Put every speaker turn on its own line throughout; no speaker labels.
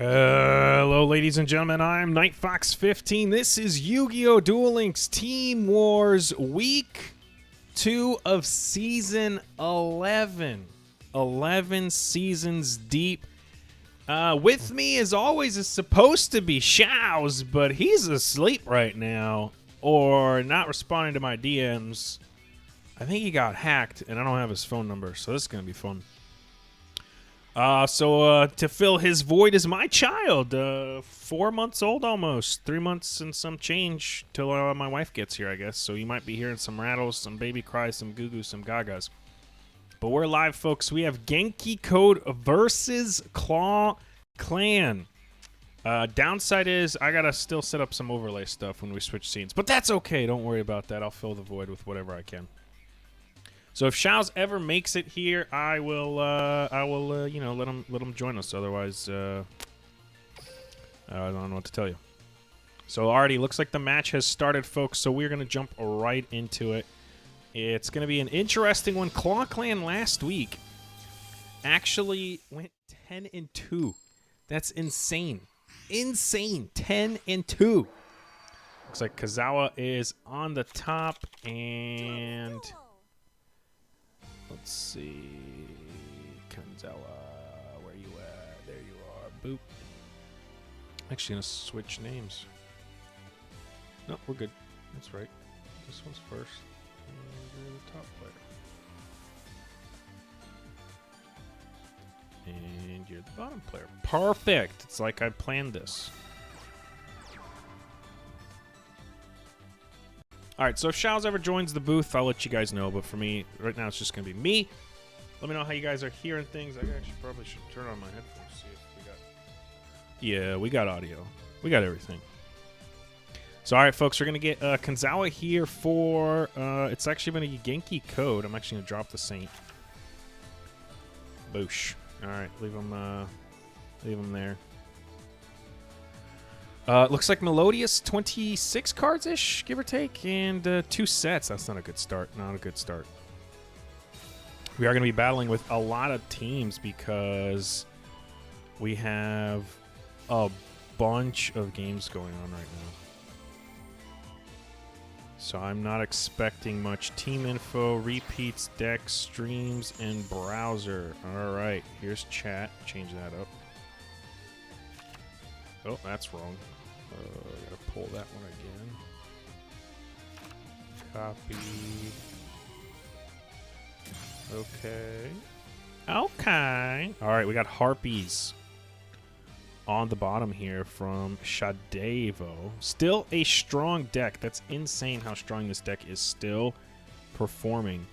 Hello, ladies and gentlemen. I'm NightFox15. This is Yu-Gi-Oh! Duel Links Team Wars Week 2 of Season 11. 11 seasons deep. With me, as always, is supposed to be Shaowz, but he's asleep right now or not responding to my DMs. I think he got hacked, and I don't have his phone number, so this is going to be fun. So to fill his void is my child, 4 months old almost, 3 months and some change till my wife gets here, I guess. So you might be hearing some rattles, some baby cries, some goo-goo, some gagas. But we're live, folks. We have Genkai Code versus ClawClan. Downside is I gotta still set up some overlay stuff when we switch scenes, but that's okay. Don't worry about that. I'll fill the void with whatever I can. So if Shaowz ever makes it here, I will, you know, let him join us. Otherwise, I don't know what to tell you. So already looks like the match has started, folks. So we're gonna jump right into it. It's gonna be an interesting one. ClawClan last week actually went 10-2. That's insane, insane. 10-2. Looks like Kazawa is on the top and. Let's see, Kanzawa, where you at? There you are. Boop. Actually, gonna switch names. No, we're good. That's right. This one's first. And you're the top player. And you're the bottom player. Perfect. It's like I planned this. All right, so if Shaowz ever joins the booth, I'll let you guys know. But for me, right now, it's just going to be me. Let me know how you guys are hearing things. I actually probably should turn on my headphones, see if we got... Yeah, we got audio. We got everything. So, all right, folks, we're going to get Kanzawa here for... it's actually going to be Genkai Code. I'm actually going to drop the Saint. Boosh. All right, leave him there. Looks like Melodious 26 cards-ish, give or take, and 2 sets. That's not a good start. Not a good start. We are going to be battling with a lot of teams because we have a bunch of games going on right now. So I'm not expecting much team info, repeats, decks, streams, and browser. All right, here's chat. Change that up. Oh, that's wrong. Gotta pull that one again. Copy. Okay. Okay. All right, we got Harpies on the bottom here from Shadevo. Still a strong deck. That's insane how strong this deck is still performing.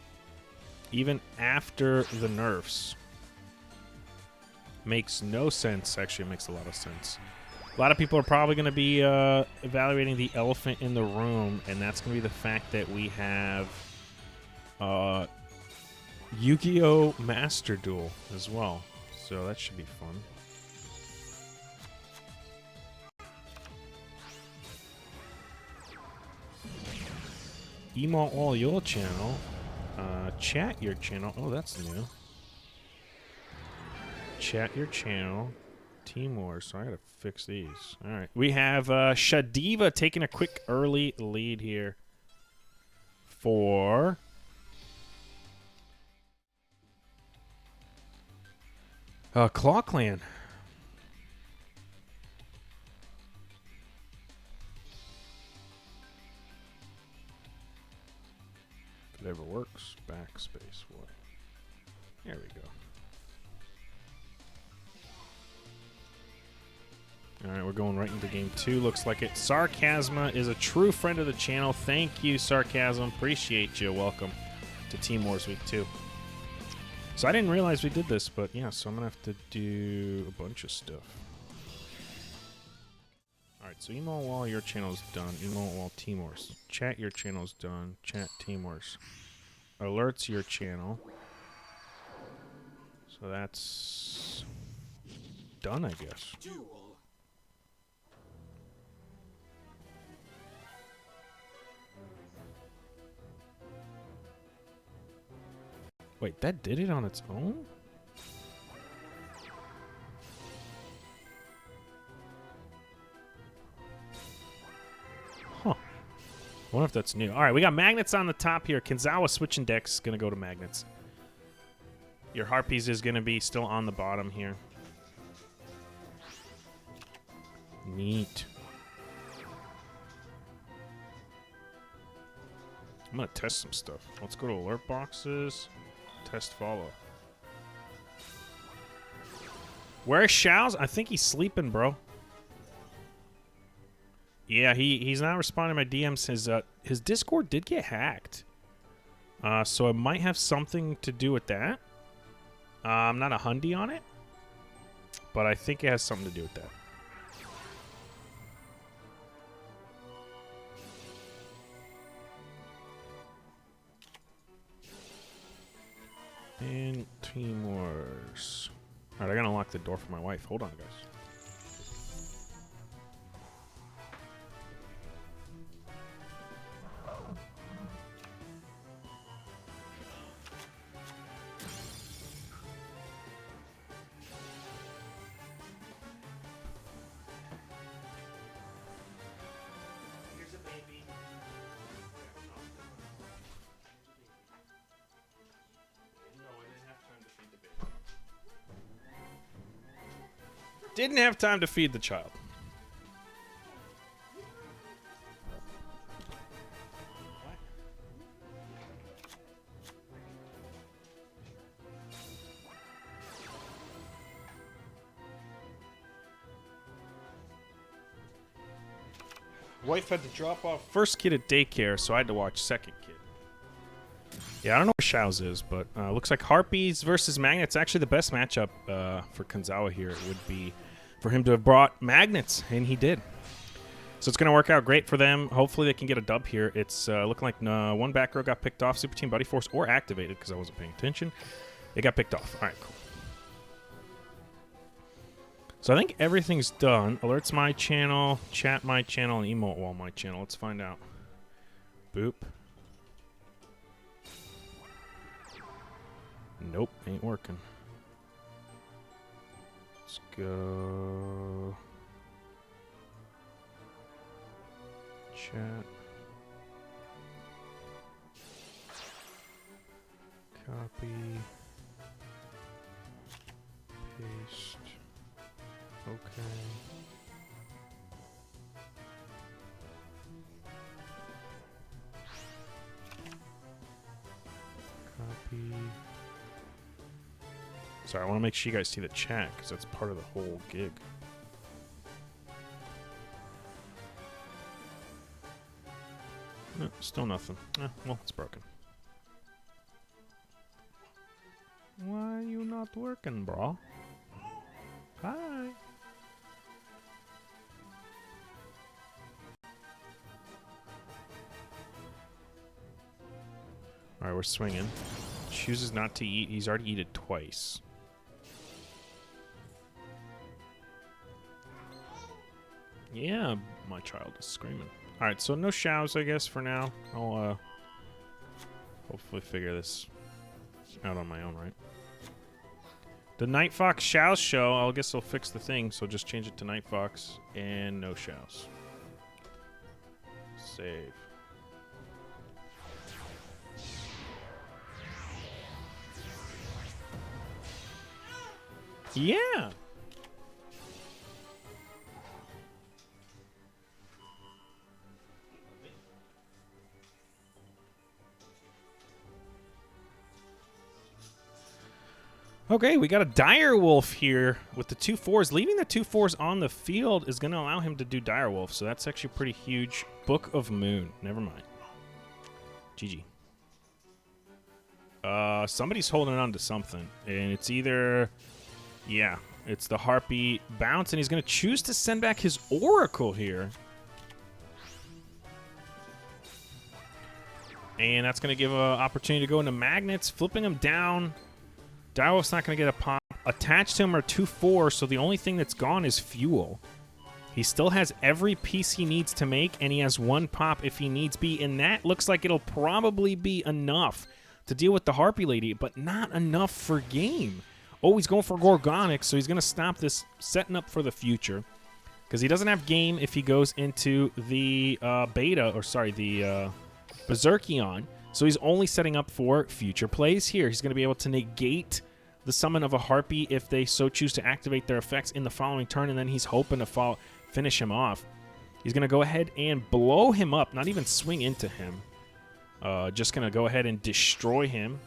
Even after the nerfs. Makes no sense. Actually, it makes a lot of sense. A lot of people are probably going to be evaluating the elephant in the room, and that's going to be the fact that we have Yu-Gi-Oh! Master Duel as well. So that should be fun. Emo all your channel. Chat your channel. Oh, that's new. Chat your channel. Team Wars, so I gotta fix these. All right, we have Shadiva taking a quick early lead here for ClawClan. If it ever works, backspace. What? There we go. All right, we're going right into game 2. Looks like it. Sarcasma is a true friend of the channel. Thank you, Sarcasm. Appreciate you. Welcome to Team Wars Week 2. So I didn't realize we did this, but yeah, so I'm going to have to do a bunch of stuff. All right, so email while your channel's done. Email while Team Wars. Chat your channel's done. Chat Team Wars. Alerts your channel. So that's done, I guess. Wait, that did it on its own? I wonder if that's new. All right, we got magnets on the top here. Kinzawa switching decks. Going to go to magnets. Your Harpies is going to be still on the bottom here. Neat. I'm going to test some stuff. Let's go to alert boxes. Test follow. Where's Shaowz? I think he's sleeping, bro. Yeah, he's not responding to my DMs. His Discord did get hacked. So it might have something to do with that. I'm not a hundy on it, but I think it has something to do with that. And Team Wars. All right, I gotta unlock the door for my wife. Hold on, guys. Didn't have time to feed the child. Wife had to drop off first kid at daycare, so I had to watch second kid. Yeah, I don't know where Shaowz is, but looks like Harpies versus Magnets. Actually, the best matchup for Kinzawa here would be for him to have brought Magnets, and he did. So it's going to work out great for them. Hopefully they can get a dub here. It's looking like one back row got picked off, Super Team Buddy Force, or activated because I wasn't paying attention. It got picked off. All right, cool. So I think everything's done. Alerts my channel, chat my channel, and emote wall my channel. Let's find out. Boop. Nope, ain't working. Let's go. Chat. Copy. Paste. Okay. Copy. Sorry, I want to make sure you guys see the chat because that's part of the whole gig. No, still nothing. Well, it's broken. Why are you not working, bro? Hi. Alright, we're swinging. Chooses not to eat. He's already eaten twice. Yeah, my child is screaming. Alright, so no Shaowz, I guess, for now. I'll hopefully figure this out on my own, right? The NightFox Shaowz show, I guess I'll fix the thing, so just change it to NightFox and no Shaowz. Save. Yeah! Okay, we got a Dire Wolf here with the 2/4s. Leaving the 2/4s on the field is going to allow him to do Dire Wolf, so that's actually pretty huge. Book of Moon. Never mind. GG. Somebody's holding on to something, and it's either... Yeah, it's the Harpy bounce, and he's going to choose to send back his Oracle here. And that's going to give an opportunity to go into Magnets, flipping him down. Dire Wolf's not going to get a pop. Attached to him are 2/4, so the only thing that's gone is fuel. He still has every piece he needs to make, and he has one pop if he needs be, and that looks like it'll probably be enough to deal with the Harpy Lady, but not enough for game. Oh, he's going for Gorgonic, so he's going to stop this, setting up for the future. Because he doesn't have game if he goes into the beta, or sorry, the Berserkion. So he's only setting up for future plays here. He's going to be able to negate the summon of a Harpy if they so choose to activate their effects in the following turn, and then he's hoping to finish him off. He's going to go ahead and blow him up, not even swing into him. Just going to go ahead and destroy him.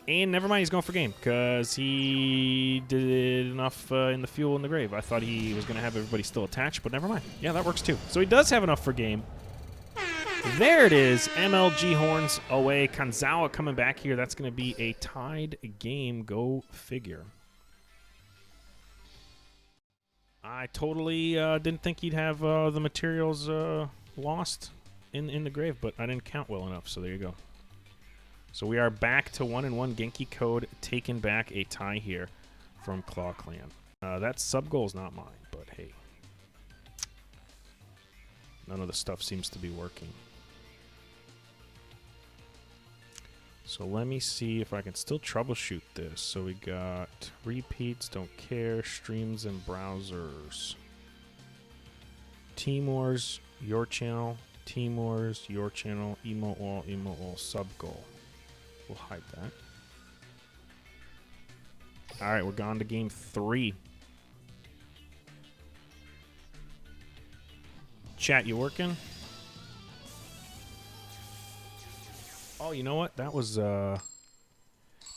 And never mind, he's going for game because he did enough in the fuel in the grave. I thought he was going to have everybody still attached, but never mind. Yeah, that works too. So he does have enough for game. There it is. MLG Horns away. Kanzawa coming back here. That's going to be a tied game. Go figure. I totally didn't think he'd have the materials lost in the grave, but I didn't count well enough, so there you go. So we are back to 1-1. Genki Code taking back a tie here from ClawClan. That sub goal is not mine, but hey. None of the stuff seems to be working. So let me see if I can still troubleshoot this. So we got repeats, don't care, streams and browsers. Team Wars, your channel. Team Wars, your channel. Emo all, sub goal. We'll hide that. All right, we're gone to game 3. Chat, you working? Oh, you know what? That was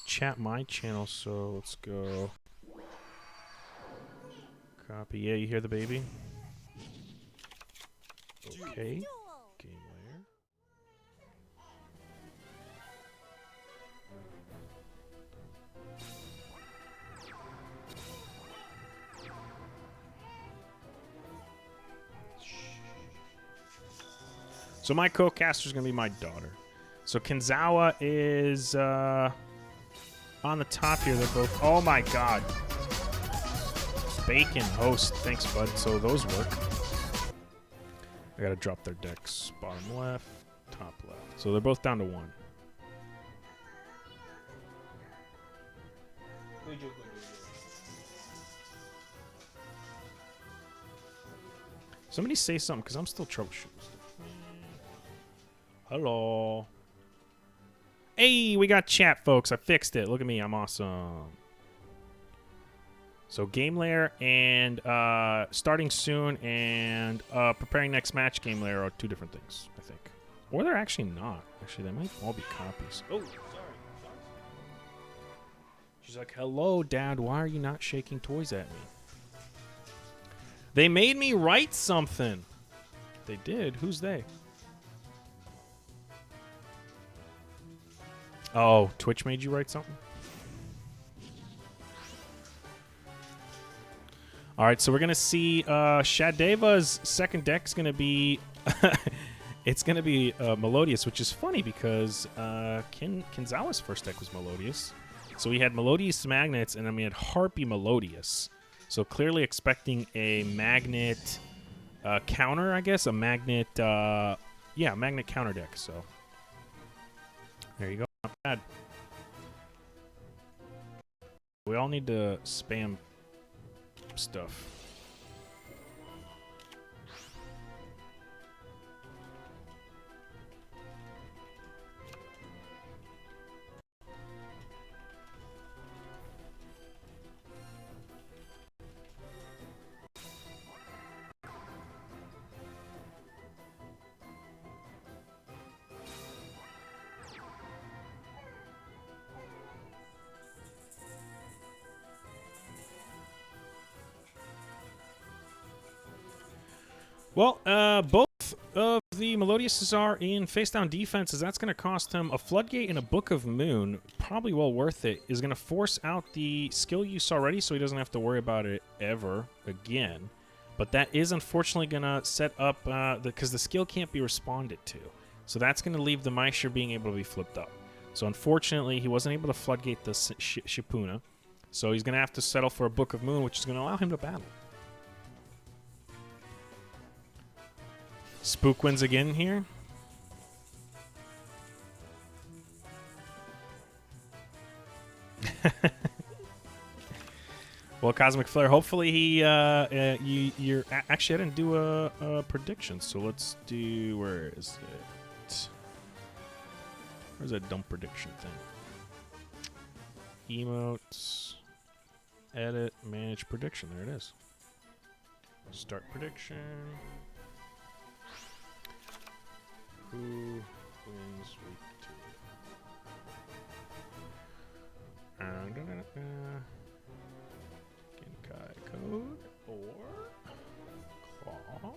chat my channel, so let's go. Copy. Yeah, you hear the baby? Okay. Game layer. So my co-caster is going to be my daughter. So Kanzawa is on the top here. They're both... Oh, my God. Bacon host. Thanks, bud. So those work. I got to drop their decks. Bottom left, top left. So they're both down to 1. Somebody say something, because I'm still troubleshooting. Hello. Hey, we got chat, folks. I fixed it. Look at me. I'm awesome. So game layer and starting soon and preparing next match game layer are 2 different things, I think. Or they're actually not. Actually, they might all be copies. Oh, sorry. She's like, hello, Dad. Why are you not shaking toys at me? They made me write something. They did? Who's they? Oh, Twitch made you write something? All right, so we're going to see Shadeva's second deck is going to be... it's going to be Melodious, which is funny because Kinzawa's first deck was Melodious. So we had Melodious Magnets, and then we had Harpy Melodious. So clearly expecting a Magnet counter, I guess. A Magnet... yeah, Magnet counter deck, so... There you go. Not bad. We all need to spam stuff. Well, both of the Melodiouses are in face-down defenses. That's going to cost him a Floodgate and a Book of Moon. Probably well worth it. Is going to force out the skill use already, so he doesn't have to worry about it ever again. But that is unfortunately going to set up, because the skill can't be responded to. So that's going to leave the Maisher being able to be flipped up. So unfortunately, he wasn't able to Floodgate the Shipuna. So he's going to have to settle for a Book of Moon, which is going to allow him to battle. Spook wins again here. Well, Well, Cosmic Flare, hopefully he, you're, actually, I didn't do a prediction, so let's do, where is it? Where's that dumb prediction thing? Emotes, edit, manage prediction, there it is. Start prediction. Who wins week 2? Genkai code or ClawClan.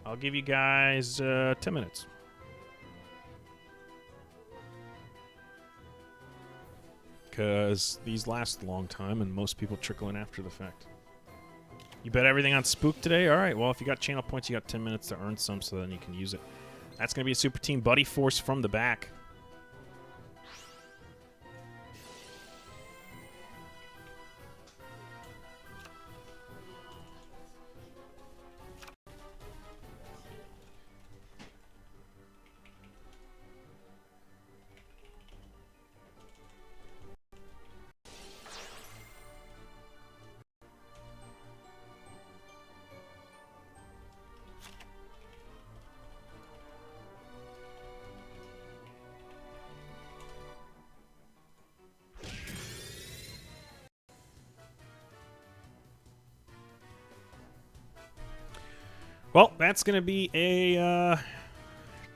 I'll give you guys 10 minutes. Because these last a long time and most people trickle in after the fact. You bet everything on Spook today? Alright, well, if you got channel points, you got 10 minutes to earn some, so then you can use it. That's going to be a Super Team Buddy Force from the back. Well, that's going to be a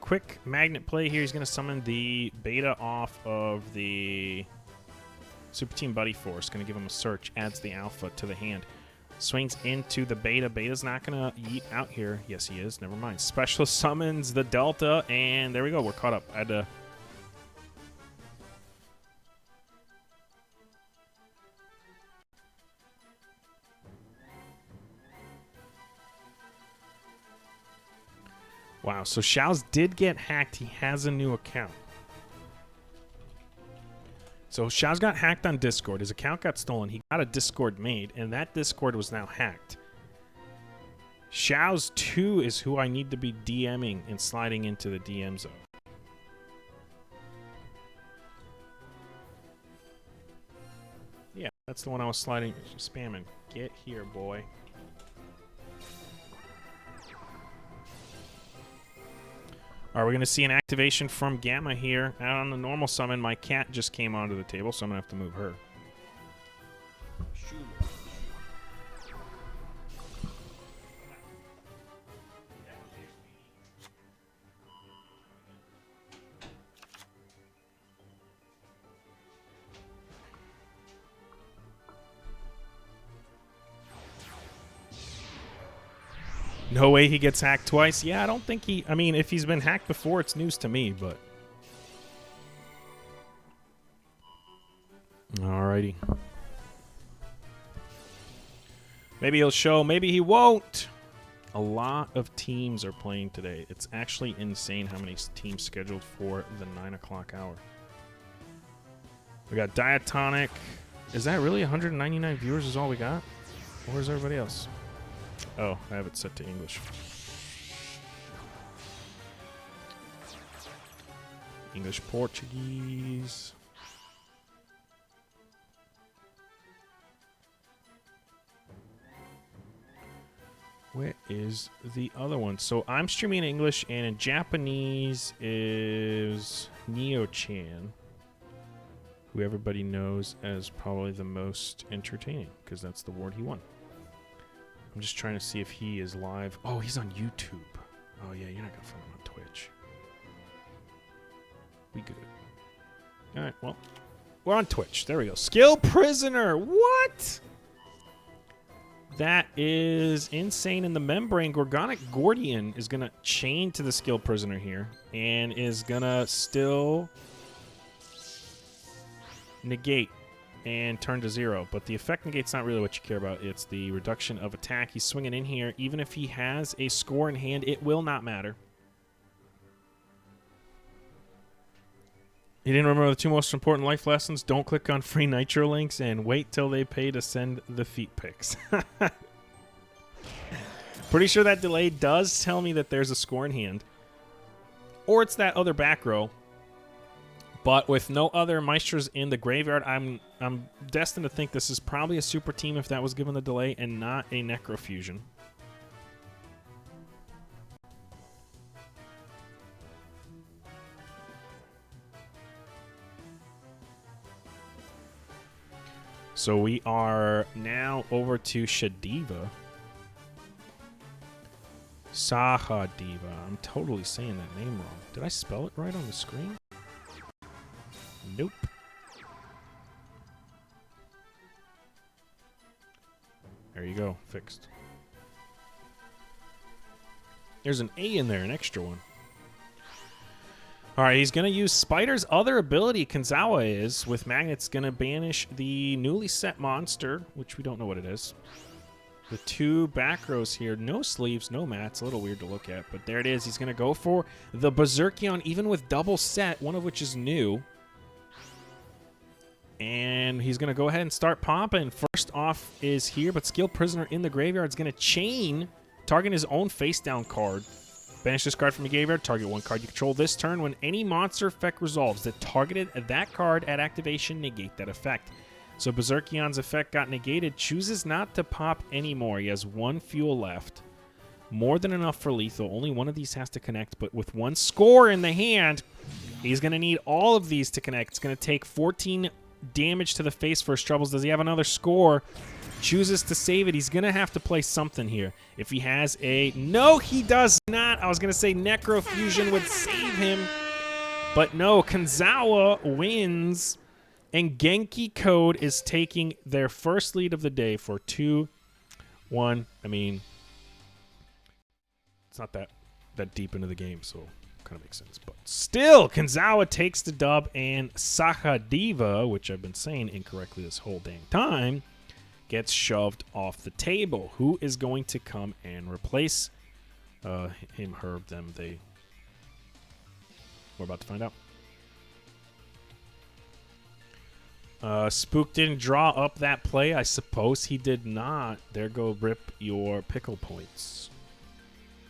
quick magnet play here. He's going to summon the beta off of the Super Team Buddy Force. Going to give him a search. Adds the alpha to the hand. Swings into the beta. Beta's not going to yeet out here. Yes, he is. Never mind. Special summons the Delta, and there we go. We're caught up. I had to... Wow, so Shaowz did get hacked. He has a new account. So Shaowz got hacked on Discord. His account got stolen. He got a Discord made, and that Discord was now hacked. Shaowz 2 is who I need to be DMing and sliding into the DM zone. Yeah, that's the one I was sliding, spamming. Get here, boy. All right, we're going to see an activation from Gamma here. Out on the normal summon, my cat just came onto the table, so I'm going to have to move her. No way he gets hacked twice. Yeah, I don't think he... I mean, if he's been hacked before, it's news to me, but... Alrighty. Maybe he'll show. Maybe he won't. A lot of teams are playing today. It's actually insane how many teams scheduled for the 9 o'clock hour. We got Diatonic. Is that really 199 viewers is all we got? Where's everybody else? Oh, I have it set to English. English, Portuguese. Where is the other one? So I'm streaming in English, and in Japanese is Neo-chan, who everybody knows as probably the most entertaining, because that's the award he won. I'm just trying to see if he is live. Oh, he's on YouTube. Oh, yeah, you're not going to find him on Twitch. We good. All right, well, we're on Twitch. There we go. Skill Prisoner. What? That is insane. And the Membrane Gorgonic Gordian is going to chain to the Skill Prisoner here and is going to still negate and turn to 0, but the effect negate's not really what you care about. It's the reduction of attack. He's swinging in here. Even if he has a score in hand, it will not matter. You didn't remember the 2 most important life lessons? Don't click on free Nitro links and wait till they pay to send the feet pics. Pretty sure that delay does tell me that there's a score in hand. Or it's that other back row. But with no other Maestros in the graveyard, I'm destined to think this is probably a super team if that was given the delay and not a Necrofusion. So we are now over to Shadiva. Sahadiva. I'm totally saying that name wrong. Did I spell it right on the screen? Nope. There you go. Fixed. There's an A in there, an extra one. All right, he's going to use Spider's other ability, Kanzawa is, with Magnet's going to banish the newly set monster, which we don't know what it is. The two back rows here, no sleeves, no mats, a little weird to look at, but there it is. He's going to go for the Berserkion, even with double set, one of which is new. And he's going to go ahead and start popping. First off is here, but Skilled Prisoner in the graveyard is going to chain, target his own face-down card. Banish this card from your graveyard, target one card you control this turn. When any monster effect resolves that targeted that card at activation, negate that effect. So Berserkion's effect got negated, chooses not to pop anymore. He has one fuel left. More than enough for lethal. Only one of these has to connect, but with one score in the hand, he's going to need all of these to connect. It's going to take 14 damage to the face for his troubles. Does he have another score? Chooses to save it. He's going to have to play something here. If he has a... No, he does not. I was going to say Necrofusion would save him. But no, Kanzawa wins. And Genki Code is taking their first lead of the day for 2-1. I mean, it's not that deep into the game, so kind of makes sense. But still, Kanzawa takes the dub, and Sahadiva, which I've been saying incorrectly this whole dang time, gets shoved off the table. Who is going to come and replace him, her, them, they? We're about to find out. Spook didn't draw up that play. I suppose he did not. There go rip your pickle points.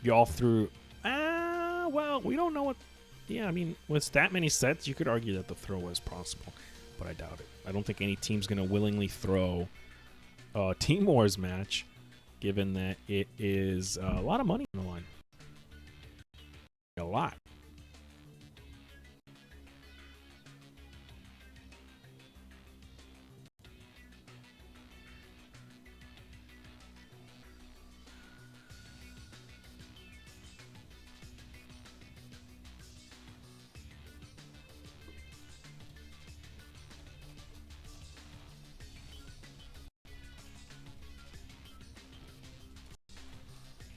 Y'all threw... well, we don't know what... Yeah, I mean, with that many sets, you could argue that the throw was possible, but I doubt it. I don't think any team's going to willingly throw a Team Wars match, given that it is a lot of money on the line. A lot.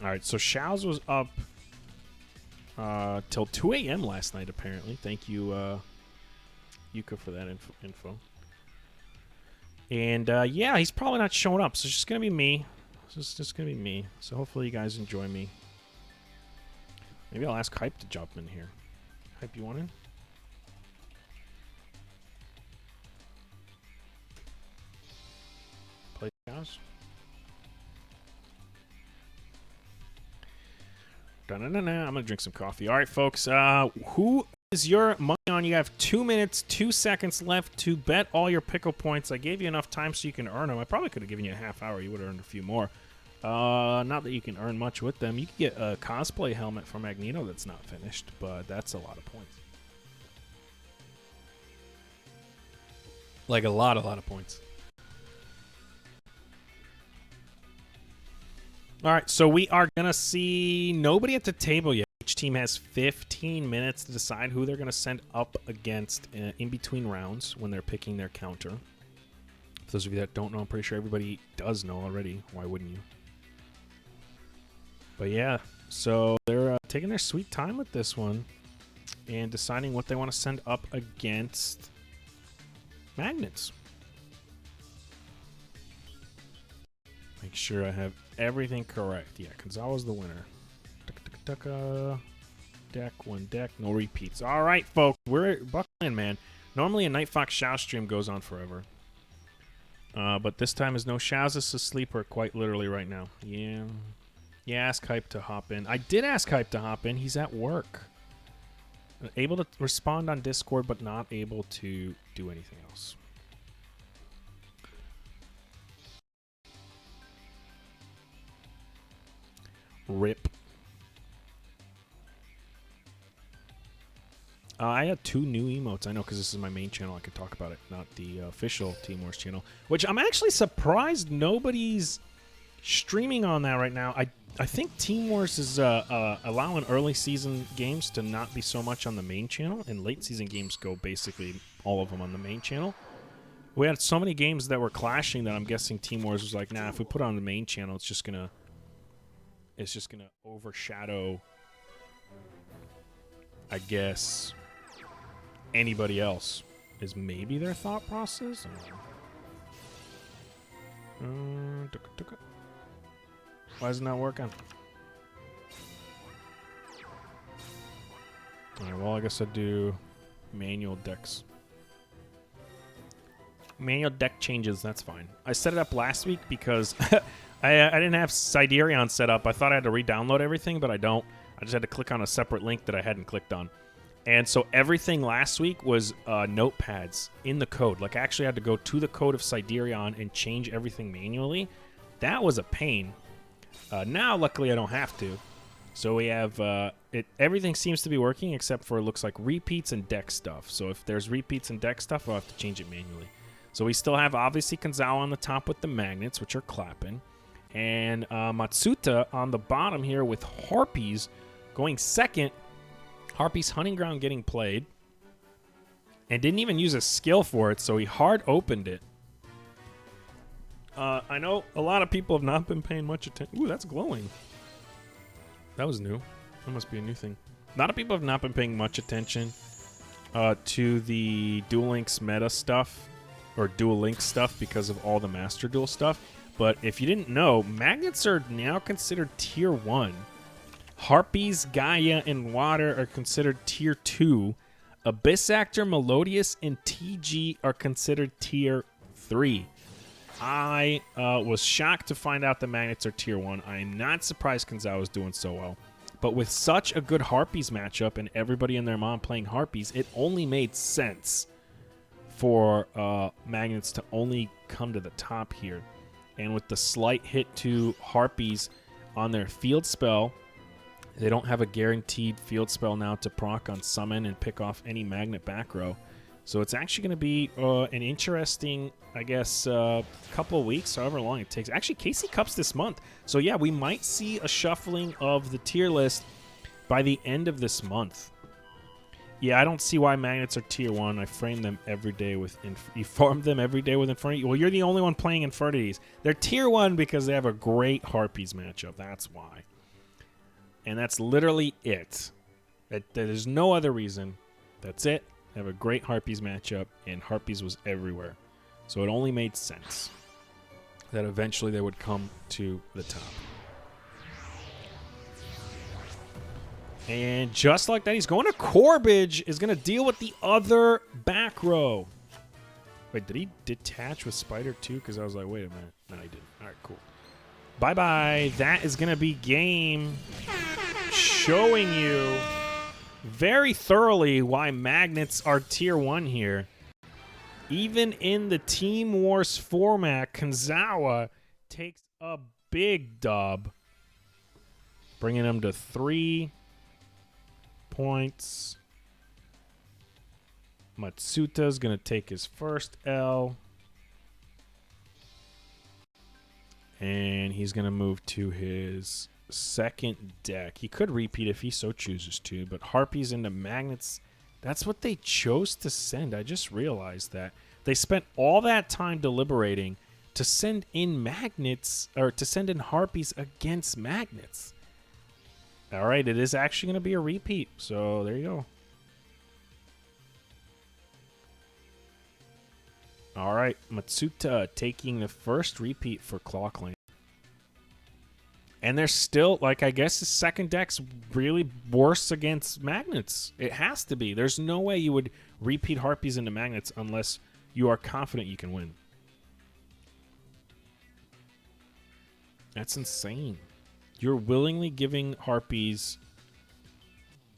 All right, so Shaowz was up till 2 a.m. last night, apparently. Thank you, Yuka, for that info. And, yeah, he's probably not showing up, so it's just going to be me. It's just going to be me. So hopefully you guys enjoy me. Maybe I'll ask Hype to jump in here. Hype, you want in? Play Shaowz? I'm going to drink some coffee. All right, folks. Who is your money on? You have 2 minutes, 2 seconds left to bet all your pickle points. I gave you enough time so you can earn them. I probably could have given you a half hour. You would have earned a few more. Not that you can earn much with them. You can get a cosplay helmet from Magneto that's not finished, but that's a lot of points. Like a lot of points. All right, so we are going to see nobody at the table yet. Each team has 15 minutes to decide who they're going to send up against in between rounds when they're picking their counter. For those of you that don't know, I'm pretty sure everybody does know already. Why wouldn't you? But yeah, so they're taking their sweet time with this one and deciding what they want to send up against Magnets. Make sure I have everything correct. Yeah, Kanzawa's the winner. Deck, one deck, no repeats. All right, folks, we're buckling in, man. Normally a NightFox Shaowz stream goes on forever. But this time is no Shaowz is asleep or quite literally right now. Yeah. Yeah, ask Hype to hop in. I did ask Hype to hop in. He's at work. Able to respond on Discord, but not able to do anything else. RIP. I had 2 new emotes. I know, because this is my main channel. I could talk about it, not the official Team Wars channel. Which I'm actually surprised nobody's streaming on that right now. I think Team Wars is allowing early season games to not be so much on the main channel, and late season games go basically all of them on the main channel. We had so many games that were clashing that I'm guessing Team Wars was like, nah, if we put it on the main channel, it's just gonna overshadow, I guess, anybody else. Is maybe their thought process. Why isn't that working? Alright, well, I guess I'll do manual decks. Manual deck changes, that's fine. I set it up last week because I didn't have Siderion set up. I thought I had to re-download everything, but I don't. I just had to click on a separate link that I hadn't clicked on. And so everything last week was notepads in the code. Like, I actually had to go to the code of Siderion and change everything manually. That was a pain. Now, luckily, I don't have to. So we have everything seems to be working except for, it looks like, repeats and deck stuff. So if there's repeats and deck stuff, I'll have to change it manually. So we still have, obviously, Kanzawa on the top with the magnets, which are clapping. And Matsuta on the bottom here with Harpies going second. Harpies Hunting Ground getting played. And didn't even use a skill for it, so he hard opened it. I know a lot of people have not been paying much attention. Ooh, that's glowing. That was new. That must be a new thing. A lot of people have not been paying much attention to the Duel Links meta stuff, or Duel Links stuff, because of all the Master Duel stuff. But if you didn't know, magnets are now considered Tier 1. Harpies, Gaia, and Water are considered Tier 2. Abyss Actor, Melodious, and TG are considered Tier 3. I was shocked to find out the magnets are Tier 1. I am not surprised Kanzawa is doing so well. But with such a good Harpies matchup and everybody and their mom playing Harpies, it only made sense for magnets to only come to the top here. And with the slight hit to Harpies on their field spell, they don't have a guaranteed field spell now to proc on summon and pick off any magnet back row. So it's actually going to be an interesting, I guess, couple of weeks, however long it takes. Actually, KC Cup's this month. So yeah, we might see a shuffling of the tier list by the end of this month. Yeah, I don't see why magnets are Tier 1. I frame them every day with... You farm them every day with Infernity? Well, you're the only one playing Infernities. They're Tier 1 because they have a great Harpies matchup. That's why. And that's literally it. There's no other reason. That's it. They have a great Harpies matchup, and Harpies was everywhere. So it only made sense that eventually they would come to the top. And just like that, he's going to Corbage, is going to deal with the other back row. Wait, did he detach with Spider too? Because I was like, wait a minute. No, he didn't. All right, cool. Bye-bye. That is going to be game, showing you very thoroughly why magnets are Tier 1 here. Even in the Team Wars format, Kanzawa takes a big dub, bringing him to 3 points. Matsuta's going to take his first L. And he's going to move to his second deck. He could repeat if he so chooses to, but Harpies into magnets, that's what they chose to send. I just realized that. They spent all that time deliberating to send in magnets, or to send in Harpies against magnets. All right, it is actually going to be a repeat, so there you go. All right, Matsuta taking the first repeat for ClawClan. And they're still, like, I guess the second deck's really worse against magnets. It has to be. There's no way you would repeat Harpies into magnets unless you are confident you can win. That's insane. You're willingly giving Harpies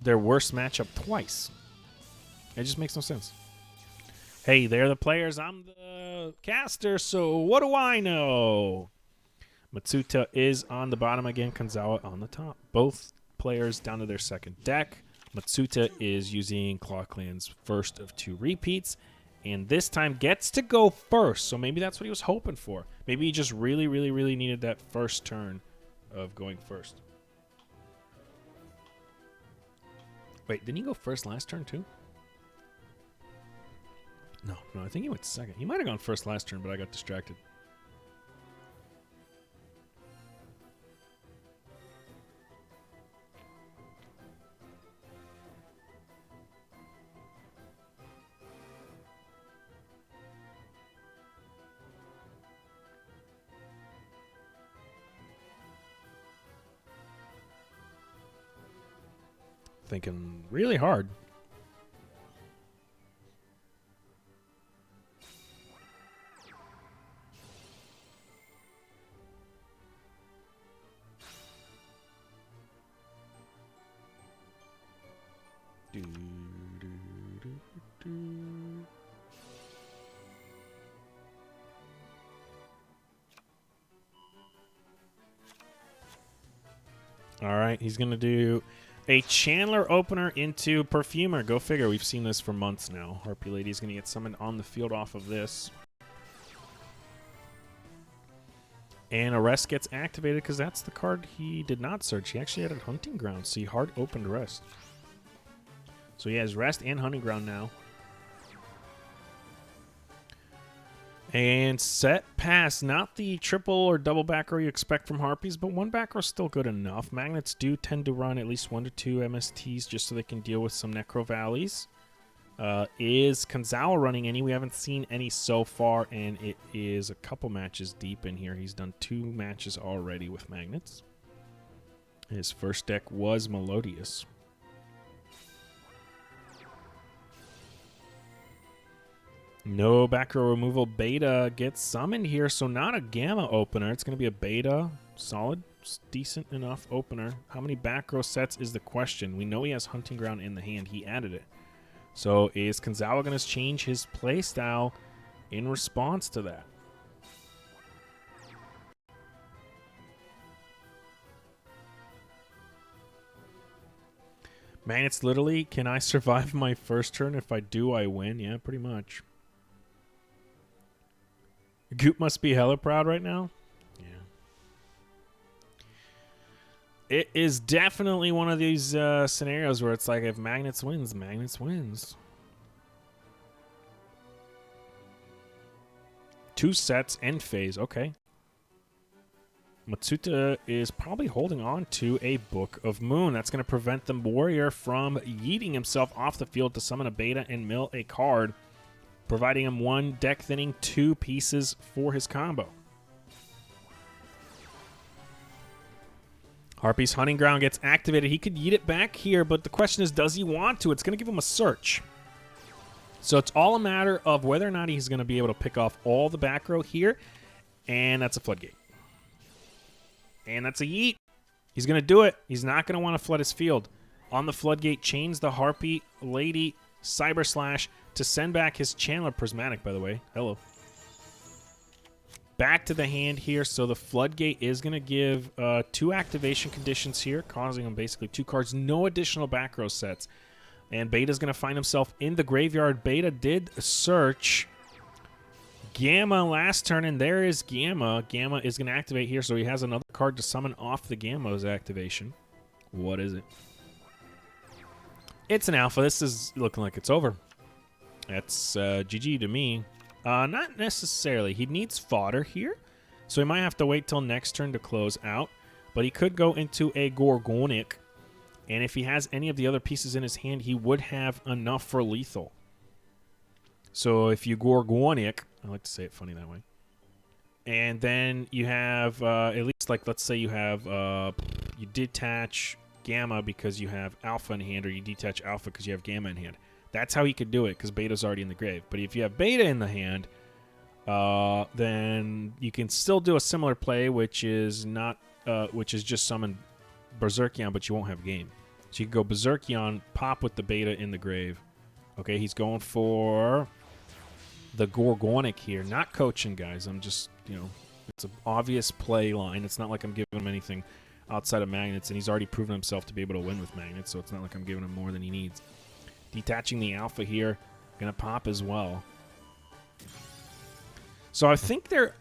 their worst matchup twice. It just makes no sense. Hey, they're the players. I'm the caster, so what do I know? Matsuta is on the bottom again. Kanzawa on the top. Both players down to their second deck. Matsuta is using ClawClan's first of 2 repeats, and this time gets to go first. So maybe that's what he was hoping for. Maybe he just really, really, really needed that first turn of going first. Wait, didn't he go first last turn too? No, I think he went second. He might have gone first last turn, but I got distracted. Thinking really hard. All right, he's going to do a Chandler opener into Perfumer. Go figure. We've seen this for months now. Harpy Lady's going to get summoned on the field off of this. And Arrest gets activated because that's the card he did not search. He actually had a Hunting Ground, so he hard opened Rest. So he has Rest and Hunting Ground now. And set pass, not the triple or double back row you expect from Harpies, but one back row is still good enough. Magnets do tend to run at least 1 to 2 MSTs just so they can deal with some Necro Valleys. Is Kanzawa running any? We haven't seen any so far, and it is a couple matches deep in here. He's done 2 matches already with Magnets. His first deck was Melodious. No back row removal. Beta gets summoned here, so not a Gamma opener. It's going to be a Beta. Solid, decent enough opener. How many back row sets is the question. We know he has Hunting Ground in the hand. He added it. So is Kanzawa going to change his play style in response to that? Man, it's literally, can I survive my first turn? If I do, I win. Yeah, pretty much. Goop must be hella proud right now. Yeah. It is definitely one of these scenarios where it's like if Magnets wins, Magnets wins. 2 sets, end phase. Okay. Matsuta is probably holding on to a Book of Moon. That's going to prevent the Warrior from yeeting himself off the field to summon a Beta and mill a card, providing him 1 deck thinning 2 pieces for his combo. Harpy's Hunting Ground gets activated. He could yeet it back here, but the question is, does he want to? It's going to give him a search. So it's all a matter of whether or not he's going to be able to pick off all the back row here, and that's a Floodgate. And that's a yeet. He's going to do it. He's not going to want to flood his field. On the Floodgate, chains the Harpy Lady Cyber Slash to send back his Chandler Prismatic, by the way. Hello. Back to the hand here. So the Floodgate is going to give 2 activation conditions here, causing him basically 2 cards. No additional back row sets. And Beta's going to find himself in the graveyard. Beta did search Gamma last turn, and there is Gamma. Gamma is going to activate here, so he has another card to summon off the Gamma's activation. What is it? It's an alpha. This is looking like it's over. That's GG to me. Not necessarily. He needs fodder here, so he might have to wait till next turn to close out. But he could go into a Gorgonic, and if he has any of the other pieces in his hand, he would have enough for lethal. So if you Gorgonic, I like to say it funny that way, and then you have at least, like, let's say you have you detach Gamma because you have Alpha in hand, or you detach Alpha because you have Gamma in hand. That's how he could do it, because Beta's already in the grave. But if you have Beta in the hand, then you can still do a similar play, which is not, which is just summon Berserkion, but you won't have game. So you can go Berserkion, pop with the beta in the grave. Okay, he's going for the Gorgonic here. Not coaching, guys. I'm just, you know, it's an obvious play line. It's not like I'm giving him anything outside of magnets, and he's already proven himself to be able to win with magnets, so it's not like I'm giving him more than he needs. Detaching the Alpha here. Going to pop as well. So I think they're...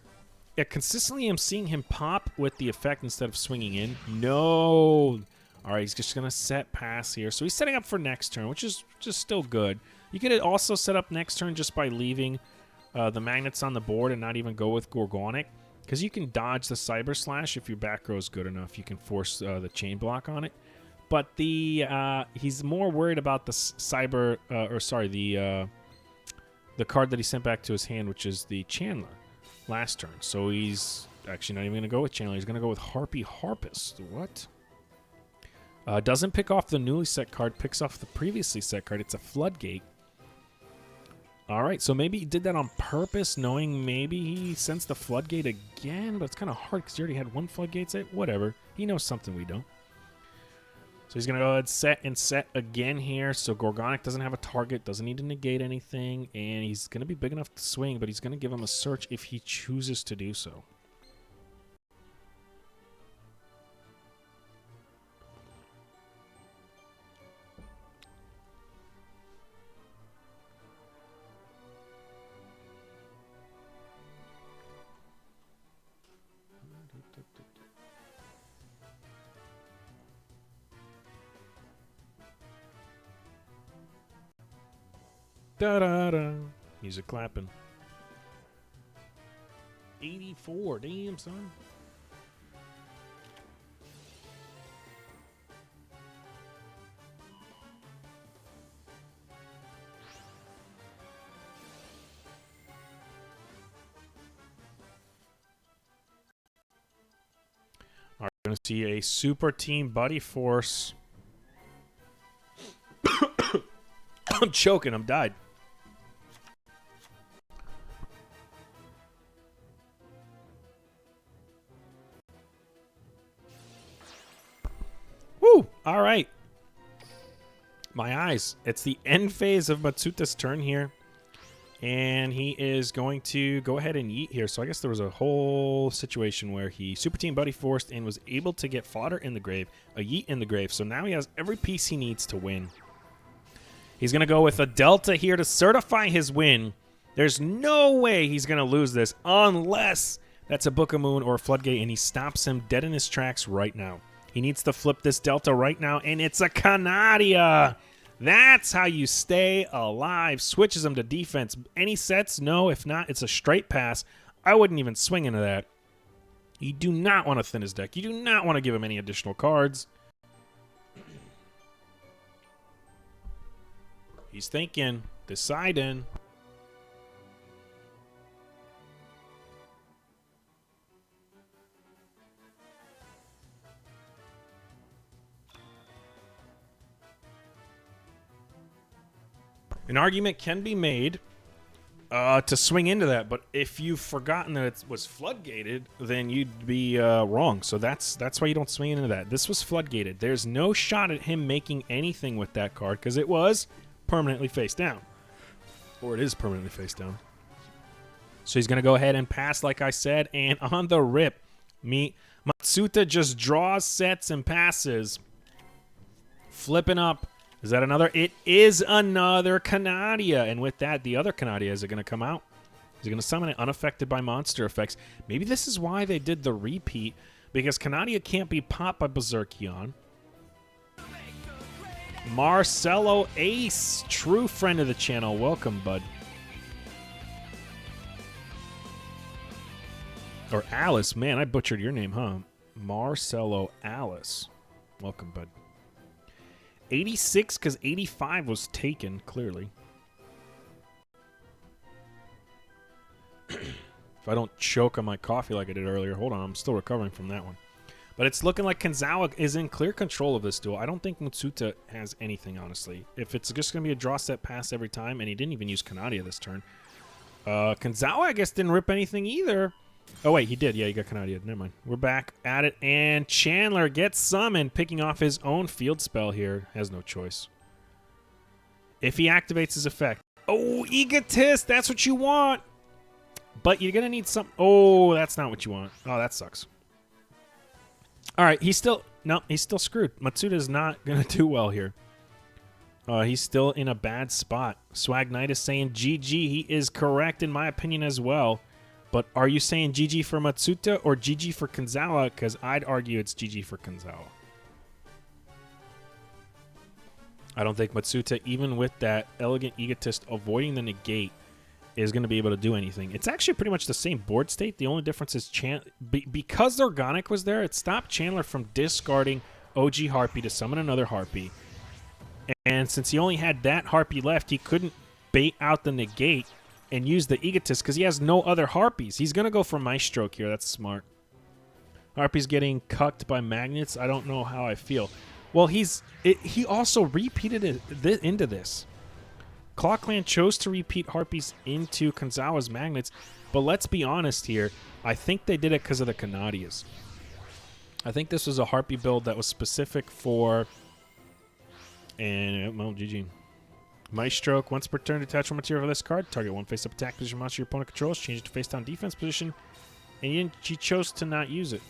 Yeah, consistently I'm seeing him pop with the effect instead of swinging in. No! Alright, he's just going to set pass here. So he's setting up for next turn, which is just still good. You could also set up next turn just by leaving the magnets on the board and not even go with Gorgonic. Because you can dodge the Cyber Slash if your back row is good enough. You can force the chain block on it. But the he's more worried about the the card that he sent back to his hand, which is the Chandler last turn. So he's actually not even going to go with Chandler. He's going to go with Harpy Harpist. What? Doesn't pick off the newly set card, picks off the previously set card. It's a Floodgate. All right, so maybe he did that on purpose, knowing maybe he sends the Floodgate again, but it's kind of hard because he already had one Floodgate set. Whatever. He knows something we don't. So he's going to go ahead and set again here. So Gorgonic doesn't have a target, doesn't need to negate anything, and he's going to be big enough to swing, but he's going to give him a search if he chooses to do so. Da-da-da. Music clapping. 84. Damn, son. All right, we're going to see a Super Team Buddy Force. I'm choking. I'm died. Woo! All right. My eyes. It's the end phase of Matsuta's turn here. And he is going to go ahead and yeet here. So I guess there was a whole situation where he Super Team Buddy forced and was able to get fodder in the grave, a yeet in the grave. So now he has every piece he needs to win. He's going to go with a Delta here to certify his win. There's no way he's going to lose this unless that's a Book of Moon or a Floodgate, and he stops him dead in his tracks right now. He needs to flip this Delta right now, and it's a Canadia. That's how you stay alive. Switches him to defense. Any sets? No. If not, it's a straight pass. I wouldn't even swing into that. You do not want to thin his deck. You do not want to give him any additional cards. He's thinking, deciding. An argument can be made to swing into that, but if you've forgotten that it was floodgated, then you'd be wrong. So that's why you don't swing into that. This was floodgated. There's no shot at him making anything with that card because it was permanently face down. Or it is permanently face down. So he's going to go ahead and pass, like I said, and on the rip, Matsuta just draws sets and passes. Flipping up. Is that another? It is another Canadia. And with that, the other Canadia, is it going to come out? Is it going to summon it unaffected by monster effects? Maybe this is why they did the repeat, because Canadia can't be popped by Berserkion. Marcelo Ace, true friend of the channel. Welcome, bud. Or Alice. Man, I butchered your name, huh? Marcelo Alice. Welcome, bud. 86 because 85 was taken, clearly. If I don't choke on my coffee like I did earlier. Hold on, I'm still recovering from that one. But it's looking like Kanzawa is in clear control of this duel. I don't think Matsuta has anything, honestly. If it's just going to be a draw set pass every time, and he didn't even use Canadia this turn. Kanzawa, I guess, didn't rip anything either. Oh, wait, he did. Yeah, he got Canadian. Never mind. We're back at it, and Chandler gets summoned, picking off his own field spell here. Has no choice. If he activates his effect. Oh, Egotist! That's what you want! But you're going to need some... Oh, that's not what you want. Oh, that sucks. All right, he's still... No, he's still screwed. Matsuda's not going to do well here. He's still in a bad spot. Swag Knight is saying GG. He is correct in my opinion as well. But are you saying GG for Matsuda or GG for Kanzawa? Because I'd argue it's GG for Kanzawa. I don't think Matsuda, even with that Elegant Egotist avoiding the negate, is going to be able to do anything. It's actually pretty much the same board state. The only difference is because the Organic was there, it stopped Chandler from discarding OG Harpy to summon another Harpy. And since he only had that Harpy left, he couldn't bait out the negate and use the Egotist because he has no other Harpies. He's going to go for Maestro here. That's smart. Harpy's getting cucked by magnets. I don't know how I feel. Well, he also repeated it into this. ClawClan chose to repeat Harpies into Kanzawa's magnets, but let's be honest here. I think they did it because of the Canadias. I think this was a Harpy build that was specific for... And, well, GG. Maestro, once per turn, detach one material for this card. Target one face-up attack position monster your opponent controls. Change it to face-down defense position. And you chose to not use it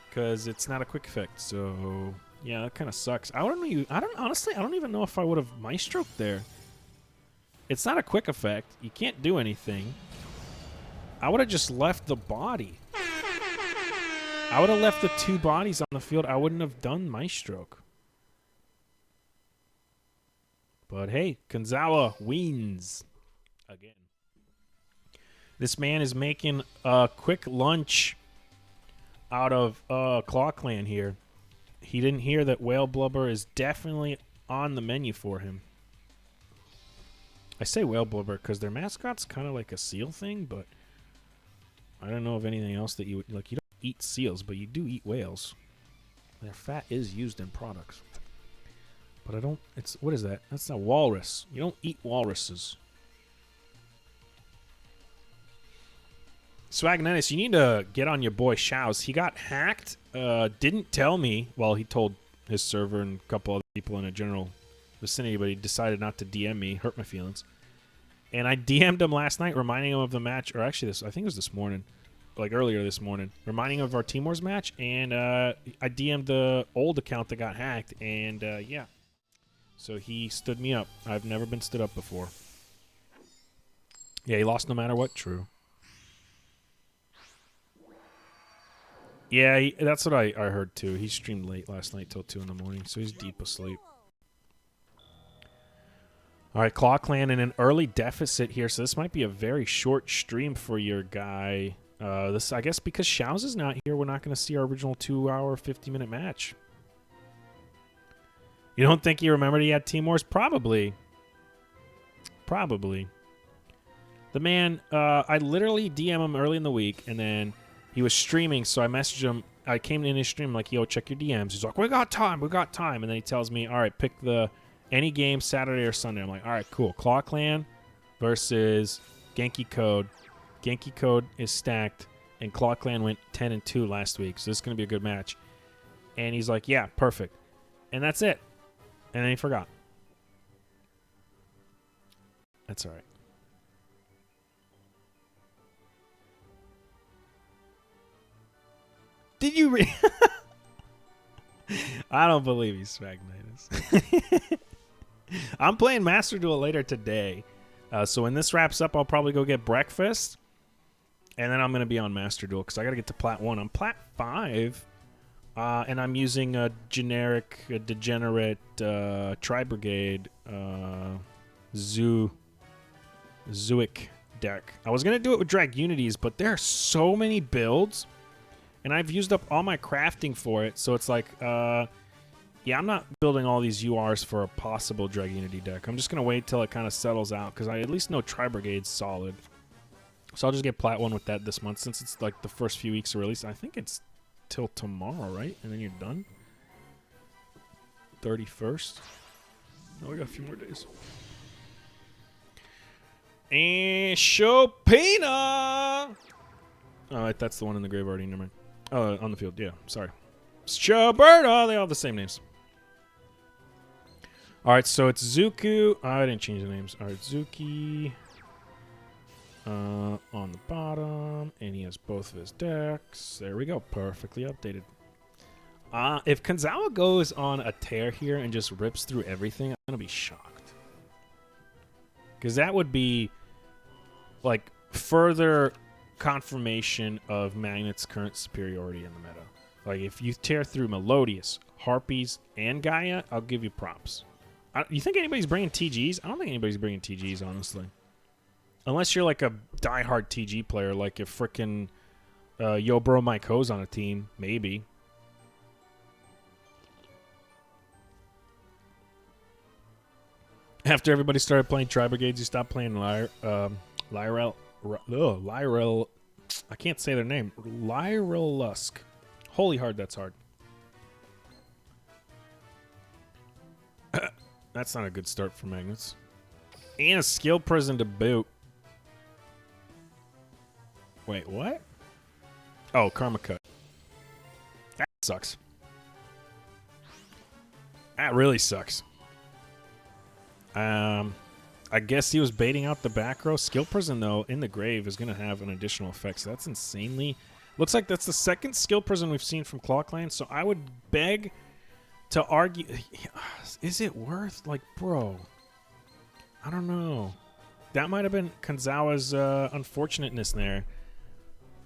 because it's not a quick effect. So, yeah, that kind of sucks. Honestly, I don't even know if I would have Maestro there. It's not a quick effect. You can't do anything. I would have just left the body. I would have left the two bodies on the field. I wouldn't have done Maestro. But hey, Kanzawa wins again. This man is making a quick lunch out of ClawClan here. He didn't hear that Whale Blubber is definitely on the menu for him. I say Whale Blubber because their mascot's kind of like a seal thing, but I don't know of anything else that you would like. You don't eat seals, but you do eat whales. Their fat is used in products. But I don't... What is that? That's not walrus. You don't eat walruses. Swagnetis, you need to get on your boy Shaowz. He got hacked. Didn't tell me. Well, he told his server and a couple other people in a general vicinity, but he decided not to DM me. Hurt my feelings. And I DM'd him last night, reminding him of the match. Or actually, I think it was this morning. Like earlier this morning. Reminding him of our Team Wars match. And I DM'd the old account that got hacked. And, yeah. So he stood me up. I've never been stood up before. Yeah, he lost no matter what. True. Yeah, that's what I heard too. He streamed late last night till 2 in the morning, so he's deep asleep. All right, ClawClan in an early deficit here, so this might be a very short stream for your guy. This, I guess, because Shaowz is not here, we're not going to see our original 2-hour, 50-minute match. You don't think he remembered he had Team Wars? Probably. Probably. The man, I literally DM him early in the week, and then he was streaming, so I messaged him. I came in his stream like, yo, check your DMs. He's like, we got time. And then he tells me, all right, pick any game Saturday or Sunday. I'm like, all right, cool. ClawClan versus Genkai Code. Genkai Code is stacked, and ClawClan went 10-2 last week, so this is going to be a good match. And he's like, yeah, perfect. And that's it. And then he forgot. That's all right. Did you read? I don't believe you, Swagnitus. I'm playing Master Duel later today. So when this wraps up, I'll probably go get breakfast. And then I'm going to be on Master Duel because I got to get to Plat 1. I'm Plat 5. And I'm using a generic, degenerate Tri-Brigade Zuik deck. I was going to do it with Drag Unities, but there are so many builds. And I've used up all my crafting for it. So it's like, yeah, I'm not building all these URs for a possible Drag Unity deck. I'm just going to wait till it kind of settles out because I at least know Tri-Brigade's solid. So I'll just get Plat 1 with that this month since it's like the first few weeks of release. I think it's till tomorrow, right? And then you're done? 31st? No, we got a few more days. And Chopina! Oh, that's the one in the grave already. Never mind. Oh, on the field. Yeah, sorry. Schuberta! They all have the same names. All right, so it's Zuku. I didn't change the names. All right, Zuki on the bottom, and he has both of his decks. There we go. Perfectly updated. If Kanzawa goes on a tear here and just rips through everything, I'm going to be shocked. Because that would be, like, further confirmation of Magnet's current superiority in the meta. Like, if you tear through Melodious, Harpies, and Gaia, I'll give you props. You think anybody's bringing TGs? I don't think anybody's bringing TGs, honestly. Unless you're, like, a diehard TG player, like if frickin' Yo Bro Mike Ho's on a team, maybe. After everybody started playing Tri-Brigades, you stopped playing Lyrel. I can't say their name. Lyrel Lusk. Holy hard, that's hard. That's not a good start for Magnets. And a skill prison to boot. Wait, what? Oh, Karma Cut. That sucks. That really sucks. I guess he was baiting out the back row. Skill Prison, though, in the grave is going to have an additional effect. So that's insanely... Looks like that's the second Skill Prison we've seen from ClawClan. So I would beg to argue... Is it worth... Like, bro... I don't know. That might have been Kanzawa's unfortunateness there.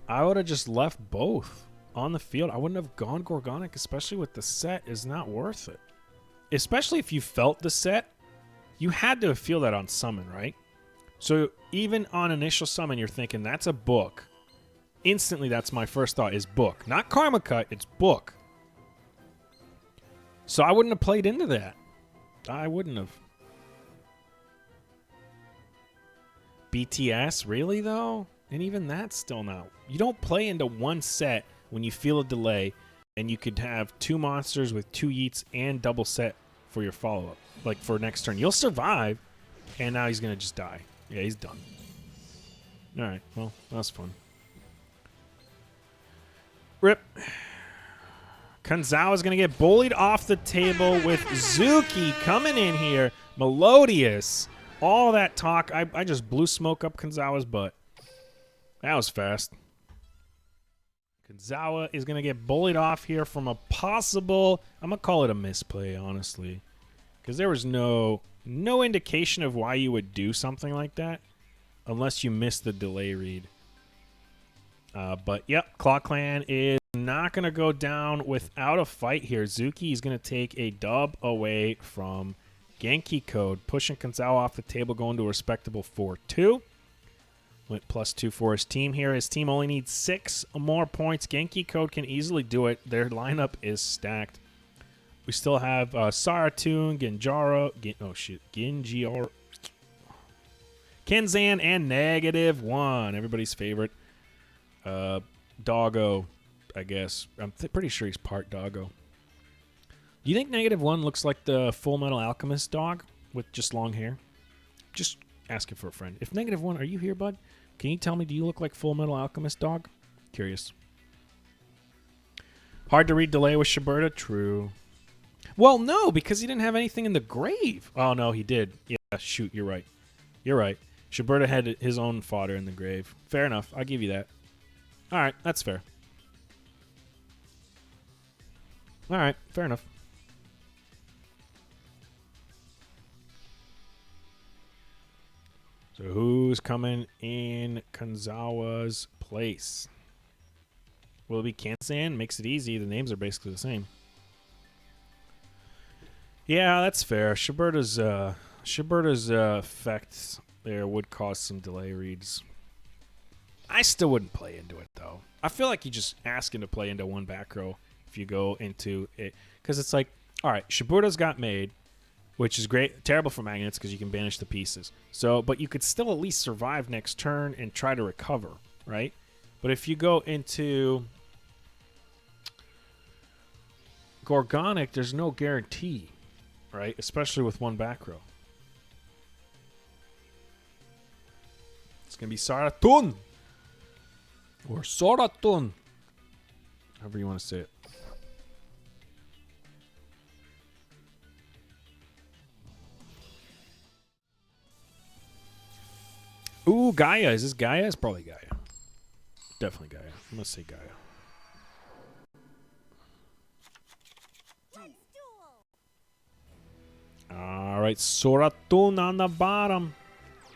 I would have just left both on the field. I wouldn't have gone Gorgonic, especially with the set, is not worth it. Especially if you felt the set. You had to feel that on summon, right? So even on initial summon, you're thinking, that's a book. Instantly, that's my first thought, is book. Not Karma Cut, it's book. So I wouldn't have played into that. I wouldn't have. BTS, really, though? And even that's still not. You don't play into one set when you feel a delay, and you could have two monsters with two yeets and double set for your follow-up. Like, for next turn. You'll survive, and now he's going to just die. Yeah, he's done. Alright, well, that was fun. Rip. Kanzawa's going to get bullied off the table with Zuki coming in here. Melodious. All that talk. I just blew smoke up Kanzawa's butt. That was fast. Kanzawa is going to get bullied off here from a possible... I'm going to call it a misplay, honestly. Because there was no indication of why you would do something like that unless you missed the delay read. But, yep, ClawClan is not going to go down without a fight here. Zuki is going to take a dub away from Genkai Code, pushing Kanzawa off the table, going to a respectable 4-2. Went +2 for his team here. His team only needs 6 more points. Genkai Code can easily do it. Their lineup is stacked. We still have Saratune, Genjaro, Genjiaro, Kenzan, and -1. Everybody's favorite. Doggo, I guess. I'm pretty sure he's part Doggo. Do you think -1 looks like the Full Metal Alchemist dog with just long hair? Just asking for a friend. If -1, are you here, bud? Can you tell me, do you look like Full Metal Alchemist dog? Curious. Hard to read delay with Schuberta? True. Well, no, because he didn't have anything in the grave. Oh, no, he did. Yeah, shoot, you're right. You're right. Schuberta had his own fodder in the grave. Fair enough. I'll give you that. All right, that's fair. All right, fair enough. So who's coming in Kanzawa's place? Will it be Kansan? Makes it easy. The names are basically the same. Yeah, that's fair. Schuberta's effects there would cause some delay reads. I still wouldn't play into it, though. I feel like you're just asking to play into one back row if you go into it. Because it's like, all right, Schuberta's got made, which is great. Terrible for Magnets because you can banish the pieces. So, but you could still at least survive next turn and try to recover, right? But if you go into Gorgonic, there's no guarantee, right? Especially with one back row. It's going to be Saratun. Or Soratun. However you want to say it. Ooh, Gaia. Is this Gaia? It's probably Gaia. Definitely Gaia. I'm going to say Gaia. All right, Soratun on the bottom.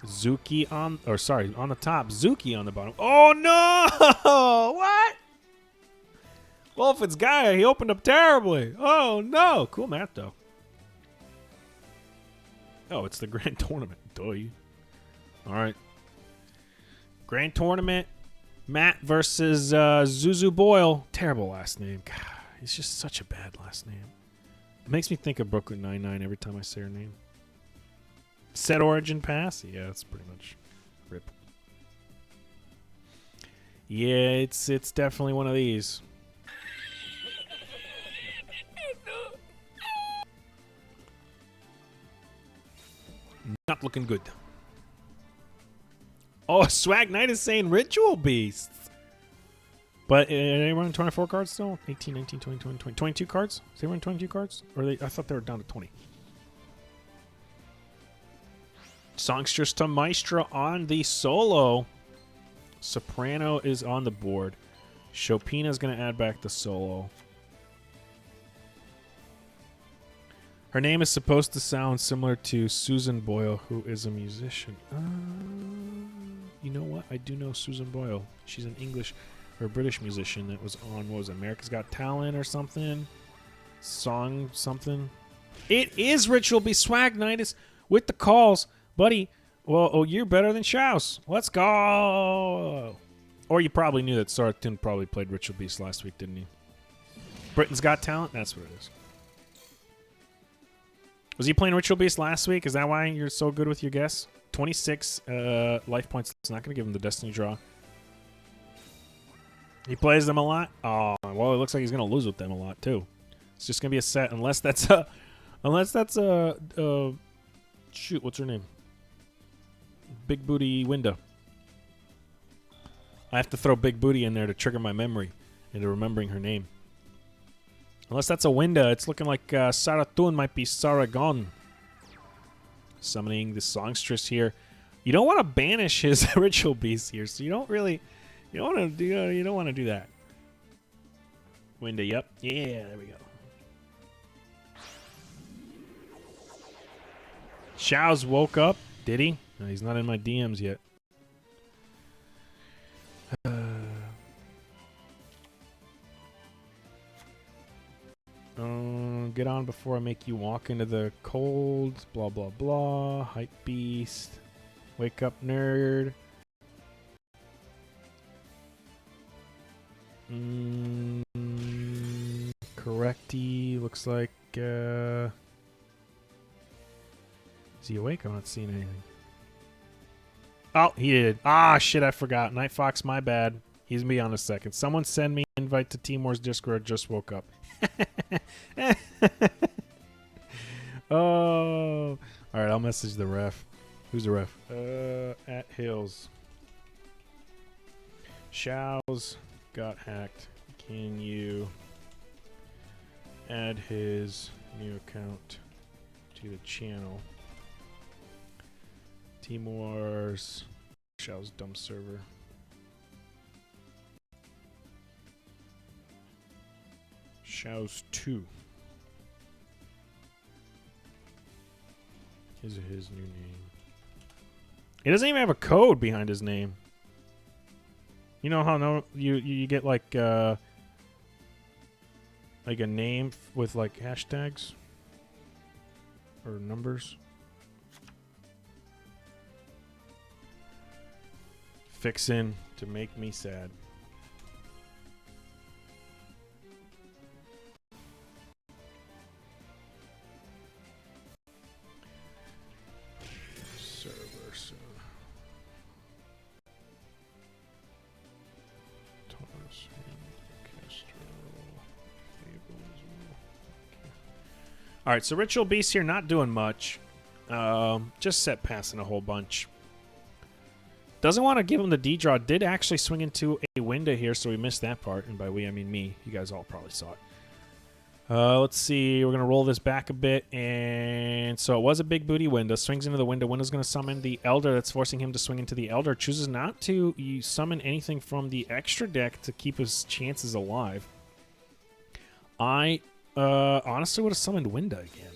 Zuki on, or sorry, on the top. Zuki on the bottom. Oh, no! What? Well, if it's Gaia, he opened up terribly. Oh, no. Cool map, though. Oh, it's the Grand Tournament. Duh. All right. Grand Tournament. Matt versus Zuzu Boyle. Terrible last name. God, he's just such a bad last name. It makes me think of Brooklyn Nine-Nine every time I say her name. Set origin pass? Yeah, that's pretty much rip. Yeah, it's definitely one of these. Not looking good. Oh, Swag Knight is saying Ritual Beasts. But are they running 24 cards still? 18, 19, 20, 20, 20. 22 cards? Is they running 22 cards? Or I thought they were down to 20. Songstress to Maestro on the solo. Soprano is on the board. Chopina's going to add back the solo. Her name is supposed to sound similar to Susan Boyle, who is a musician. You know what? I do know Susan Boyle. She's an English or British musician that was on, what was it, America's Got Talent or something? Song something. It is Ritual Beast. Swag Knight is with the calls. Buddy, well, oh, you're better than Shaowz. Let's go. Or you probably knew that Saratun probably played Ritual Beast last week, didn't he? Britain's Got Talent? That's what it is. Was he playing Ritual Beast last week? Is that why you're so good with your guess? 26 life points. It's not going to give him the Destiny draw. He plays them a lot? Oh, well, it looks like he's going to lose with them a lot, too. It's just going to be a set, unless that's a... shoot, what's her name? Big Booty Winda. I have to throw Big Booty in there to trigger my memory into remembering her name. Unless that's a Winda, it's looking like Saratun might be Saragon. Summoning the Songstress here. You don't want to banish his Ritual Beast here, so you don't really... You don't want to do that. Winda, yep. Yeah, there we go. Shaowz woke up. Did he? No, he's not in my DMs yet. Get on before I make you walk into the cold. Blah, blah, blah. Hype beast. Wake up, nerd. Correcty. Looks like... Is he awake? I'm not seeing anything. Oh, he did. Ah, shit, I forgot. NightFox, my bad. He's me on a second. Someone send me an invite to Timor's Discord. Just woke up. Oh. All right, I'll message the ref. Who's the ref? At Hills. Shaowz got hacked. Can you add his new account to the channel? Timor's Shaowz dump server. Shaowz 2 is his new name. He doesn't even have a code behind his name. You know how you get like a name with like hashtags or numbers. Fixin' to make me sad. Server soon. Thomas, all right, so Ritual Beast here not doing much. Just set passing a whole bunch. Doesn't want to give him the D draw. Did actually swing into a window here, so we missed that part. And by we, I mean me. You guys all probably saw it. Let's see. We're going to roll this back a bit. And so it was a big booty window. Swings into the window. Window's going to summon the Elder. That's forcing him to swing into the Elder. Chooses not to summon anything from the extra deck to keep his chances alive. I honestly would have summoned Window again.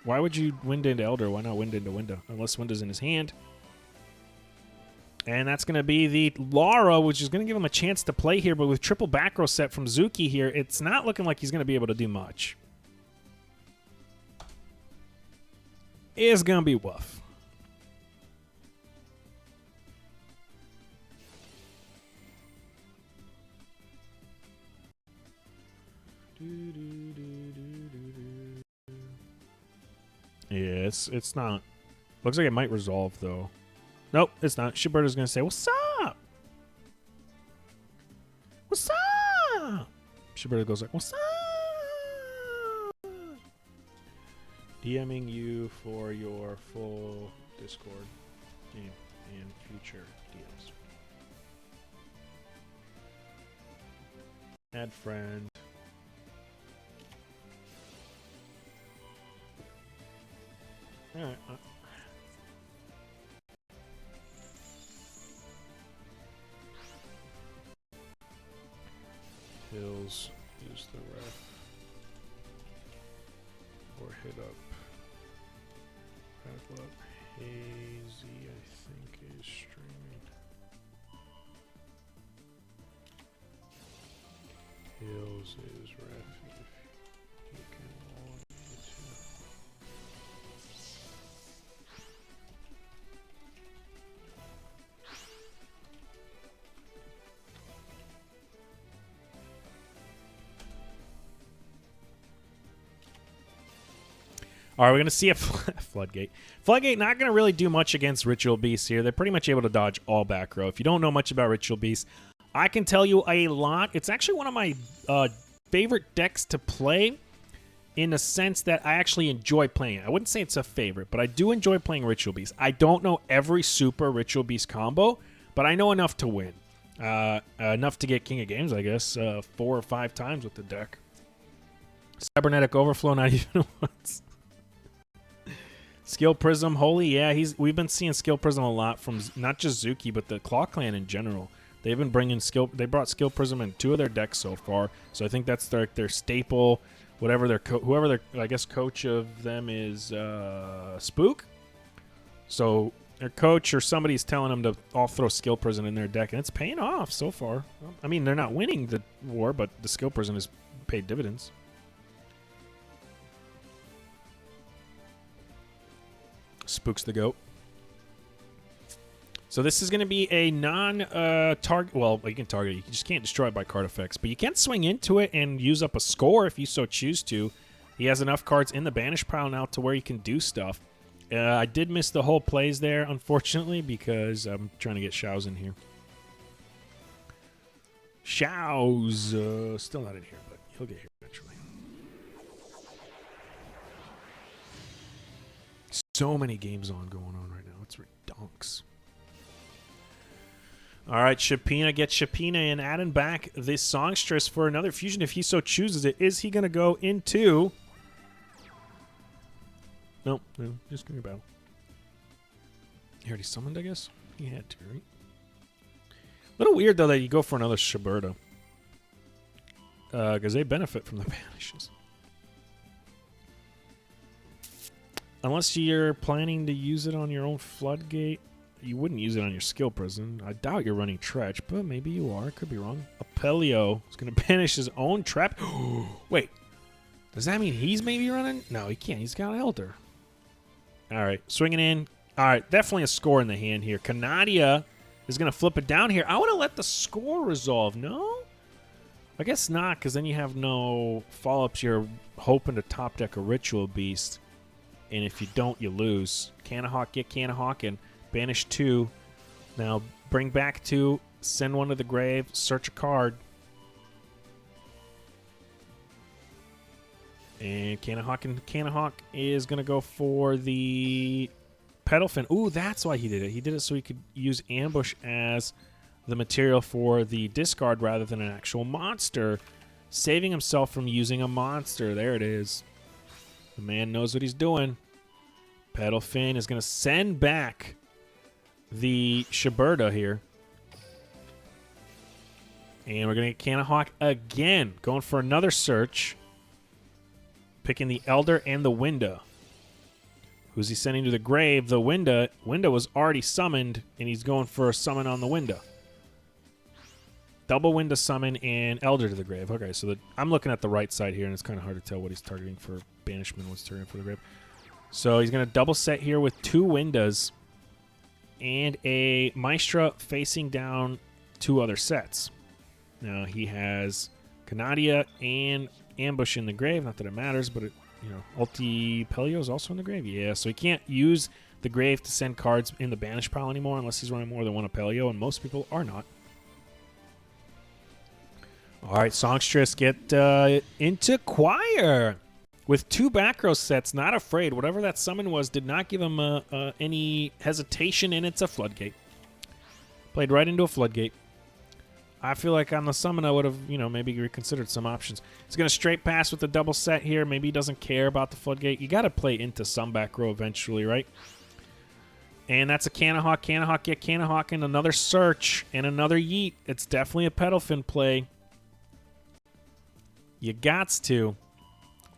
Why would you Window into Elder? Why not Window into Window? Unless Window's in his hand. And that's going to be the Lara, which is going to give him a chance to play here. But with triple back row set from Zuki here, it's not looking like he's going to be able to do much. It's going to be woof. Yeah, it's not. Looks like it might resolve, though. Nope, it's not. Shiberta's going to say, what's up? What's up? Shiberta goes like, what's up? DMing you for your full Discord game and future DMs. Add friend. Alright. Hills is the ref. Or hit up. Battle up. Hazy, I think, is streaming. Hills is ref if you can log into. All right, we're going to see a Floodgate. Floodgate not going to really do much against Ritual Beasts here. They're pretty much able to dodge all back row. If you don't know much about Ritual Beasts, I can tell you a lot. It's actually one of my favorite decks to play in the sense that I actually enjoy playing it. I wouldn't say it's a favorite, but I do enjoy playing Ritual Beast. I don't know every super Ritual Beast combo, but I know enough to win. Enough to get King of Games, I guess, 4 or 5 times with the deck. Cybernetic Overflow, not even once. Skill Prism, holy, yeah, we've been seeing Skill Prism a lot from not just Zuki, but the ClawClan in general. They've been bringing they brought Skill Prism in 2 of their decks so far, so I think that's their staple. Whatever whoever their I guess coach of them is Spook. So their coach or somebody's telling them to all throw Skill Prism in their deck, and it's paying off so far. I mean, they're not winning the war, but the Skill Prism has paid dividends. Spook's the GOAT. So this is going to be a non-target... well, you can target it. You just can't destroy it by card effects. But you can swing into it and use up a score if you so choose to. He has enough cards in the banish pile now to where he can do stuff. I did miss the whole plays there, unfortunately, because I'm trying to get Shaowz in here. Shaowz, still not in here, but he'll get here eventually. So many games going on right now. It's redonks. All right, Shapina gets Shapina in, adding back this Songstress for another fusion if he so chooses it. Is he going to go into... No, just give me a battle. He already summoned, I guess? He had to, right? A little weird, though, that you go for another Shiberta. Because they benefit from the banishes. Unless you're planning to use it on your own Floodgate, you wouldn't use it on your Skill Prison. I doubt you're running Tretch, but maybe you are. Could be wrong. Apelio is going to banish his own trap. Wait, does that mean he's maybe running? No, he can't. He's got Elder. All right, swinging in. All right, definitely a score in the hand here. Canadia is going to flip it down here. I want to let the score resolve. No? I guess not, because then you have no follow-ups. You're hoping to top deck a Ritual Beast. And if you don't, you lose. Canahawk, get Canahawk, and banish 2. Now bring back 2, send 1 to the grave, search a card. And Canahawk is going to go for the Pedalfin. Ooh, that's why he did it. He did it so he could use Ambush as the material for the discard rather than an actual monster, saving himself from using a monster. There it is. The man knows what he's doing. Pedalfin is going to send back the Shiberta here. And we're going to get Canahawk again. Going for another search. Picking the Elder and the Winda. Who's he sending to the grave? The Winda. Winda was already summoned, and he's going for a summon on the Winda. Double Winda summon and Elder to the grave. Okay, so I'm looking at the right side here, and it's kind of hard to tell what he's targeting for banishment, what's targeting for the grave. So he's going to double set here with 2 Windas and a Maestra facing down 2 other sets. Now he has Canadia and Ambush in the grave. Not that it matters, but Ulti Pelio is also in the grave. Yeah, so he can't use the grave to send cards in the banish pile anymore unless he's running more than 1 Apelio, and most people are not. All right, Songstress get into Choir with 2 back row sets. Not afraid. Whatever that summon was did not give him any hesitation, and it's a Floodgate. Played right into a Floodgate. I feel like on the summon I would have, maybe reconsidered some options. He's going to straight pass with the double set here. Maybe he doesn't care about the Floodgate. You got to play into some back row eventually, right? And that's a Canahawk. Canahawk get Canahawk and another search and another yeet. It's definitely a Pedalfin play. You gots to.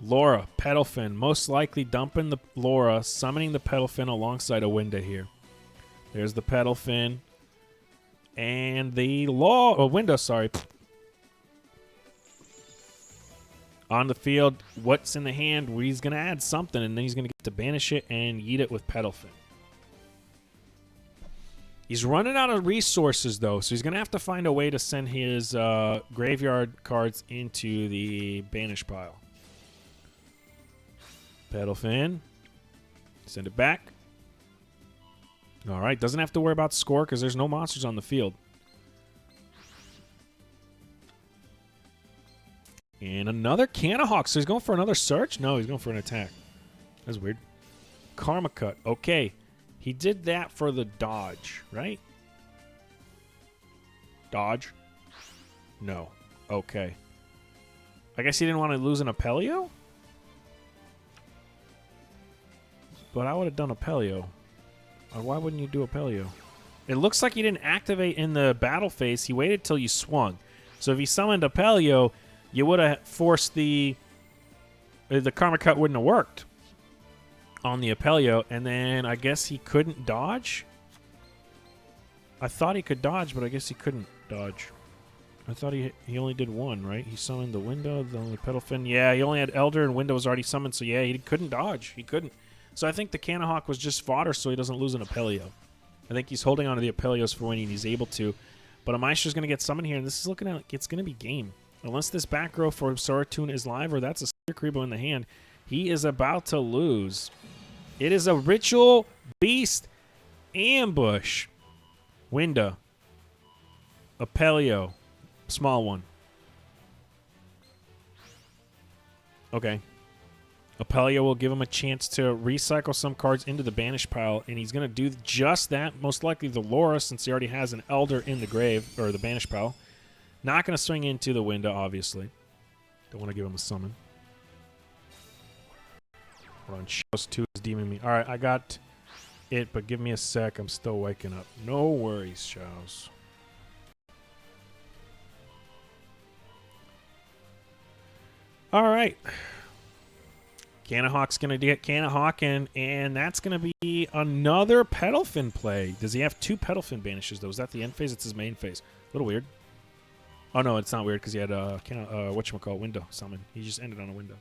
Laura, Pedalfin, most likely dumping the Laura, summoning the Pedalfin alongside a Winda here. There's the Pedalfin. And the Winda, sorry. On the field, what's in the hand? Well, he's going to add something, and then he's going to get to banish it and yeet it with Pedalfin. He's running out of resources, though, so he's going to have to find a way to send his graveyard cards into the banish pile. Pedalfin. Send it back. All right, doesn't have to worry about score because there's no monsters on the field. And another Canahawk. So he's going for another search? No, he's going for an attack. That's weird. Karma Cut. Okay. He did that for the dodge, right? Dodge? No. Okay. I guess he didn't want to lose an Apelio? But I would have done Apelio. Why wouldn't you do Apelio? It looks like he didn't activate in the battle phase. He waited till you swung. So if he summoned Apelio, you would have forced the Karma Cut wouldn't have worked on the Apelio, and then I guess he couldn't dodge? I thought he could dodge, but I guess he couldn't dodge. I thought he only did 1, right? He summoned the Window, the Pedalfin. Yeah, he only had Elder, and Window was already summoned, so yeah, he couldn't dodge. He couldn't. So I think the Canahawk was just fodder so he doesn't lose an Apelio. I think he's holding on to the Apelios for when he's able to. But a Maestra's going to get summoned here, and this is looking like it's going to be game. Unless this back row for Saratune is live, or that's a Creepo in the hand, he is about to lose. It is a Ritual Beast Ambush. Winda. Apelio. Small one. Okay. Apelio will give him a chance to recycle some cards into the banish pile, and he's going to do just that. Most likely the Laura, since he already has an Elder in the grave, or the banish pile. Not going to swing into the Winda, obviously. Don't want to give him a summon. Hold on, Shaowz 2 is deeming me. All right, I got it, but give me a sec. I'm still waking up. No worries, Shaowz. All right. Canahawk's going to get Canahawk, and that's going to be another Pedalfin play. Does he have 2 Pedalfin banishes, though? Is that the end phase? It's his main phase. A little weird. Oh, no, it's not weird because he had whatchamacallit, Window summon. He just ended on a Window.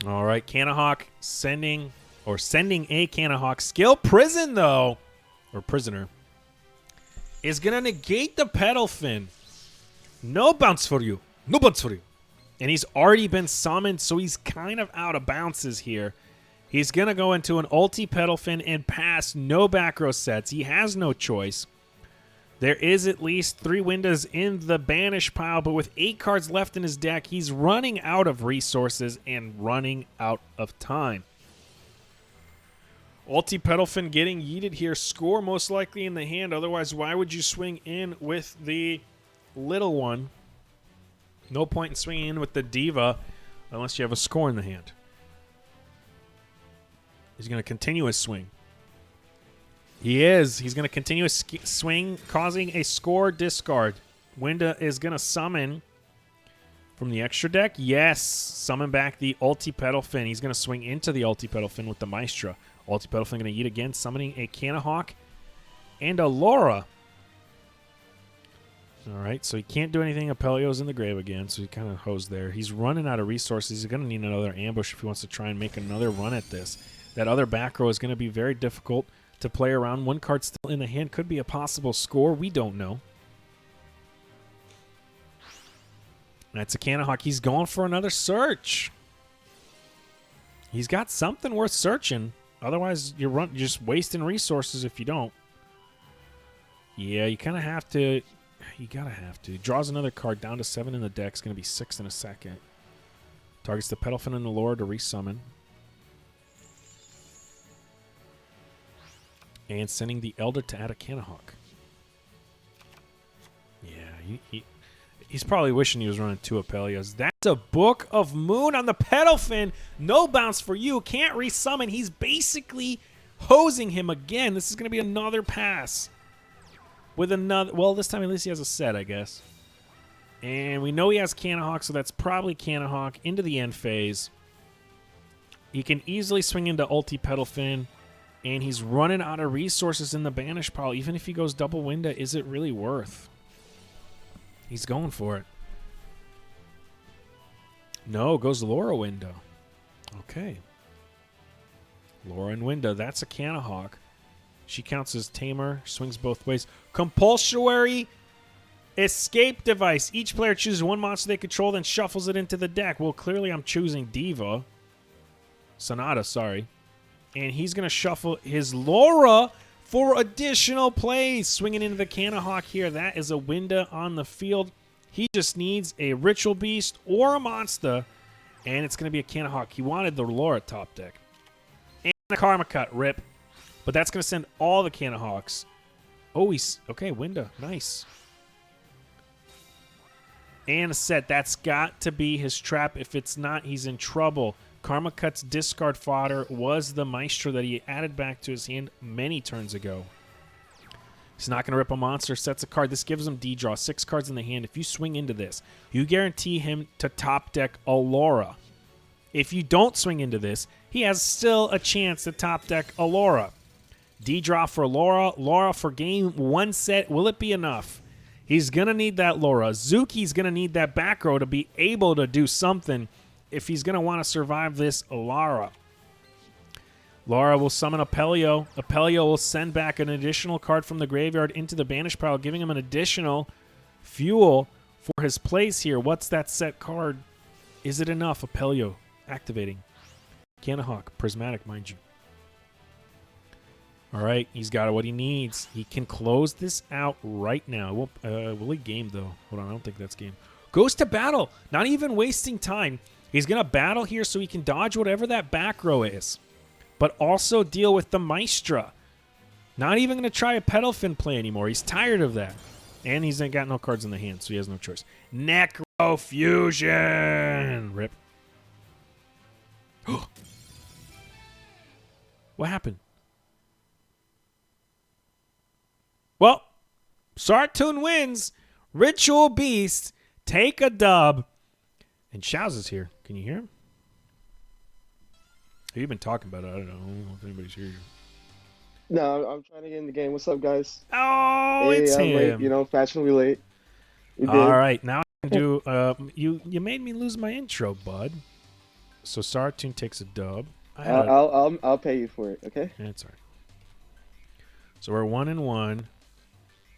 All right, Canahawk sending a Canahawk. Skill Prison, though, or Prisoner, is going to negate the Pedalfin. No bounce for you. No bounce for you. And he's already been summoned, so he's kind of out of bounces here. He's going to go into an ulti Pedalfin and pass no back row sets. He has no choice. There is at least 3 Windows in the banish pile, but with 8 cards left in his deck, he's running out of resources and running out of time. Ulti Pedalfin getting yeeted here. Score most likely in the hand. Otherwise, why would you swing in with the little one? No point in swinging in with the Diva unless you have a score in the hand. He's going to continue his swing. He is. He's going to continue his swing, causing a score discard. Winda is going to summon from the extra deck. Yes. Summon back the Ulti Pedalfin. He's going to swing into the Ulti Pedalfin with the Maestra. Ulti Pedalfin going to eat again, summoning a Canahawk and a Laura. All right, so he can't do anything. Apelio's in the grave again, so he kind of hosed there. He's running out of resources. He's going to need another ambush if he wants to try and make another run at this. That other back row is going to be very difficult to play around. One card still in the hand could be a possible score. We don't know. That's a Canahawk. He's going for another search. He's got something worth searching. Otherwise, you're just wasting resources if you don't. Yeah, you kind of have to. You gotta have to. Draws another card down to 7 in the deck. It's going to be 6 in a second. Targets the Pedalfin and the Lore to resummon. And sending the Elder to add a Canahawk. Yeah, he's probably wishing he was running 2 Apelias. That's a Book of Moon on the Pedalfin. No bounce for you. Can't resummon. He's basically hosing him again. This is going to be another pass. With another, well, this time at least he has a set, I guess. And we know he has Canahawk, so that's probably Canahawk into the end phase. He can easily swing into Ulti Pedalfin, and he's running out of resources in the banish pile. Even if he goes double Winda, is it really worth? He's going for it. No, goes Laura Winda. Okay. Laura and Winda, that's a Canahawk. She counts as Tamer, swings both ways. Compulsory escape device. Each player chooses one monster they control, then shuffles it into the deck. Well, clearly I'm choosing Diva. Sonata, sorry. And he's going to shuffle his Laura for additional plays. Swinging into the Canahawk here. That is a Winda on the field. He just needs a Ritual Beast or a monster, and it's going to be a Canahawk. He wanted the Laura top deck. And a Karma Cut, rip. But that's going to send all the Canahawks. Oh, he's... Okay, Winda. Nice. And a set. That's got to be his trap. If it's not, he's in trouble. Karma Cut's discard fodder was the Maestro that he added back to his hand many turns ago. He's not going to rip a monster. Sets a card. This gives him D-draw. 6 cards in the hand. If you swing into this, you guarantee him to top deck a Laura. If you don't swing into this, he has still a chance to top deck a Laura. D-draw for Laura. Laura for game 1 set. Will it be enough? He's going to need that Laura. Zuki's going to need that back row to be able to do something if he's going to want to survive this Laura. Laura will summon Apelio. Apelio will send back an additional card from the graveyard into the banish pile, giving him an additional fuel for his plays here. What's that set card? Is it enough? Apelio activating. Canahawk. Prismatic, mind you. All right, he's got what he needs. He can close this out right now. Will he game, though? Hold on, I don't think that's game. Goes to battle. Not even wasting time. He's going to battle here so he can dodge whatever that back row is, but also deal with the Maestra. Not even going to try a Pedalfin play anymore. He's tired of that. And he's got no cards in the hand, so he has no choice. Necro Fusion! Rip. What happened? Well, Sartoon wins. Ritual Beast, take a dub. And Shaowz is here. Can you hear him? You've been talking about it. I don't know if anybody's here.
No, I'm trying to get in the game. What's up, guys?
Oh,
hey,
it's
I'm
him.
late, you know, fashionably late.
All right, now I can do. You made me lose my intro, bud. So Sartoon takes a dub.
I'll pay you for it. Okay.
That's all right. So we're 1-1.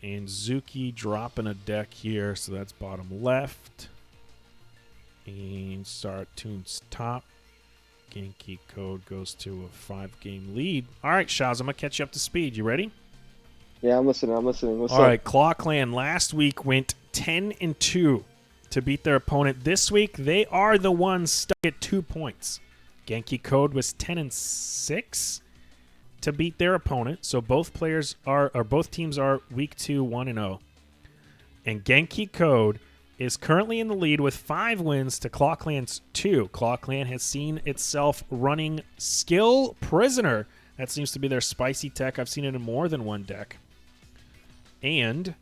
And Zuki dropping a deck here, so that's bottom left. And Sartoon's top. Genkai Code goes to a 5-game lead. All right, Shaowz, I'm going to catch you up to speed. You ready?
Yeah, I'm listening. What's up?
All right, ClawClan last week went 10-2 to beat their opponent. This week, they are the ones stuck at 2 points. Genkai Code was 10-6 to beat their opponent. So both players are, or both teams are week 2, 1-0. And Genkai Code is currently in the lead with 5 wins to ClawClan's 2. ClawClan has seen itself running Skill Prisoner. That seems to be their spicy tech. I've seen it in more than one deck. And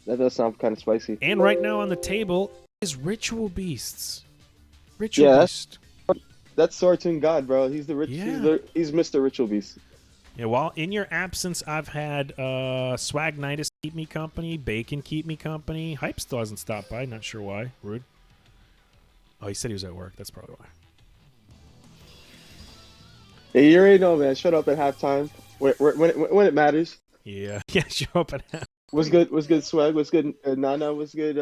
That does sound kind of spicy.
And right now on the table is Ritual Beasts. Ritual Beast.
That's Swordtoon God, bro. He's the rich.
Yeah.
He's Mr. Ritual Beast.
Yeah, while in your absence, I've had Swagnitus keep me company, Bacon keep me company. Hype still hasn't stopped by. Not sure why. Rude. Oh, he said he was at work. That's probably why.
Hey, you already know, man. Shut up at halftime when it matters.
Yeah. Yeah, show up at half.
What's good? What's good? Swag. What's good? Nana. What's good?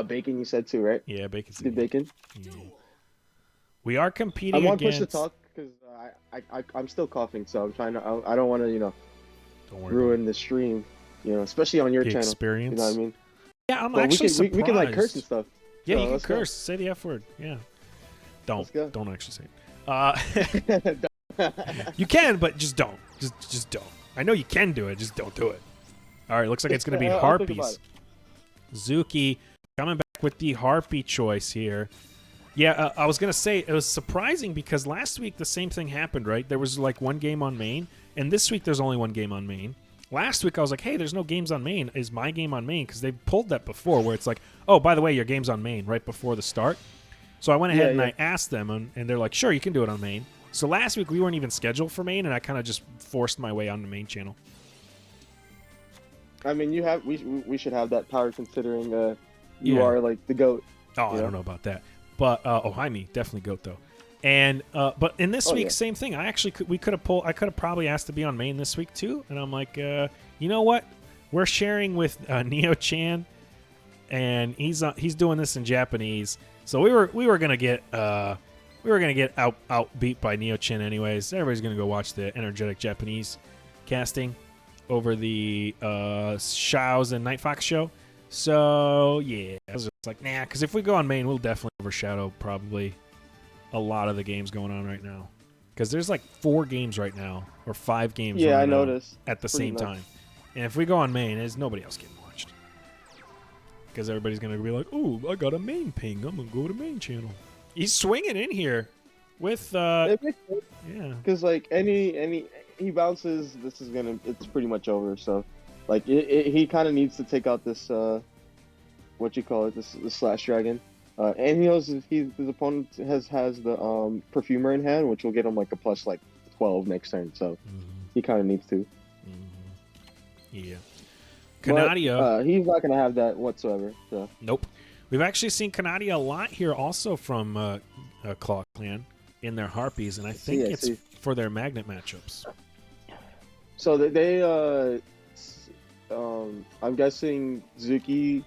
Bacon. You said too, right?
Yeah, Bacon's
good. Bacon.
Yeah. We are competing.
I want
against...
push to talk because I'm still coughing, so I'm trying to. I don't want to,
Don't worry
ruin the stream. Especially on your
the
channel.
experience.
You know what I mean?
Yeah, I'm
But
actually surprised.
we can like curse and stuff.
Yeah,
So,
you can
let's go.
curse. Say the F word. Yeah.
Let's go.
Don't actually say it. You can, but just don't. Just don't. I know you can do it. Just don't do it. All right. Looks like it's going to be
I'll think about
Harpies.
it.
Zuki coming back with the Harpy choice here. Yeah, I was going to say it was surprising because last week the same thing happened, right? There was like one game on main, and this week there's only one game on main. Last week I was like, hey, there's no games on main. Is my game on main? Because they've pulled that before where it's like, oh, by the way, your game's on main right before the start. So I went ahead and I asked them, and they're like, sure, you can do it on main. So last week we weren't even scheduled for main, and I kind of just forced my way on the main channel.
I mean, we should have that power considering you are like the GOAT.
Oh, I don't know about that. But Jaime, definitely GOAT though. And but in this week, same thing. I actually I could have probably asked to be on main this week too. And I'm like, you know what? We're sharing with Neo-chan, and he's doing this in Japanese. So we were gonna get outbeat by Neo-chan anyways. Everybody's gonna go watch the energetic Japanese casting over the Shaowz and NightFox show. So yeah, I was just like, nah, because if we go on main, we'll definitely overshadow probably a lot of the games going on right now. Because there's like 4 games right now, or 5 games.
Yeah,
right
I
now
noticed.
at the same time. And if we go on main, there's nobody else getting watched. Because everybody's gonna be like, oh, I got a main ping. I'm gonna go to main channel. He's swinging in here with yeah.
Because like any he bounces, it's pretty much over. So like he kind of needs to take out this what you call it, this Slash Dragon. And he knows his opponent has the Perfumer in hand, which will get him like a plus like 12 next turn. So he kind of needs to.
Yeah. Canadia.
He's not gonna have that whatsoever. So.
Nope. We've actually seen Canadia a lot here, also from ClawClan in their Harpies, and I think it's for their Magnet matchups.
So I'm guessing Zuki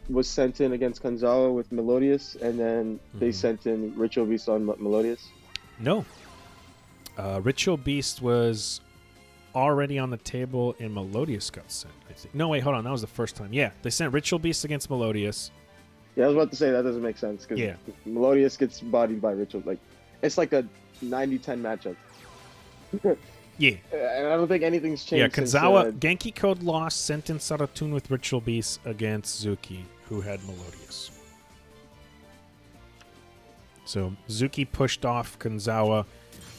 was sent in against Kanzawa with Melodious, and then they sent in Ritual Beast on Melodious?
No. Ritual Beast was already on the table and Melodious got sent, I think. No, wait, hold on. That was the first time. Yeah, they sent Ritual Beast against Melodious.
Yeah, I was about to say that doesn't make sense because Melodious gets bodied by Ritual. Like, it's like a 90-10 matchup.
Yeah.
And I don't think anything's changed.
Yeah, Kanzawa, Genkai Code lost, sent in Saratun with Ritual Beast against Zuki, who had Melodious. So Zuki pushed off Kanzawa,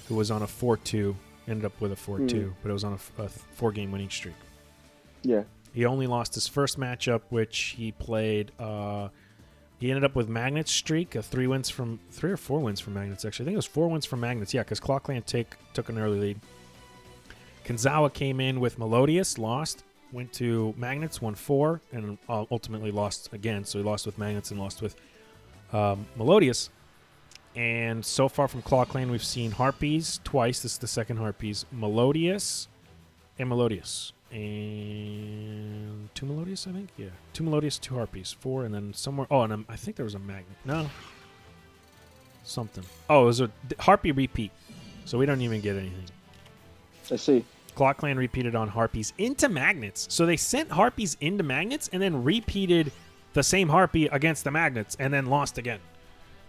who was on a 4-2, ended up with a 4-2, but it was on a 4-game winning streak.
Yeah.
He only lost his first matchup, which he played. He ended up with Magnets streak, 3 or 4 wins from Magnets, actually. I think it was 4 wins from Magnets, yeah, because ClawClan took an early lead. Kanzawa came in with Melodious, lost, went to Magnets, won 4, and ultimately lost again. So he lost with Magnets and lost with Melodious. And so far from ClawClan, we've seen Harpies twice. This is the second Harpies. Melodious and Melodious. And 2 Melodious, I think? Yeah. 2 Melodious, 2 Harpies. 4, and then somewhere... Oh, and I think there was a Magnet. No. Something. Oh, it was a Harpy repeat. So we don't even get anything.
I see.
ClawClan repeated on Harpies into Magnets. So they sent Harpies into Magnets and then repeated the same Harpy against the Magnets and then lost again.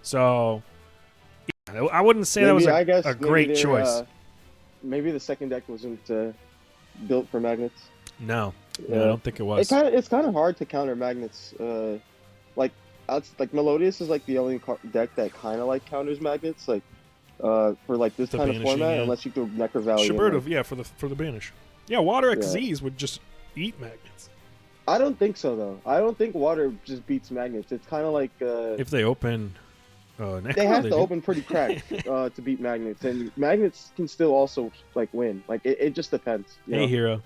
So... I wouldn't say that was a great choice.
maybe the second deck wasn't built for magnets.
No,
Yeah.
no, I don't think it was.
It's kind of hard to counter magnets. Like Melodious is like the only deck that kind of like counters magnets. Like for like this
The
kind of
banishing,
format,
yeah.
unless you throw Necro Valley.
Shiberta, yeah, for the banish. Yeah, Water XZs would just eat magnets.
I don't think so though. I don't think Water just beats magnets. It's kind of like
if they open. Necro,
they have to
do.
open pretty cracked to beat magnets, and magnets can still also like win. Like it just depends. You know?
Hero.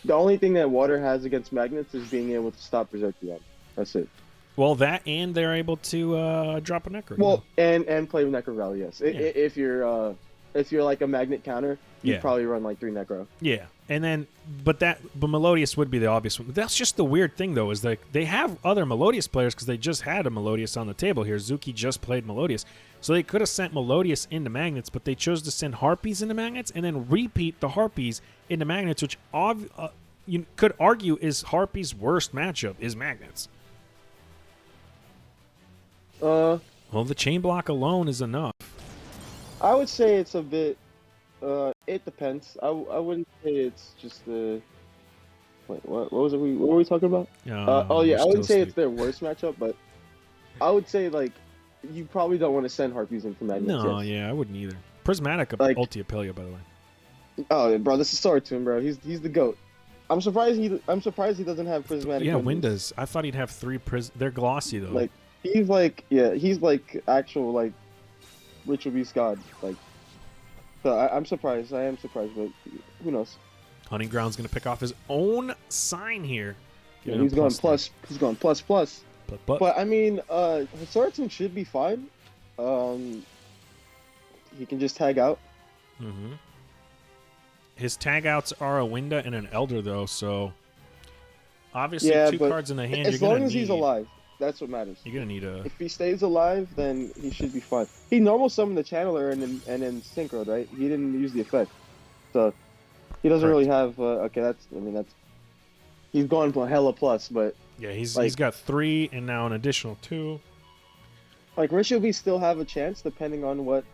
The only thing that Water has against magnets is being able to stop Berserk Beyond. That's it.
Well, that and they're able to drop a Necro.
Well, and play with Necro Valley, yes.
Yeah.
If you're like a magnet counter, you'd probably run like 3 Necro.
Yeah, and then but Melodious would be the obvious one. That's just the weird thing though, is that they have other Melodious players because they just had a Melodious on the table here. Zuki just played Melodious, so they could have sent Melodious into magnets, but they chose to send Harpies into magnets and then repeat the Harpies into magnets, which you could argue is Harpies' worst matchup is magnets. Well, the chain block alone is enough.
I would say it's a bit. It depends. I wouldn't say it's just the. Wait, what was it? What were we talking about? Oh yeah, I wouldn't say it's their worst matchup, but I would say like you probably don't want to send Harpies into magnets.
No, yeah, I wouldn't either. Prismatic
like,
ulti Apelia, by the way.
Oh, bro, this is Swordsman, bro. He's the goat. I'm surprised he doesn't have prismatic.
Yeah, Windows. I thought he'd have 3 They're glossy though.
Like he's like actual like Ritual Beast God. Like, so I'm surprised. I am surprised, but who knows?
Hunting Ground's gonna pick off his own sign here.
Yeah, he's going plus. He's going plus. But I mean, Swordsman should be fine. He can just tag out.
Mm-hmm. His tag outs are a Winda and an Elder though, so obviously 2 cards in the hand.
As long as he's alive, that's what matters.
You're gonna need a.
If he stays alive, then he should be fine. He normal summoned the Channeler and then synchroed, right? He didn't use the effect, so he doesn't really have. Okay, that's. He's going for hella plus, but
yeah, he's got 3 and now an additional 2.
Like Ritual Beast still have a chance depending on what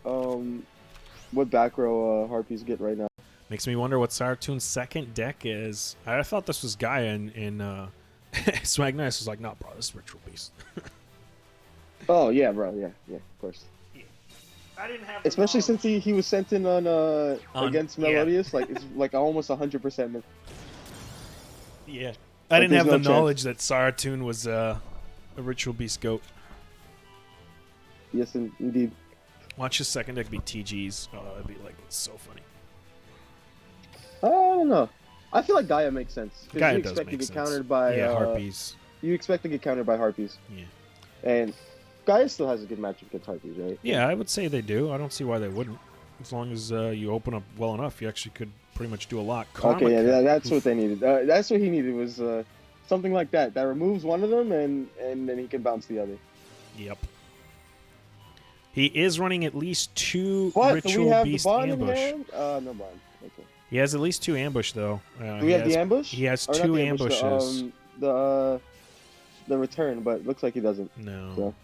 back row Harpies get right now.
Makes me wonder what Saratoon's second deck is. I thought this was Gaia and Swag Nice was like, no, bro, this is Ritual Beast.
Oh yeah, bro, yeah, of course.
Yeah. I didn't have.
Especially since he was sent in on against Melodious, like it's like almost 100%.
Yeah, I didn't have the knowledge that Saratoon was a Ritual Beast goat.
Yes, indeed.
Watch his second deck be TGs. Oh, that'd be like so funny.
I don't know. I feel like Gaia makes sense.
Gaia
you
does
expect
make
to get
sense.
countered by
Harpies.
You expect to get countered by Harpies.
Yeah.
And Gaia still has a good matchup against Harpies, right?
Yeah, I would say they do. I don't see why they wouldn't. As long as you open up well enough, you actually could pretty much do a lot.
Okay, yeah, that's what they needed. That's what he needed was something like that removes one of them and then he can bounce the other.
Yep. He is running at least 2
What?
Ritual Beast ambush.
No bond. Okay.
He has at least 2 ambush though.
Do we have the ambush?
He has
or
2
the
ambushes.
The return, but it looks like he doesn't.
No.
So.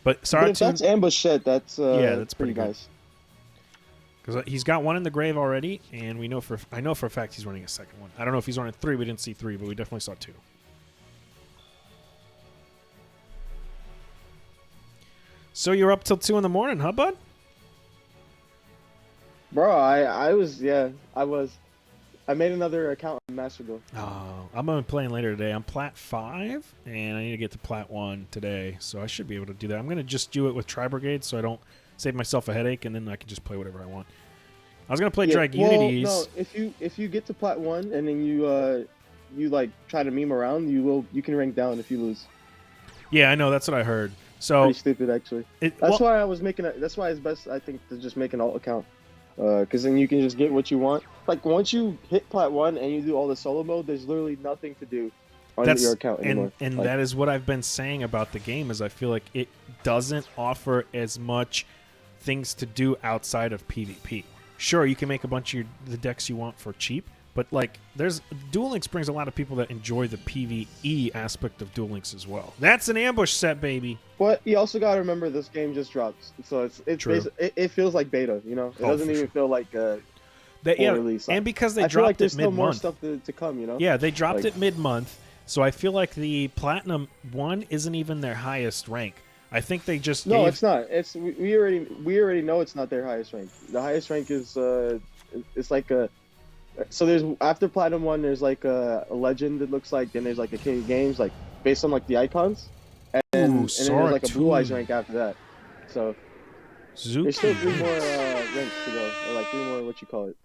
But Saratoon,
if that's ambush set, that's
that's
pretty
good.
nice.
Because he's got 1 in the grave already, and I know for a fact he's running a second one. I don't know if he's running 3. We didn't see 3, but we definitely saw 2. So you're up till 2 in the morning, huh, bud?
Bro, I was. I made another account on Master Duel.
Oh, I'm going to be playing later today. I'm Plat 5, and I need to get to Plat 1 today, so I should be able to do that. I'm going to just do it with Tri-Brigade so I don't save myself a headache, and then I can just play whatever I want. I was going to play Dragunities.
Well, no, if you get to Plat 1 and then you like try to meme around, you can rank down if you lose.
Yeah, I know. That's what I heard. So
pretty stupid, actually. That's why I was making it. That's why it's best, I think, to just make an alt account. Because then you can just get what you want. Like, once you hit Plat 1 and you do all the solo mode, there's literally nothing to do on your account anymore.
And that is what I've been saying about the game, is I feel like it doesn't offer as much things to do outside of PvP. Sure, you can make a bunch of the decks you want for cheap, but like Duel Links brings a lot of people that enjoy the PvE aspect of Duel Links as well. That's an ambush set, baby.
But you also got to remember this game just dropped, so it feels like beta. You know, it doesn't even feel like full release.
and because they
I feel like
dropped
there's
it
still more
mid-month.
stuff to come, you know?
Yeah, they dropped
Like-
it mid-month, so I feel like the Platinum 1 isn't even their highest rank. I think they just
No,
gave...
it's not. It's we already know it's not their highest rank. The highest rank is it's like a so there's after Platinum 1 there's like a legend it looks like, then there's like a King of Games like based on like the icons. And then there's like a Blue Eyes rank after that. So there's still 3 more ranks to go, or like 3 more what you call it.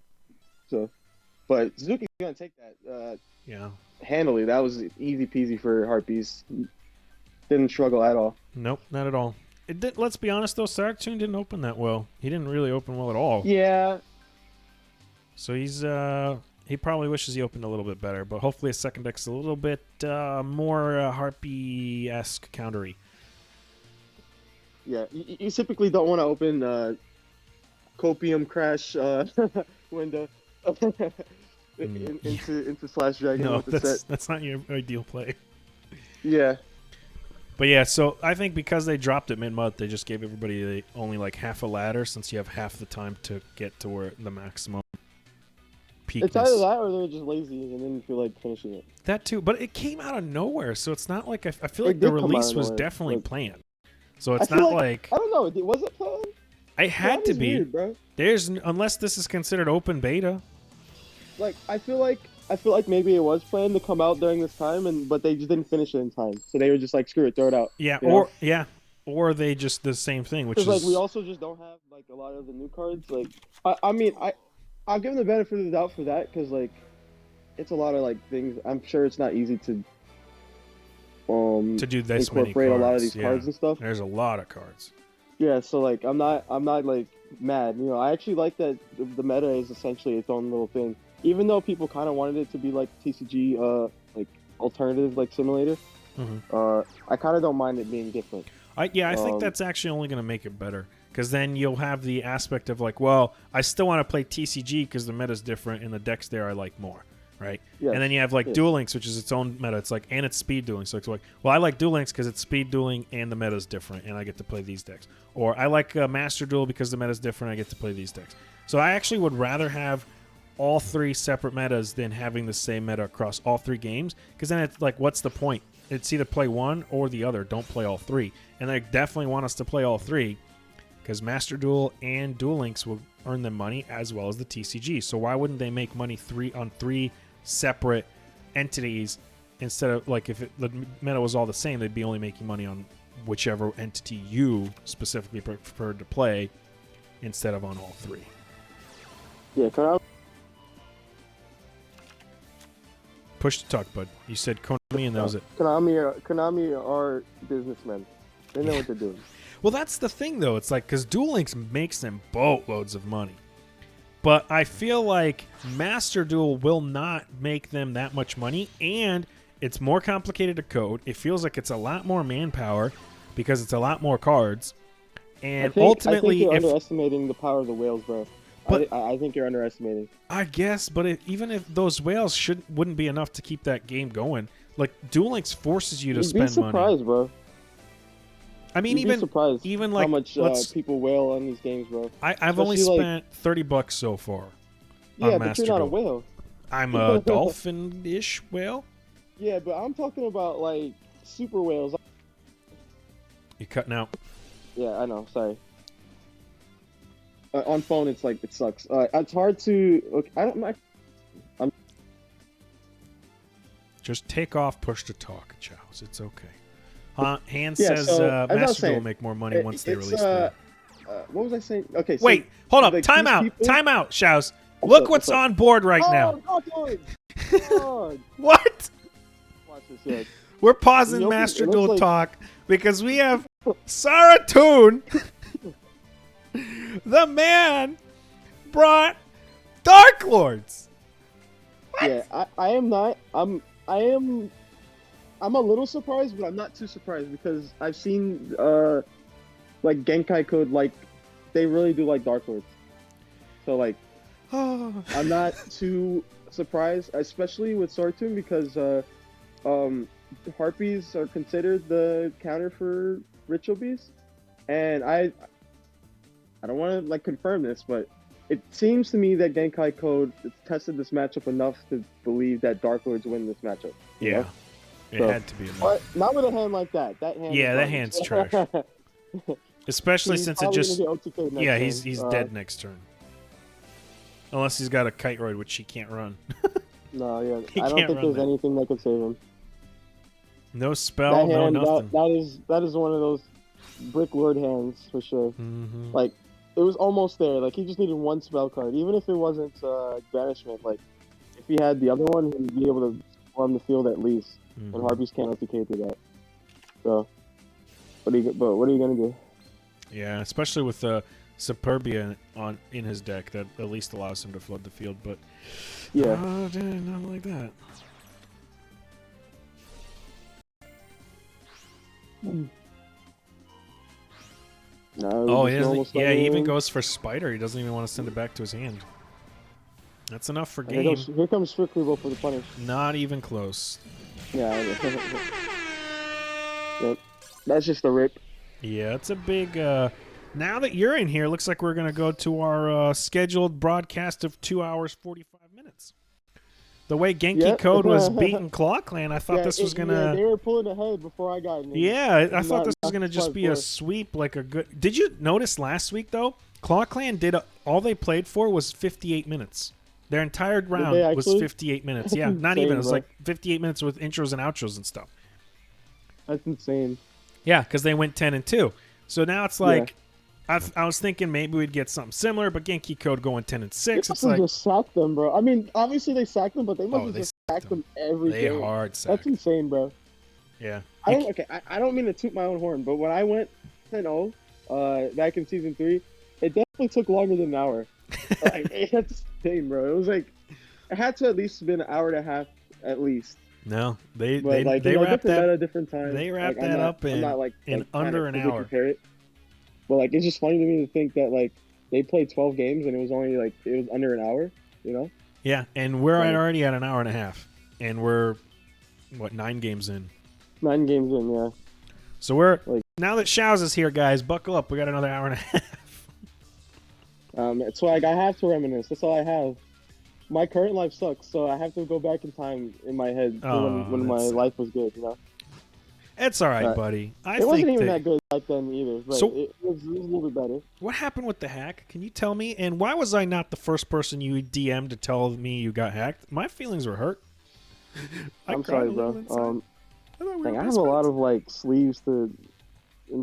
So, but Suzuki's gonna take that
Yeah.
handily. That was easy peasy for Harpies. Didn't struggle at all.
Nope, not at all. It did, let's be honest though, Saractoon didn't open that well. He didn't really open well at all.
Yeah.
So he's he probably wishes he opened a little bit better, but hopefully his second deck's a little bit more Harpy-esque countery.
Yeah, you typically don't want to open Copium Crash window into Slash Dragon
No,
with the set.
that's not your ideal play.
Yeah.
But yeah, so I think because they dropped it mid-month, they just gave everybody only like half a ladder, since you have half the time to get to where the maximum peakness.
It's either that or they're just lazy and didn't feel like finishing it.
That too, but it came out of nowhere, so it's not like I feel
It
like the
did come out
release
of
was
nowhere.
definitely
Like,
planned. So it's
I feel
not like
I don't know. Was it planned?
I had
That
to
is
be.
weird, bro.
There's unless this is considered open beta.
Like I feel like maybe it was planned to come out during this time, but they just didn't finish it in time. So they were just like, screw it, throw it out.
Yeah,
you know?
or they just the same thing, which is
like we also just don't have like a lot of the new cards. Like I mean I'll give them the benefit of the doubt for that because like it's a lot of like things. I'm sure it's not easy to
do this many
incorporate
cards.
a lot of these
Yeah.
cards and stuff.
There's a lot of cards.
Yeah, so like I'm not like mad. You know, I actually like that the meta is essentially its own little thing. Even though people kind of wanted it to be like TCG, like alternative like simulator, I kind of don't mind it being different.
I think that's actually only going to make it better, because then you'll have the aspect of like, well, I still want to play TCG because the meta's different and the decks there I like more, right?
Yes,
And then you have like
yes.
Duel Links, which is its own meta. It's like, and it's speed dueling, so it's like, well, I like Duel Links because it's speed dueling and the meta's different, and I get to play these decks. Or I like Master Duel because the meta's different, I get to play these decks. So I actually would rather have all 3 separate metas than having the same meta across all 3 games, because then it's like, what's the point? It's either play one or the other. Don't play all 3. And they definitely want us to play all 3, because Master Duel and Duel Links will earn them money as well as the TCG. So why wouldn't they make money on 3 separate entities instead of, like, if the meta was all the same, they'd be only making money on whichever entity you specifically preferred to play instead of on all 3.
Yeah,
Push to talk, bud. You said Konami and that was it.
Konami are businessmen. They know what they're doing.
Well, that's the thing, though. It's like, because Duel Links makes them boatloads of money. But I feel like Master Duel will not make them that much money, and it's more complicated to code. It feels like it's a lot more manpower because it's a lot more cards. And ultimately,
I think you're underestimating the power of the whales, bro.
But
I think you're underestimating.
I guess, but even if those whales wouldn't be enough to keep that game going, like Duel Links forces you to spend
money. Be surprised,
money.
Bro.
I mean,
You'd be surprised
even like
how much people whale on these games, bro.
I've only spent $30 so far.
Yeah,
on
but
Master
you're not
Duel.
a whale.
I'm a dolphin-ish whale.
Yeah, but I'm talking about like super whales.
You're cutting out.
Yeah, I know. Sorry. On phone, it's like it sucks. It's hard to. Look, I don't. I'm.
Just take off, push to talk, Shaowz. It's okay. Han
Yeah,
says
so,
Master Duel will make more money once they release it.
What was I saying? Okay. So,
Wait, hold up.
like,
Time
these
out.
people-
Time out, Shaowz.
What's
Look
up,
what's
what's up?
on board right now.
God.
What?
Watch this, yeah.
We're pausing
You know,
Master
it looks
Duel
like-
talk because we have Saratoon. The man brought Dark Lords.
Yeah, I am not. I am a little surprised, but I'm not too surprised because I've seen like Genkai code, like they really do like Dark Lords. So like I'm not too surprised, especially with Saratoon because Harpies are considered the counter for Ritual Beasts, and I don't want to like confirm this, but it seems to me that Genkai Code tested this matchup enough to believe that Dark Lords win this matchup.
Yeah, it had to be enough.
But not with a hand like that. That hand.
Yeah, that hand's trash. Especially since it just. Yeah, he's dead next turn. Unless he's got a Kite Roid, which he can't run.
No, yeah, I don't think there's anything that could save him.
No spell, no nothing.
That is one of those Brick Lord hands for sure. Like, it was almost there. Like, he just needed one spell card, even if it wasn't banishment. Like, if he had the other one, he'd be able to farm the field at least. And Harpies can't OTK through that. So, what are you gonna do?
Yeah, especially with Superbia in his deck, that at least allows him to flood the field. But
yeah,
not like that.
No,
he even goes for Spider. He doesn't even want to send it back to his hand. That's enough for game.
Here comes Strictly Roll for the punish.
Not even close.
Yeah. Yep. That's just a rip.
Yeah, it's a big... now that you're in here, looks like we're going to go to our scheduled broadcast of 2 hours, 45 minutes. The way Genki Code was beating ClawClan, I thought this was going to...
Yeah, they were pulling ahead before I got in.
Yeah, I thought this was going to just be a sweep, like a good... Did you notice last week, though? ClawClan did... all they played for was 58 minutes. Their entire round was 58 minutes. Yeah, not even. It was like 58 minutes with intros and outros and stuff.
That's insane.
Yeah, because they went 10-2. So now it's like... I was thinking maybe we'd get something similar, but Genki Code going 10-6. It's like
just sacked them, bro. I mean, obviously they sacked them, but they must have just sacked them every game.
They hard sacked.
That's insane, bro.
Yeah.
I don't mean to toot my own horn, but when I went 10-0 back in season 3, it definitely took longer than an hour. That's insane, bro. It was like it had to at least been an hour and a half at least.
No, they
wrapped that different time.
They wrapped that up in under an hour.
But like, it's just funny to me to think that like they played 12 games and it was only like it was under an hour, you know?
Yeah, and we're already at an hour and a half, and we're 9 games in.
9 games in, yeah.
So we're now that Shaowz is here, guys, buckle up. We got another hour and a half.
It's like I have to reminisce. That's all I have. My current life sucks, so I have to go back in time in my head when my life was good, you know?
It's all right, buddy.
It wasn't even that good back then either, but it was a little bit better.
What happened with the hack? Can you tell me? And why was I not the first person you DM'd to tell me you got hacked? My feelings were hurt.
I'm sorry, bro. I have a lot of like sleeves and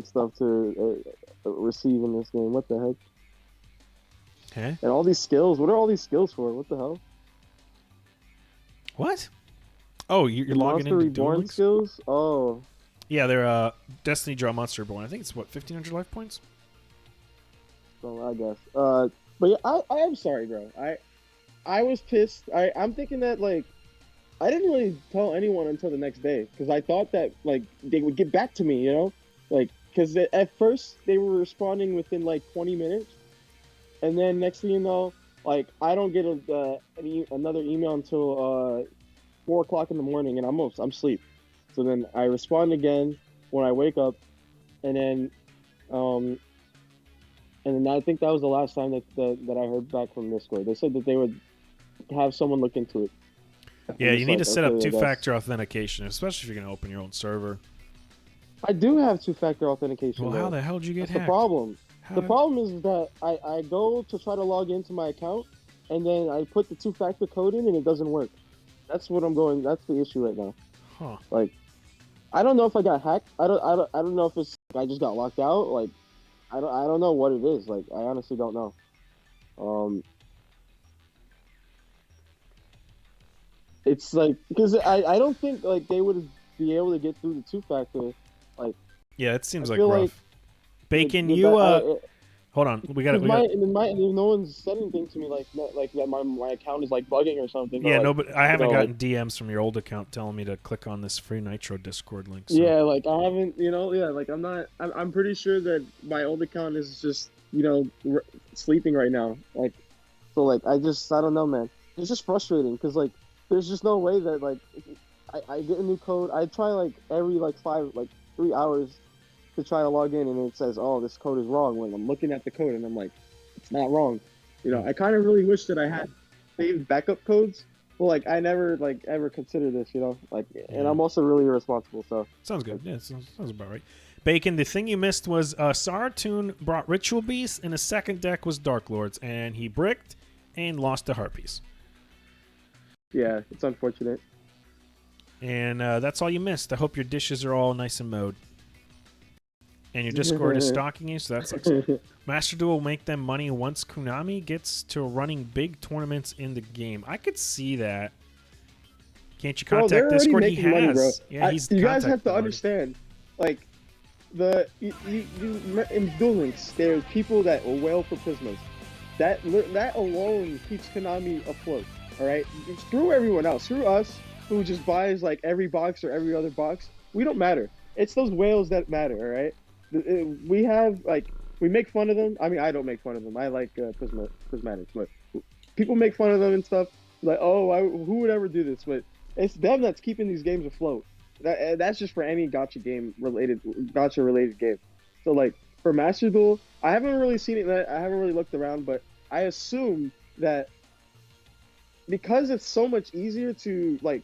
stuff to receive in this game. What the heck?
Okay.
And all these skills. What are all these skills for? What the hell?
What? Oh, you're logging into Duel Links?
Skills? Oh.
Yeah, they're Destiny Draw Monster Reborn. I think it's 1,500 life points.
Oh, I guess. But yeah, I am sorry, bro. I was pissed. I'm thinking that like I didn't really tell anyone until the next day because I thought that like they would get back to me, you know, like because at first they were responding within like 20 minutes, and then next thing you know, like I don't get another email until 4 o'clock in the morning, and I'm asleep. So then I respond again when I wake up, and then I think that was the last time that I heard back from Discord. They said that they would have someone look into it.
Yeah, you need to set up 2-factor authentication, especially if you're going to open your own server.
I do have 2-factor authentication.
Well, how the hell did you get hacked?
The problem. The problem is that I go to try to log into my account, and then I put the 2-factor code in, and it doesn't work. That's what I'm going. That's the issue right now.
Huh.
Like, I don't know if I got hacked. I don't know if it's I just got locked out. Like, I don't know what it is. Like, I honestly don't know. It's like because I don't think like they would be able to get through the 2-factor. Like,
yeah, it seems like rough. Like, Bacon, hold on, we got.
No one's said anything to me like that. My account is like bugging or something.
Yeah,
or,
no, but I haven't gotten DMs from your old account telling me to click on this free Nitro Discord link. So.
Yeah, like I haven't, like I'm not. I'm pretty sure that my old account is just, sleeping right now. Like, so like I don't know, man. It's just frustrating because like there's just no way that like I get a new code. I try like every 3 hours to try to log in, and it says, "Oh, this code is wrong." When I'm looking at the code, and I'm like, "It's not wrong." You know, I kind of really wish that I had saved backup codes. Well, like I never like ever considered this, you know, like, and
Yeah.
I'm also really irresponsible. So
Sounds good. Yeah, sounds about right. Bacon, the thing you missed was Saratoon brought Ritual Beasts, and his second deck was Dark Lords, and he bricked and lost to Harpies.
yeah, it's unfortunate.
And that's all you missed. I hope your dishes are all nice and mowed. And your Discord is stalking you, so that sucks. Master Duel will make them money once Konami gets to running big tournaments in the game. I could see that. Can't you
Bro,
contact
they're already
Discord? He
making money, bro.
has. Yeah, he's
you guys have
contacted
to
already.
understand, like, in Duel Links, there's people that will wail for Prismas. That alone keeps Konami afloat. All right, screw everyone else. Screw us, who just buys like every box or every other box. We don't matter. It's those whales that matter. All right. We have like we make fun of them. I mean, I don't make fun of them. I like prismatics, but people make fun of them and stuff. Like, oh, who would ever do this? But it's them that's keeping these games afloat. That's just for any gacha related game. So like for Master Duel, I haven't really seen it. I haven't really looked around, but I assume that because it's so much easier to like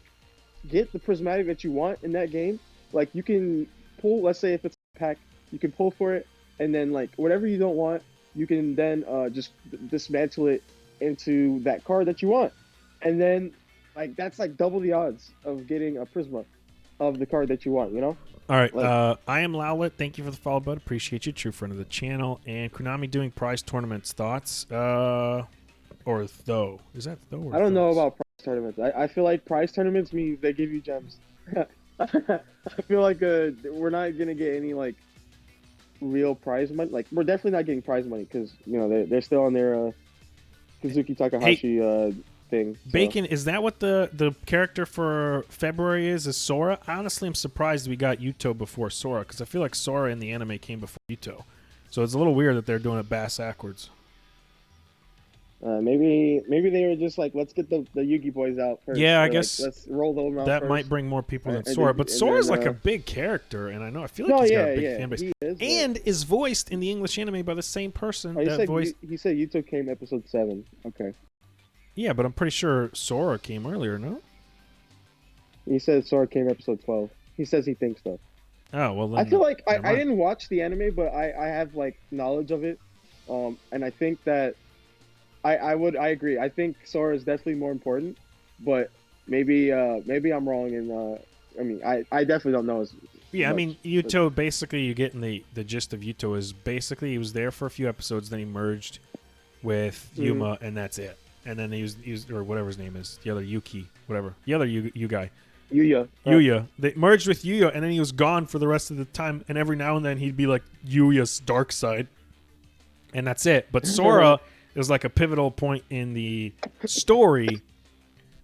get the prismatic that you want in that game, like you can pull. Let's say if it's a pack, you can pull for it, and then like whatever you don't want, you can then just dismantle it into that card that you want, and then like that's like double the odds of getting a Prisma of the card that you want. You know.
All right.
Like,
I am Lowlet. Thank you for the follow, bud. Appreciate you. True friend of the channel. And Konami doing prize tournaments. Thoughts? Or though? Is that though? Or
I don't know
thoughts?
about prize tournaments. I feel like prize tournaments means they give you gems. I feel like we're not gonna get any like real prize money. Like we're definitely not getting prize money because you know they're still on their Kazuki Takahashi thing. So.
Bacon, is that what the character for February is Sora? Honestly, I'm surprised we got Yuto before Sora because I feel like Sora in the anime came before Yuto. So it's a little weird that they're doing it bass backwards.
Maybe they were just like, let's get the Yugi boys out first.
Yeah, I
or,
guess
like, let's roll them out
that
first.
might bring more people than
And
Sora.
then-
But
and
Sora's
then,
like a big character, and I feel like he's got a big fan base.
he is,
And is voiced in the English anime by the same person
he
that
said
voiced.
he said Yuto came episode 7. Okay.
Yeah, but I'm pretty sure Sora came earlier, no?
He said Sora came episode 12. He says he thinks so.
Oh, well then.
I feel like
never
I
mind.
didn't watch the anime, but I have like knowledge of it, and I think that I agree. I think Sora is definitely more important, but maybe I'm wrong, and I mean I definitely don't know.
Yeah, I
much,
mean, Yuto, basically, you get in the gist of Yuto is basically he was there for a few episodes, then he merged with Yuma, and that's it. And then he was or whatever his name is, the other Yuki, whatever. The other Yu guy.
Yuya.
Yuya. They merged with Yuya, and then he was gone for the rest of the time, and every now and then he'd be like Yuya's dark side. And that's it. But Sora is like a pivotal point in the story,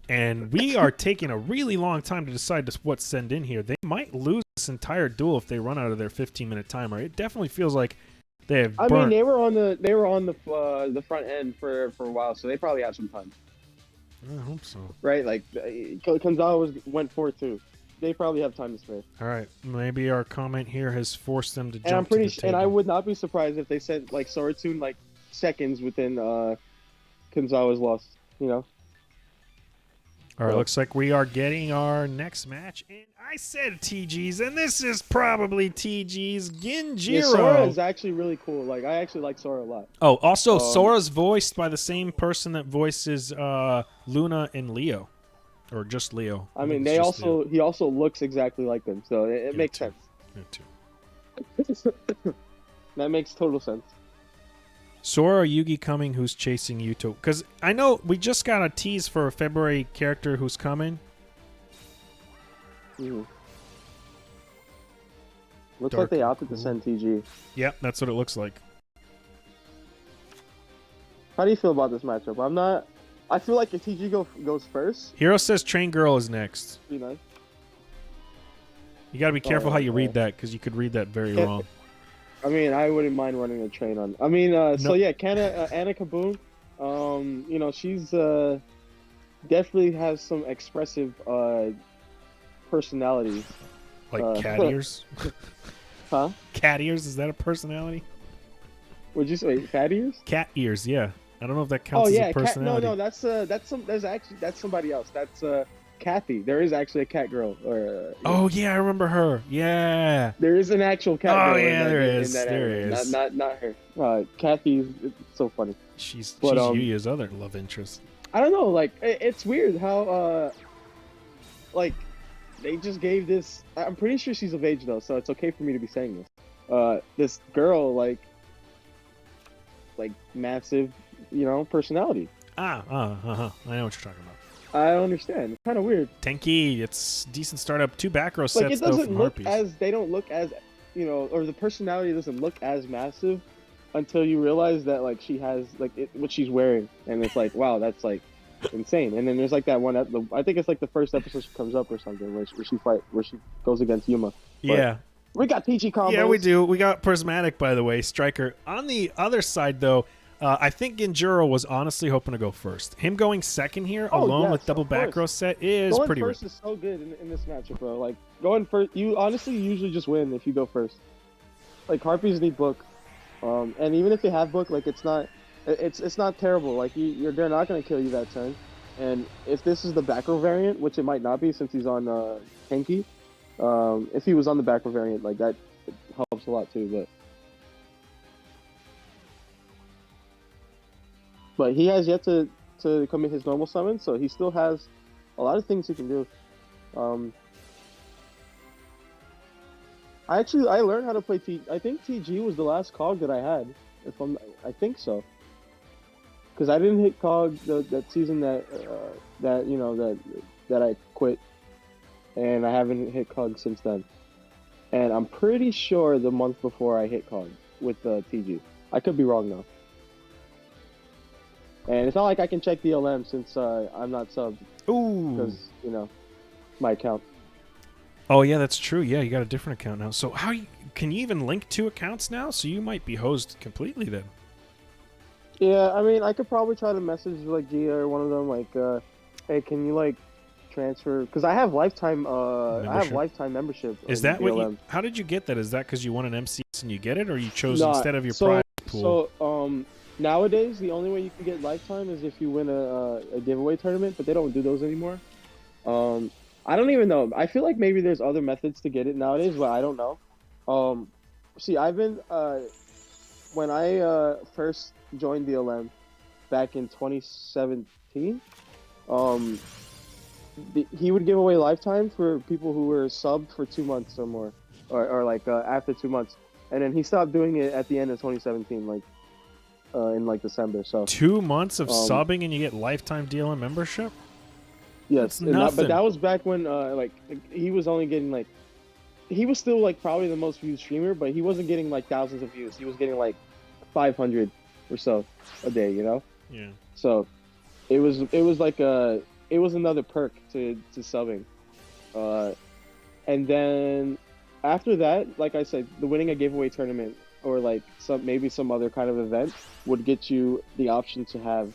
and we are taking a really long time to decide what to send in here. They might lose this entire duel if they run out of their 15-minute timer. It definitely feels like they have burnt.
I mean, they were on the front end for a while, so they probably have some time.
I hope so.
Right? Like Kanzawa went 4-2. They probably have time to spare.
All right, maybe our comment here has forced them to jump
And I'm pretty
to the table.
and I would not be surprised if they sent like Soratune like seconds within Kanzawa's loss, you know.
All right, looks like we are getting our next match. And I said TG's, and this is probably TG's Genjiro.
Yeah, Sora is actually really cool. Like I actually like Sora a lot.
Oh, also, Sora's voiced by the same person that voices Luna and Leo. Or just Leo.
I mean,
It's just Leo.
he also looks exactly like them, so it makes
too.
sense.
Me too.
That makes total sense.
Sora or Yugi coming who's chasing Yuto? Because I know we just got a tease for a February character who's coming.
Mm-hmm. Looks
Dark
like they
and
opted
cool.
to send TG.
Yep, that's what it looks like.
How do you feel about this matchup? I feel like if TG goes first,
Hero says Train Girl is next.
it'd be nice.
You got to be careful how you
yeah.
read that because you could read that very wrong.
I mean, I wouldn't mind running a train on. I mean, so yeah, Anna Kaboom, you know, she's definitely has some expressive personality.
Like cat ears?
Huh?
Cat ears? Is that a personality?
Would you say fat ears?
Cat ears, yeah. I don't know if that counts
Oh
as
yeah,
a
cat. No,
personality.
no, that's somebody else. That's Kathy. There is actually a cat girl, or
Oh yeah, I remember her. Yeah.
there is an actual cat
Oh
girl
yeah, there
in
is.
that
There
anime.
is.
Not her. Kathy, it's so funny.
She's
But
Yuya's other love interest.
I don't know. Like it's weird how like they just gave this. I'm pretty sure she's of age though, so it's okay for me to be saying this. This girl like massive, personality.
I know what you're talking about.
I don't understand. It's kind of weird.
Tenki, it's decent startup. 2 back row
Like
sets
it
though
doesn't
from
look
Harpies.
as they don't look as or the personality doesn't look as massive until you realize that like she has like what she's wearing, and it's like wow, that's like insane. And then there's like that one. I think it's like the first episode she comes up or something where she goes against Yuma. But
Yeah.
we got PG combos.
Yeah, we do. We got Prismatic, by the way, Striker. On the other side, though, I think Genjuro was honestly hoping to go first. Him going second here, alone with double back row set, is
going
pretty
first is so good in this matchup, bro. Like going first, you honestly usually just win if you go first. Like Harpies need book, and even if they have book, like it's not terrible. Like they're not gonna kill you that turn. And if this is the back row variant, which it might not be since he's on Genki, if he was on the back row variant, like that it helps a lot too. But he has yet to commit his normal summon, so he still has a lot of things he can do. I learned how to play I think TG was the last cog that I had. I think so. Because I didn't hit cog that season that I quit, and I haven't hit cog since then. And I'm pretty sure the month before I hit cog with TG. I could be wrong though. And it's not like I can check the LM since I'm not subbed.
Ooh.
Because, my account.
Oh, yeah, that's true. Yeah, you got a different account now. So can you even link 2 accounts now? So you might be hosed completely then.
Yeah, I mean, I could probably try to message like Gia or one of them, like, hey, can you like transfer? Because I have lifetime membership.
Is that what you? How did you get that? Is that because you won an MCS and you get it, or you chose instead of your prize pool?
So, nowadays the only way you can get lifetime is if you win a giveaway tournament, but they don't do those anymore. I don't even know. I feel like maybe there's other methods to get it nowadays, but I don't know. See, I've been when I first joined the LM back in 2017. He would give away lifetime for people who were subbed for 2 months or more, or like after 2 months, and then he stopped doing it at the end of 2017, like in like December. So
2 months of subbing and you get lifetime deal and membership.
Yes, but that was back when like he was only getting like, he was still like probably the most viewed streamer, but he wasn't getting like thousands of views. He was getting like 500 or so a day,
Yeah.
So it was like it was another perk to subbing, and then after that, like I said, the winning a giveaway tournament or like some other kind of event would get you the option to have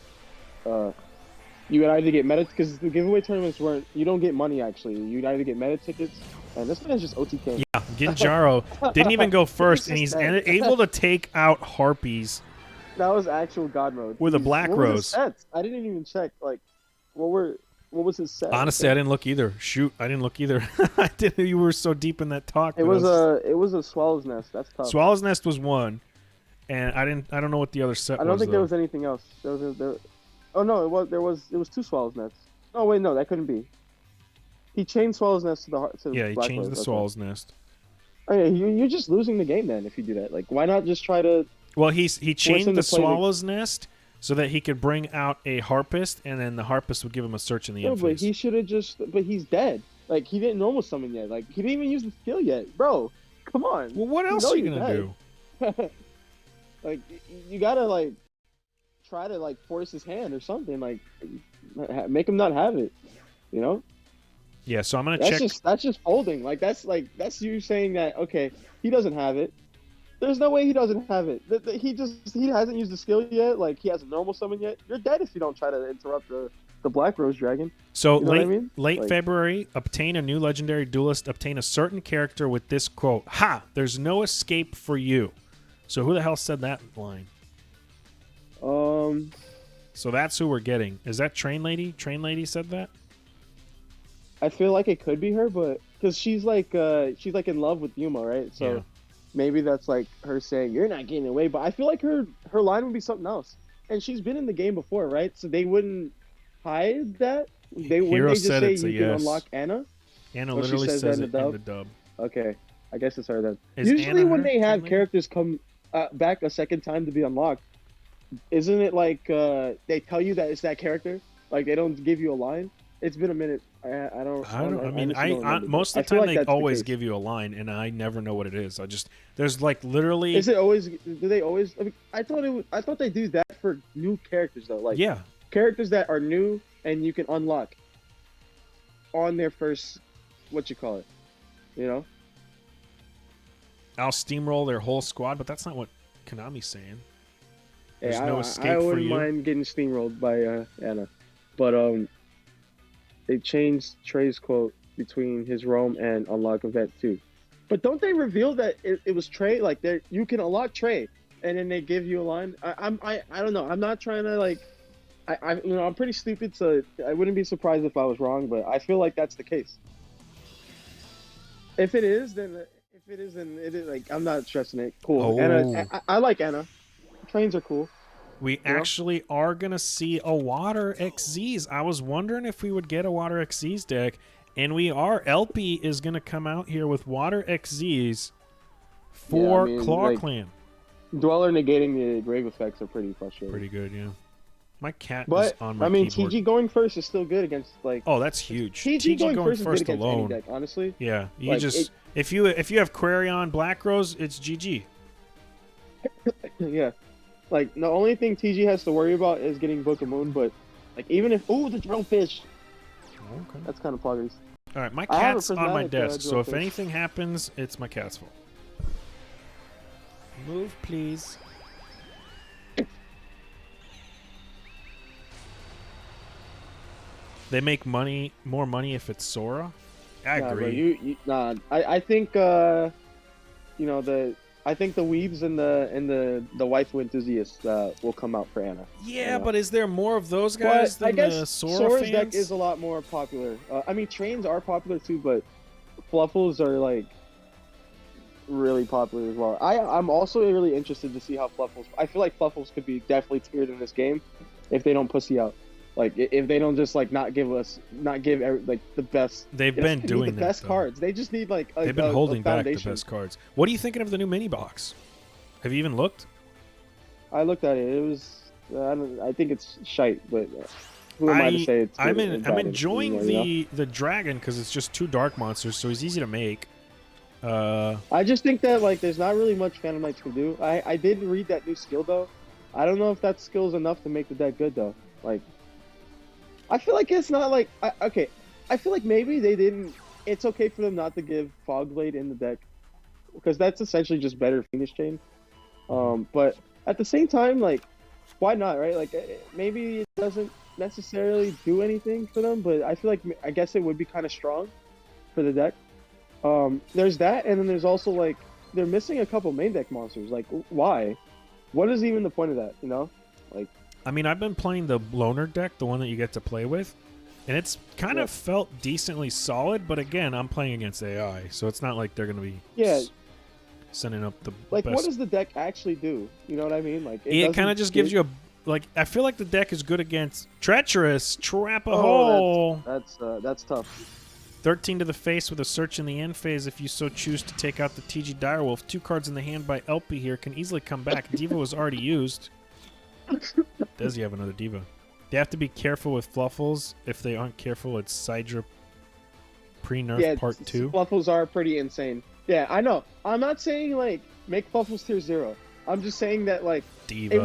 you would either get meta, because the giveaway tournaments you don't get money actually. You'd either get meta tickets, and this man's just OTK.
Yeah, Genjaro didn't even go first, and he's able to take out Harpies.
That was actual God mode.
With a black rose.
I didn't even check. Like, what was his set?
Honestly, I didn't look either. Shoot, I didn't look either. I didn't. You were so deep in that talk.
It was a Swallow's Nest. That's tough.
Swallow's Nest was one, and I don't know what the other set was.
I don't think there was anything else. Oh no, it was 2 Swallow's Nests. Oh wait, no, that couldn't be. He changed Swallow's Nest to the
yeah, he
black
changed
rose,
the Swallow's Nest.
Oh yeah, you're just losing the game then if you do that. Like, why not just try to?
Well, he changed the Swallow's Nest so that he could bring out a Harpist, and then the Harpist would give him a search in the end phase.
But he should have just. But he's dead. Like, he didn't normal summon yet. Like, he didn't even use the skill yet, bro. Come on.
Well, what else are you gonna do?
Like, you gotta like try to like force his hand or something. Like, make him not have it.
Yeah. So I'm gonna check.
That's just folding. Like, that's you saying that okay, he doesn't have it. There's no way he doesn't have it. He hasn't used the skill yet. Like, he hasn't normal summon yet. You're dead if you don't try to interrupt the Black Rose Dragon.
So
you know what I mean?
late February, obtain a new legendary duelist. Obtain a certain character with this quote: "Ha! There's no escape for you." So who the hell said that line? So that's who we're getting. Is that Train Lady? Train Lady said that?
I feel like it could be her, but because she's like in love with Yuma, right? So
Yeah.
maybe that's like her saying you're not getting away. But I feel like her line would be something else. And she's been in the game before, right? So they wouldn't hide that. Wouldn't
Hero
they just
said
say
it's a
you can
yes.
unlock Anna?
Anna
Or she
literally
says
says
that
it
in
in
the
the dub.
Okay, I guess it's her then.
Is
Usually
Anna
when
her,
they have
Train Lady?
characters come back a second time to be unlocked, isn't it like they tell you that it's that character? Like they don't give you a line. It's been a minute. I don't.
I don't. I mean,
honestly don't remember,
most
but
of the
I feel
time
like
they
that's the
always
case.
give you a line, and I never know what it is. There's like literally.
Is it always? Do they always? I mean, I thought they do that for new characters though. Like
Yeah.
characters that are new and you can unlock on their first, what you call it, you know?
I'll steamroll their whole squad, but that's not what Konami's saying. There's
Hey,
no
I
escape for
wouldn't
you.
mind getting steamrolled by Anna, but they changed Trey's quote between his roam and unlock event too. But don't they reveal that it was Trey? Like you can unlock Trey, and then they give you a line. I don't know. I'm not trying to like. I'm pretty stupid, so I wouldn't be surprised if I was wrong. But I feel like that's the case. If it is, then it is like I'm not stressing it. Cool.
Oh.
Anna, I like Anna. Trains are cool.
We actually are going to see a Water XZs. I was wondering if we would get a Water XZs deck, and we are. LP is going to come out here with Water XZs for ClawClan.
Dweller negating the grave effects are pretty frustrating.
Pretty good, yeah. My cat
But
is on my
I mean,
keyboard.
TG going first is still good against like.
Oh, that's huge.
TG going first is good against
alone.
any deck, honestly.
Yeah, you
Like,
just if you have Quarion Black Rose, it's GG.
Yeah, like the only thing TG has to worry about is getting Book of Moon, but like even if the drillfish,
Okay.
that's kind of poggers.
All right, my
I have a
cat's on my
prismatic,
desk, so if
drillfish.
anything happens, it's my cat's fault. Move, please. They make more money if it's Sora. I
Nah,
agree.
bro, I think I think the weebs and the waifu enthusiasts will come out for Anna.
Yeah, but is there more of those guys
But I
than the
guess
Sora
Sora's
fans?
deck is a lot more popular. I mean, trains are popular too, but Fluffles are like really popular as well. I'm also really interested to see how Fluffles. I feel like Fluffles could be definitely tiered in this game if they don't pussy out. Like if they don't just like not give like the best.
They've been doing
the
that,
best
though.
cards. They just need like
They've been holding back the
foundation.
best cards. What are you thinking of the new mini box? Have you even looked?
I looked at it. It was. I think it's shite, but who am I to say it's good
I'm
or bad
enjoying
anymore, you know?
the dragon because it's just 2 dark monsters, so he's easy to make.
I just think that like there's not really much Phantom Knights can do. I did read that new skill though. I don't know if that skill is enough to make the deck good though. Like, I feel like it's not like okay. I feel like maybe they didn't. It's okay for them not to give Fogblade in the deck because that's essentially just better Phoenix Chain. But at the same time, like, why not, right? Like, maybe it doesn't necessarily do anything for them, but I feel like I guess it would be kind of strong for the deck. There's that, and then there's also like they're missing a couple main deck monsters. Like, why? What is even the point of that? You know, like.
I mean, I've been playing the Loner deck, the one that you get to play with, and it's kind of felt decently solid. But again, I'm playing against AI, so it's not like they're going to be sending up the
like.
best.
What does the deck actually do? You know what I mean? Like
it kind of just gives you a like. I feel like the deck is good against Treacherous, Trap a Hole.
That's tough.
13 to the face with a search in the end phase if you so choose to take out the TG Direwolf. 2 cards in the hand by LP here can easily come back. Diva was already used. Does he have another Diva? They have to be careful with Fluffles. If they aren't careful, it's Sidra pre-nerf part 2.
Fluffles are pretty insane. Yeah, I know. I'm not saying like make Fluffles tier 0. I'm just saying that like
Diva.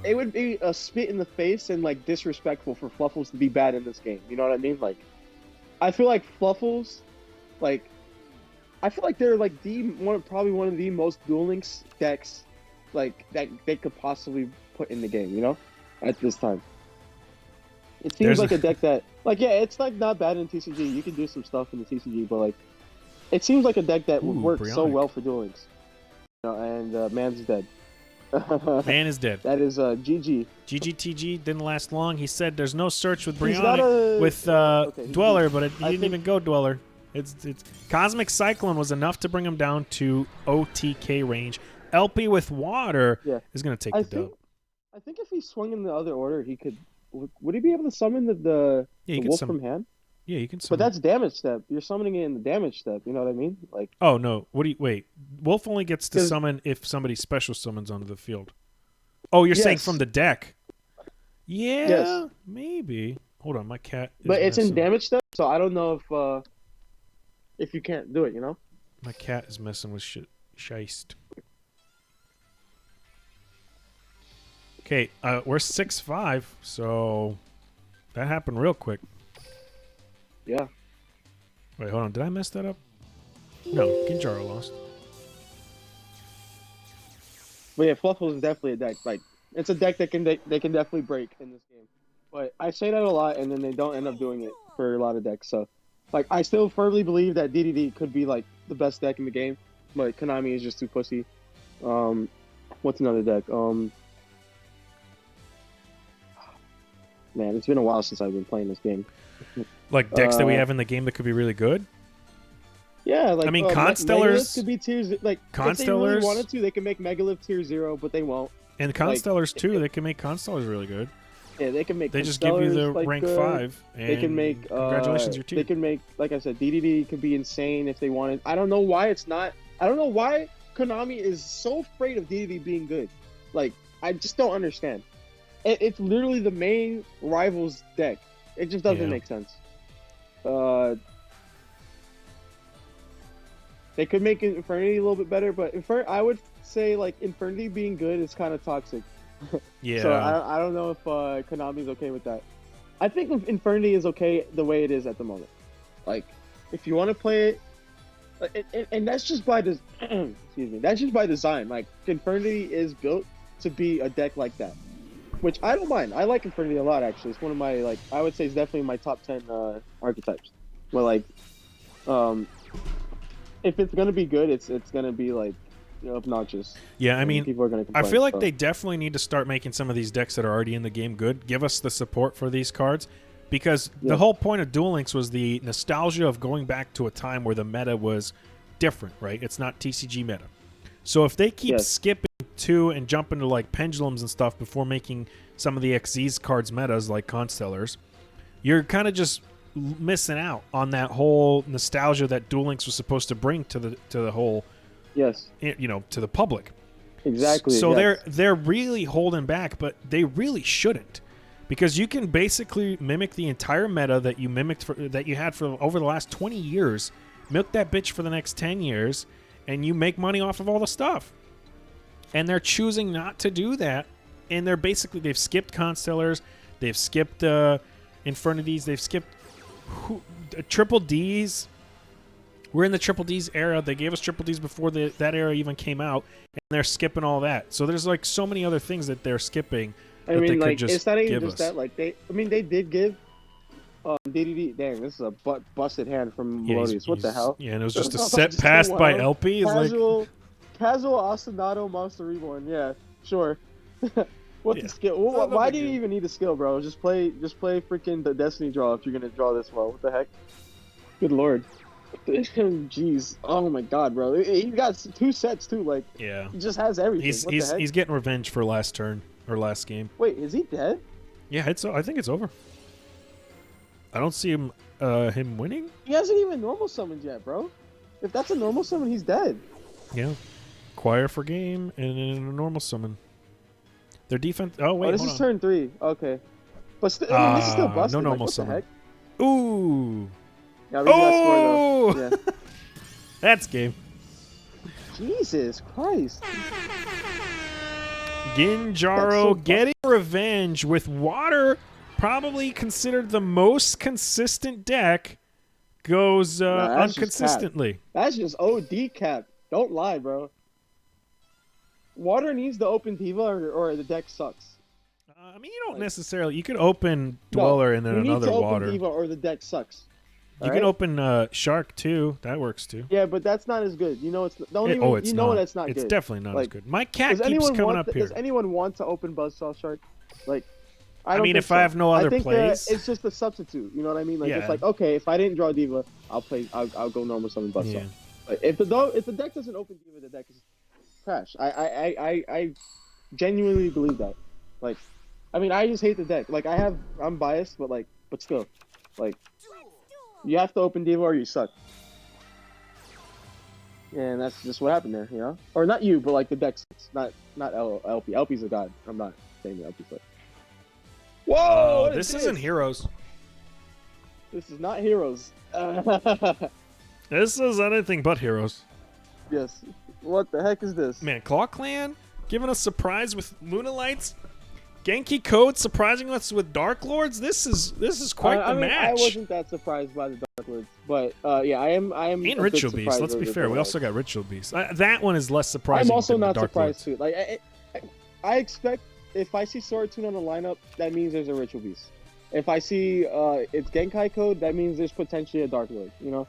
it would be a spit in the face and like disrespectful for Fluffles to be bad in this game. You know what I mean? Like, I feel like Fluffles, like, I feel like they're like probably one of the most Duel Links decks, like that they could possibly put in the game, you know, at this time. It seems like a deck that, like, yeah, it's like not bad in TCG. You can do some stuff in the TCG, but like, it seems like a deck that would work so well for Duel Links. You know, and Man's dead.
Man is dead.
That is GG.
GGTG didn't last long. He said there's no search with
He's not
Brionic with
okay,
Dweller, but he
I
didn't
think-
even go Dweller. It's Cosmic Cyclone was enough to bring him down to OTK range. LP with Water is going to take the dub.
I think if he swung in the other order, he could. Would he be able to summon the wolf from hand?
Yeah, you can summon.
But that's damage step. You're summoning it in the damage step. You know what I mean? Like.
Oh no! Wait. Wolf only gets to summon if somebody special summons onto the field. Oh, you're saying from the deck? Yeah, maybe. Hold on, my cat.
But it's in damage step, so I don't know if you can't do it. You know.
My cat is messing with shit. Scheist. Okay, we're 6-5, so that happened real quick.
Yeah.
Wait, hold on. Did I mess that up? No, Ginjaro lost.
But yeah, Fluffle is definitely a deck. Like, it's a deck that they can definitely break in this game. But I say that a lot, and then they don't end up doing it for a lot of decks. So, like, I still firmly believe that DDD could be like the best deck in the game, but Konami is just too pussy. What's another deck? Man, it's been a while since I've been playing this game.
Like decks that we have in the game that could be really good?
Yeah, like
I mean,
Constellars
Constellars
could be tier like
Constellars,
if they really wanted to, they could make Megalith tier 0, but they won't.
And Constellars too, they can make Constellars really good.
Yeah, they can make.
They just give you the
like,
rank 5. And
they can make.
Congratulations, your team.
They can make, like I said, DDD could be insane if they wanted. I don't know why it's not. I don't know why Konami is so afraid of DDD being good. Like, I just don't understand. It's literally the main rival's deck. It just doesn't make sense. They could make Infernity a little bit better, but I would say like Infernity being good is kind of toxic.
Yeah.
So I don't know if Konami's okay with that. I think Infernity is okay the way it is at the moment. Like, if you want to play it, and that's just by excuse me, that's just by design. Like, Infernity is built to be a deck like that, which I don't mind. I like Infernity a lot, actually. It's one of my, like, I would say it's definitely my top 10 archetypes. But like, if it's gonna be good, it's gonna be like, you know, obnoxious.
Yeah, I mean,
people are gonna complain,
I feel like they definitely need to start making some of these decks that are already in the game good. Give us the support for these cards, because the whole point of Duel Links was the nostalgia of going back to a time where the meta was different, right? It's not TCG meta. So if they keep skipping to and jumping to like pendulums and stuff before making some of the XZ's cards metas like Constellars, you're kind of just missing out on that whole nostalgia that Duel Links was supposed to bring to the whole, you know, to the public.
Exactly.
So they're really holding back, but they really shouldn't, because you can basically mimic the entire meta that you had for over the last 20 years, milk that bitch for the next 10 years, and you make money off of all the stuff. And they're choosing not to do that, and they've skipped Constellars, they've skipped Infernities, they've skipped Triple Ds. We're in the Triple Ds era. They gave us Triple Ds before that era even came out, and they're skipping all that. So there's like so many other things that they're skipping.
I mean, like, it's not even just that. Like, they did give DDD. Dang, this is a busted hand from Melodious. What the hell?
Yeah, and it was just a set passed by LP.
Casual Ostinato Monster Reborn. Yeah, sure. What's the skill? Why do you even need a skill, bro? Just play freaking the Destiny draw if you're gonna draw this well. What the heck? Good lord. Jeez. Oh my god, bro. He got 2 sets too. Like, he just has everything.
He's getting revenge for last turn or last game.
Wait, is he dead?
Yeah, I think it's over. I don't see him winning.
He hasn't even normal summoned yet, bro. If that's a normal summon, he's dead.
Yeah. Choir for game and a normal summon. Their defense. Oh wait,
this is turn 3. Okay, but I mean, this is still busted.
No normal
what
summon.
The heck?
Ooh.
Yeah, we got score, though. Yeah.
That's game.
Jesus Christ.
Ginjaro getting revenge with Water, probably considered the most consistent deck, goes unconsistently.
That's just OD cap. Don't lie, bro. Water needs to open Diva or the deck sucks.
I mean, you don't necessarily. You could open Dweller and then
you
another
need to
Water.
Open Diva or the deck sucks.
You can open Shark too. That works too.
Yeah, but that's not as good. You know, it's don't even.
Oh, it's
you know
not.
that's not
It's
good.
definitely not as
Like,
good. My cat
Does
keeps
anyone
coming
want?
up here.
Does anyone want to open Buzzsaw Shark? Like, I
I
don't
mean,
think
if
so.
I have no other
I think
plays,
it's just a substitute. You know what I mean? Like,
Yeah.
it's like, okay, if I didn't draw Diva, I'll play. I'll go normal summon Buzzsaw.
Yeah.
Like, if the deck doesn't open Diva, the deck is trash. I genuinely believe that. Like, I mean, I just hate the deck. Like, I'm biased, but still, like, you have to open Diva or you suck. And that's just what happened there, you know? Or not you, but like the deck sucks. Not LP. LP's a god. I'm not saying that LP's like. Whoa! What
this isn't Heroes.
This is not Heroes.
This is anything but Heroes.
Yes. What the heck is this?
Man, ClawClan giving us surprise with Lunalights. Genki Code surprising us with Dark Lords. This is quite the match.
I wasn't that surprised by the Dark Lords, but yeah, I am.
And Ritual Beast. Let's be fair. We also got Ritual Beast. That one is less surprising.
I'm also
than
not
the Dark
surprised
Lords.
too. Like I expect if I see Swordsman on the lineup, that means there's a Ritual Beast. If I see it's Genkai Code, that means there's potentially a Dark Lord. You know,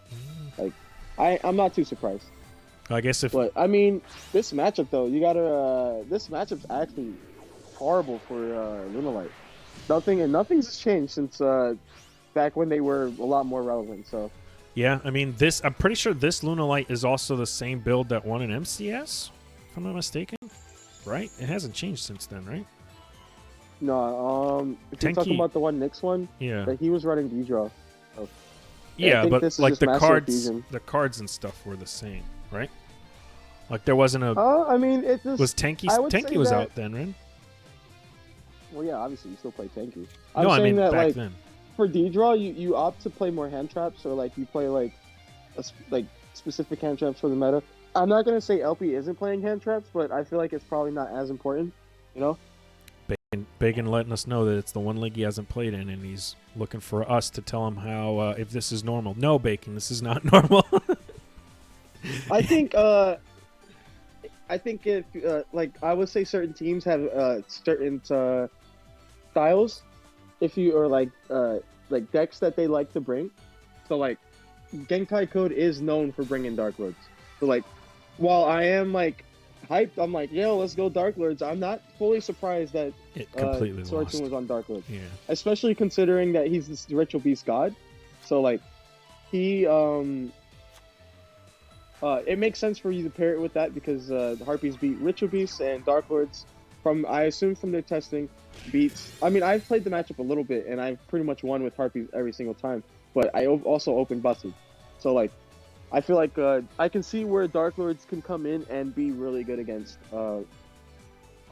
like I'm not too surprised.
I guess if.
But I mean, this matchup though, you gotta. This matchup's actually horrible for Lunalight. Nothing's changed since back when they were a lot more relevant. So.
Yeah, I mean this. I'm pretty sure this Lunalight is also the same build that won an MCS, if I'm not mistaken. Right? It hasn't changed since then, right?
No. If you're talking about the next one,
yeah,
that he was running D-Draw. So,
yeah, but like the
cards,
and stuff were the same, right? Like there wasn't a.
I mean, it just
was Tenki. Tenki was out then, right?
Well, yeah, obviously you still play Tenki.
No, I mean
that,
back
like,
then.
For D-Draw, you opt to play more hand traps, or like you play like specific hand traps for the meta. I'm not gonna say LP isn't playing hand traps, but I feel like it's probably not as important, you know.
Bacon letting us know that it's the one league he hasn't played in, and he's looking for us to tell him how if this is normal. No, Bacon, this is not normal.
I think if like I would say certain teams have certain styles, if you or like decks that they like to bring. So like Genkai Code is known for bringing Dark Lords. So like while I am like hyped, I'm like, yo, let's go Dark Lords. I'm not fully surprised that
it completely
Swordsman was on Dark Lords.
Yeah.
Especially considering that he's this Ritual Beast god. So like he it makes sense for you to pair it with that because Harpies beat Ritual Beasts and Dark Lords I assume from their testing beats. I mean, I've played the matchup a little bit and I've pretty much won with Harpies every single time, but I also opened busted. So like I feel like I can see where Dark Lords can come in and be really good against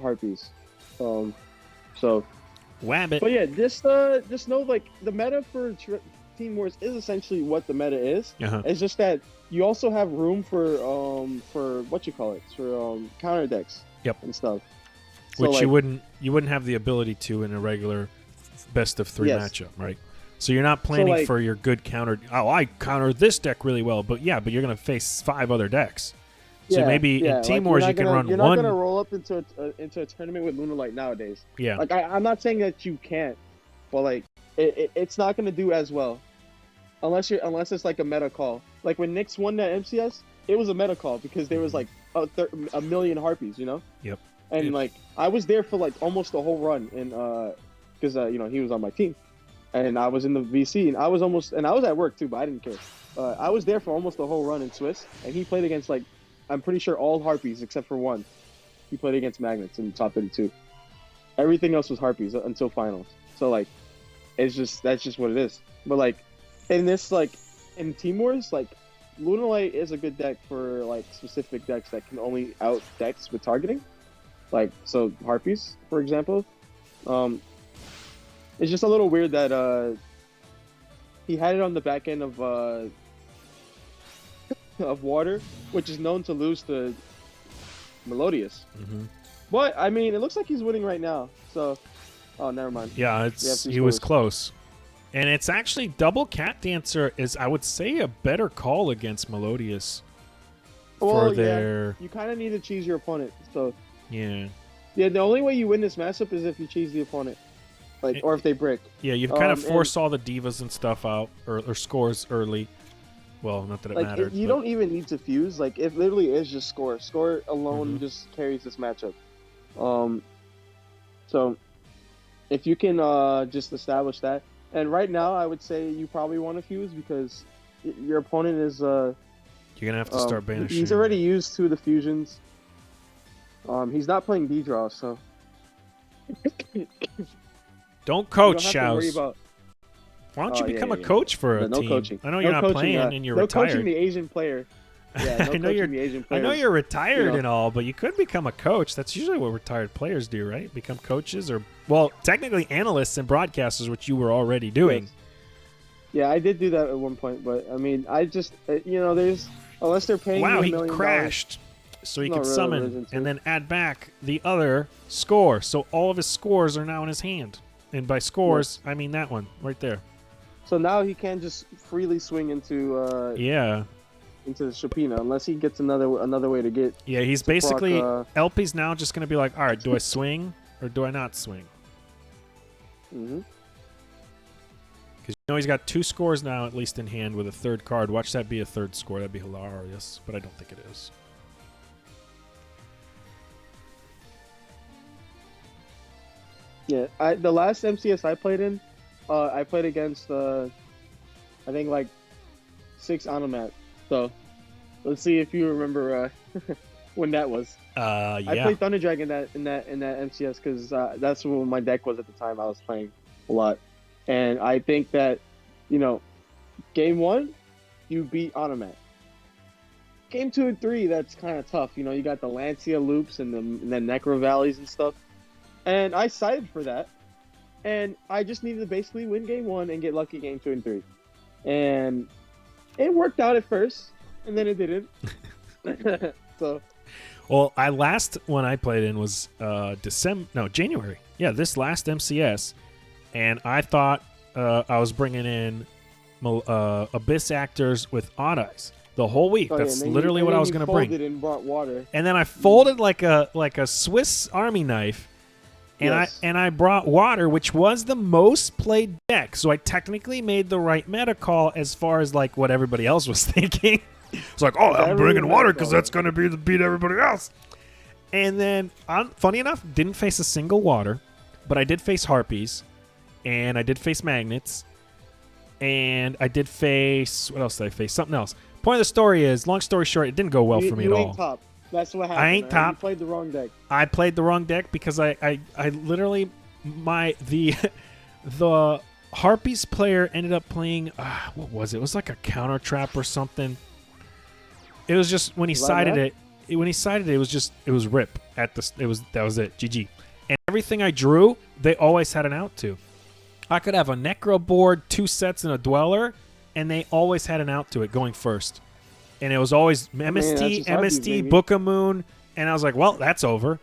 Harpies. So
Wabbit.
But yeah, just know like the meta for Team Wars is essentially what the meta is. It's just that you also have room for what you call it, for counter decks.
Yep.
And stuff.
Which
so,
you
like,
wouldn't have the ability to in a regular best of 3
Yes.
matchup, right? So you're not planning for your good counter. Oh, I counter this deck really well, but you're going to face 5 other decks. So maybe in Team Wars you can run one.
You're not gonna roll up into a tournament with Lunalight nowadays.
Yeah.
Like I'm not saying that you can't, but like it's not gonna do as well, unless it's like a meta call. Like when Nyx won that MCS, it was a meta call because there was like a million Harpies, you know.
Yep.
And like I was there for like almost the whole run, and because he was on my team, and I was in the VC, and I was at work too, but I didn't care. I was there for almost the whole run in Swiss, and he played against like I'm pretty sure all Harpies except for one. He played against Magnets in the top 32. Everything else was Harpies until finals. So like, that's just what it is. But like, in this like in Team Wars, like Lunalight is a good deck for like specific decks that can only out decks with targeting. Like so Harpies, for example. It's just a little weird that he had it on the back end of water, which is known to lose to Melodious.
Mm-hmm.
But I mean, it looks like he's winning right now. So, oh, never mind.
Yeah, he was close, and it's actually double Cat Dancer is I would say a better call against Melodious.
You kind of need to cheese your opponent. So
yeah,
the only way you win this matchup is if you cheese the opponent. like, or if they brick.
Yeah, you've kind of forced all the divas and stuff out, or scores early. Well, not that it mattered.
You don't even need to fuse. Like, it literally is just score. Score alone just carries this matchup. So if you can just establish that, and right now I would say you probably want to fuse because your opponent is
you're gonna have to start banishing.
He's already used 2 of the fusions. He's not playing D-draw, so
don't coach, Shaowz. Why don't you become a coach for a team?
Coaching.
I know you're not playing and you're retired.
No coaching the Asian player. Yeah,
I know you're retired and all, but you could become a coach. That's usually what retired players do, right? Become coaches or, well, technically analysts and broadcasters, which you were already doing.
Yes. Yeah, I did do that at one point, but I mean, I just, there's, unless they're paying
wow,
you $1
he
million,
crashed. So he could
really
summon and then add back the other score. So all of his scores are now in his hand. And by scores, I mean that one right there.
So now he can't just freely swing into into the Shopina unless he gets another way to get.
Yeah, he's basically LP's now just going to be like, all right, do I swing or do I not swing? Because he's got 2 scores now at least in hand with a 3rd card. Watch that be a 3rd score. That'd be hilarious, but I don't think it is.
Yeah, the last MCS I played in, I played against I think like 6 Anomat. So let's see if you remember when that was.
Yeah.
I played Thunder Dragon in that MCS because that's what my deck was at the time. I was playing a lot, and I think that game 1 you beat Anomat. Game 2 and 3 that's kind of tough. You got the Lancia loops and the Necro Valleys and stuff. And I sided for that, and I just needed to basically win game 1 and get lucky game 2 and 3, and it worked out at first, and then it didn't. So,
well, last one I played in was January. Yeah, this last MCS, and I thought I was bringing in Abyss Actors with Odd Eyes the whole week. That's literally what I was going to bring.
And brought water.
And then I folded like a Swiss Army knife. And I brought water, which was the most played deck. So I technically made the right meta call as far as like what everybody else was thinking. It's like, oh, I'm bringing water because that's going to be to beat everybody else. And then, funny enough, didn't face a single water, but I did face harpies, and I did face magnets, and I did face, what else did I face? Something else. Point of the story is, long story short, it didn't go well for me at all.
Top. That's what happened.
I ain't top.
You played the wrong deck.
I played the wrong deck because I literally the Harpies player ended up playing what was it? It was like a counter trap or something. It was just when he sided it. When he sided it, it was rip at the. That was it. GG. And everything I drew, they always had an out to. I could have a Necro board, 2 sets, and a Dweller, and they always had an out to it going first. And it was always MST, Book of Moon, and I was like, well, that's over.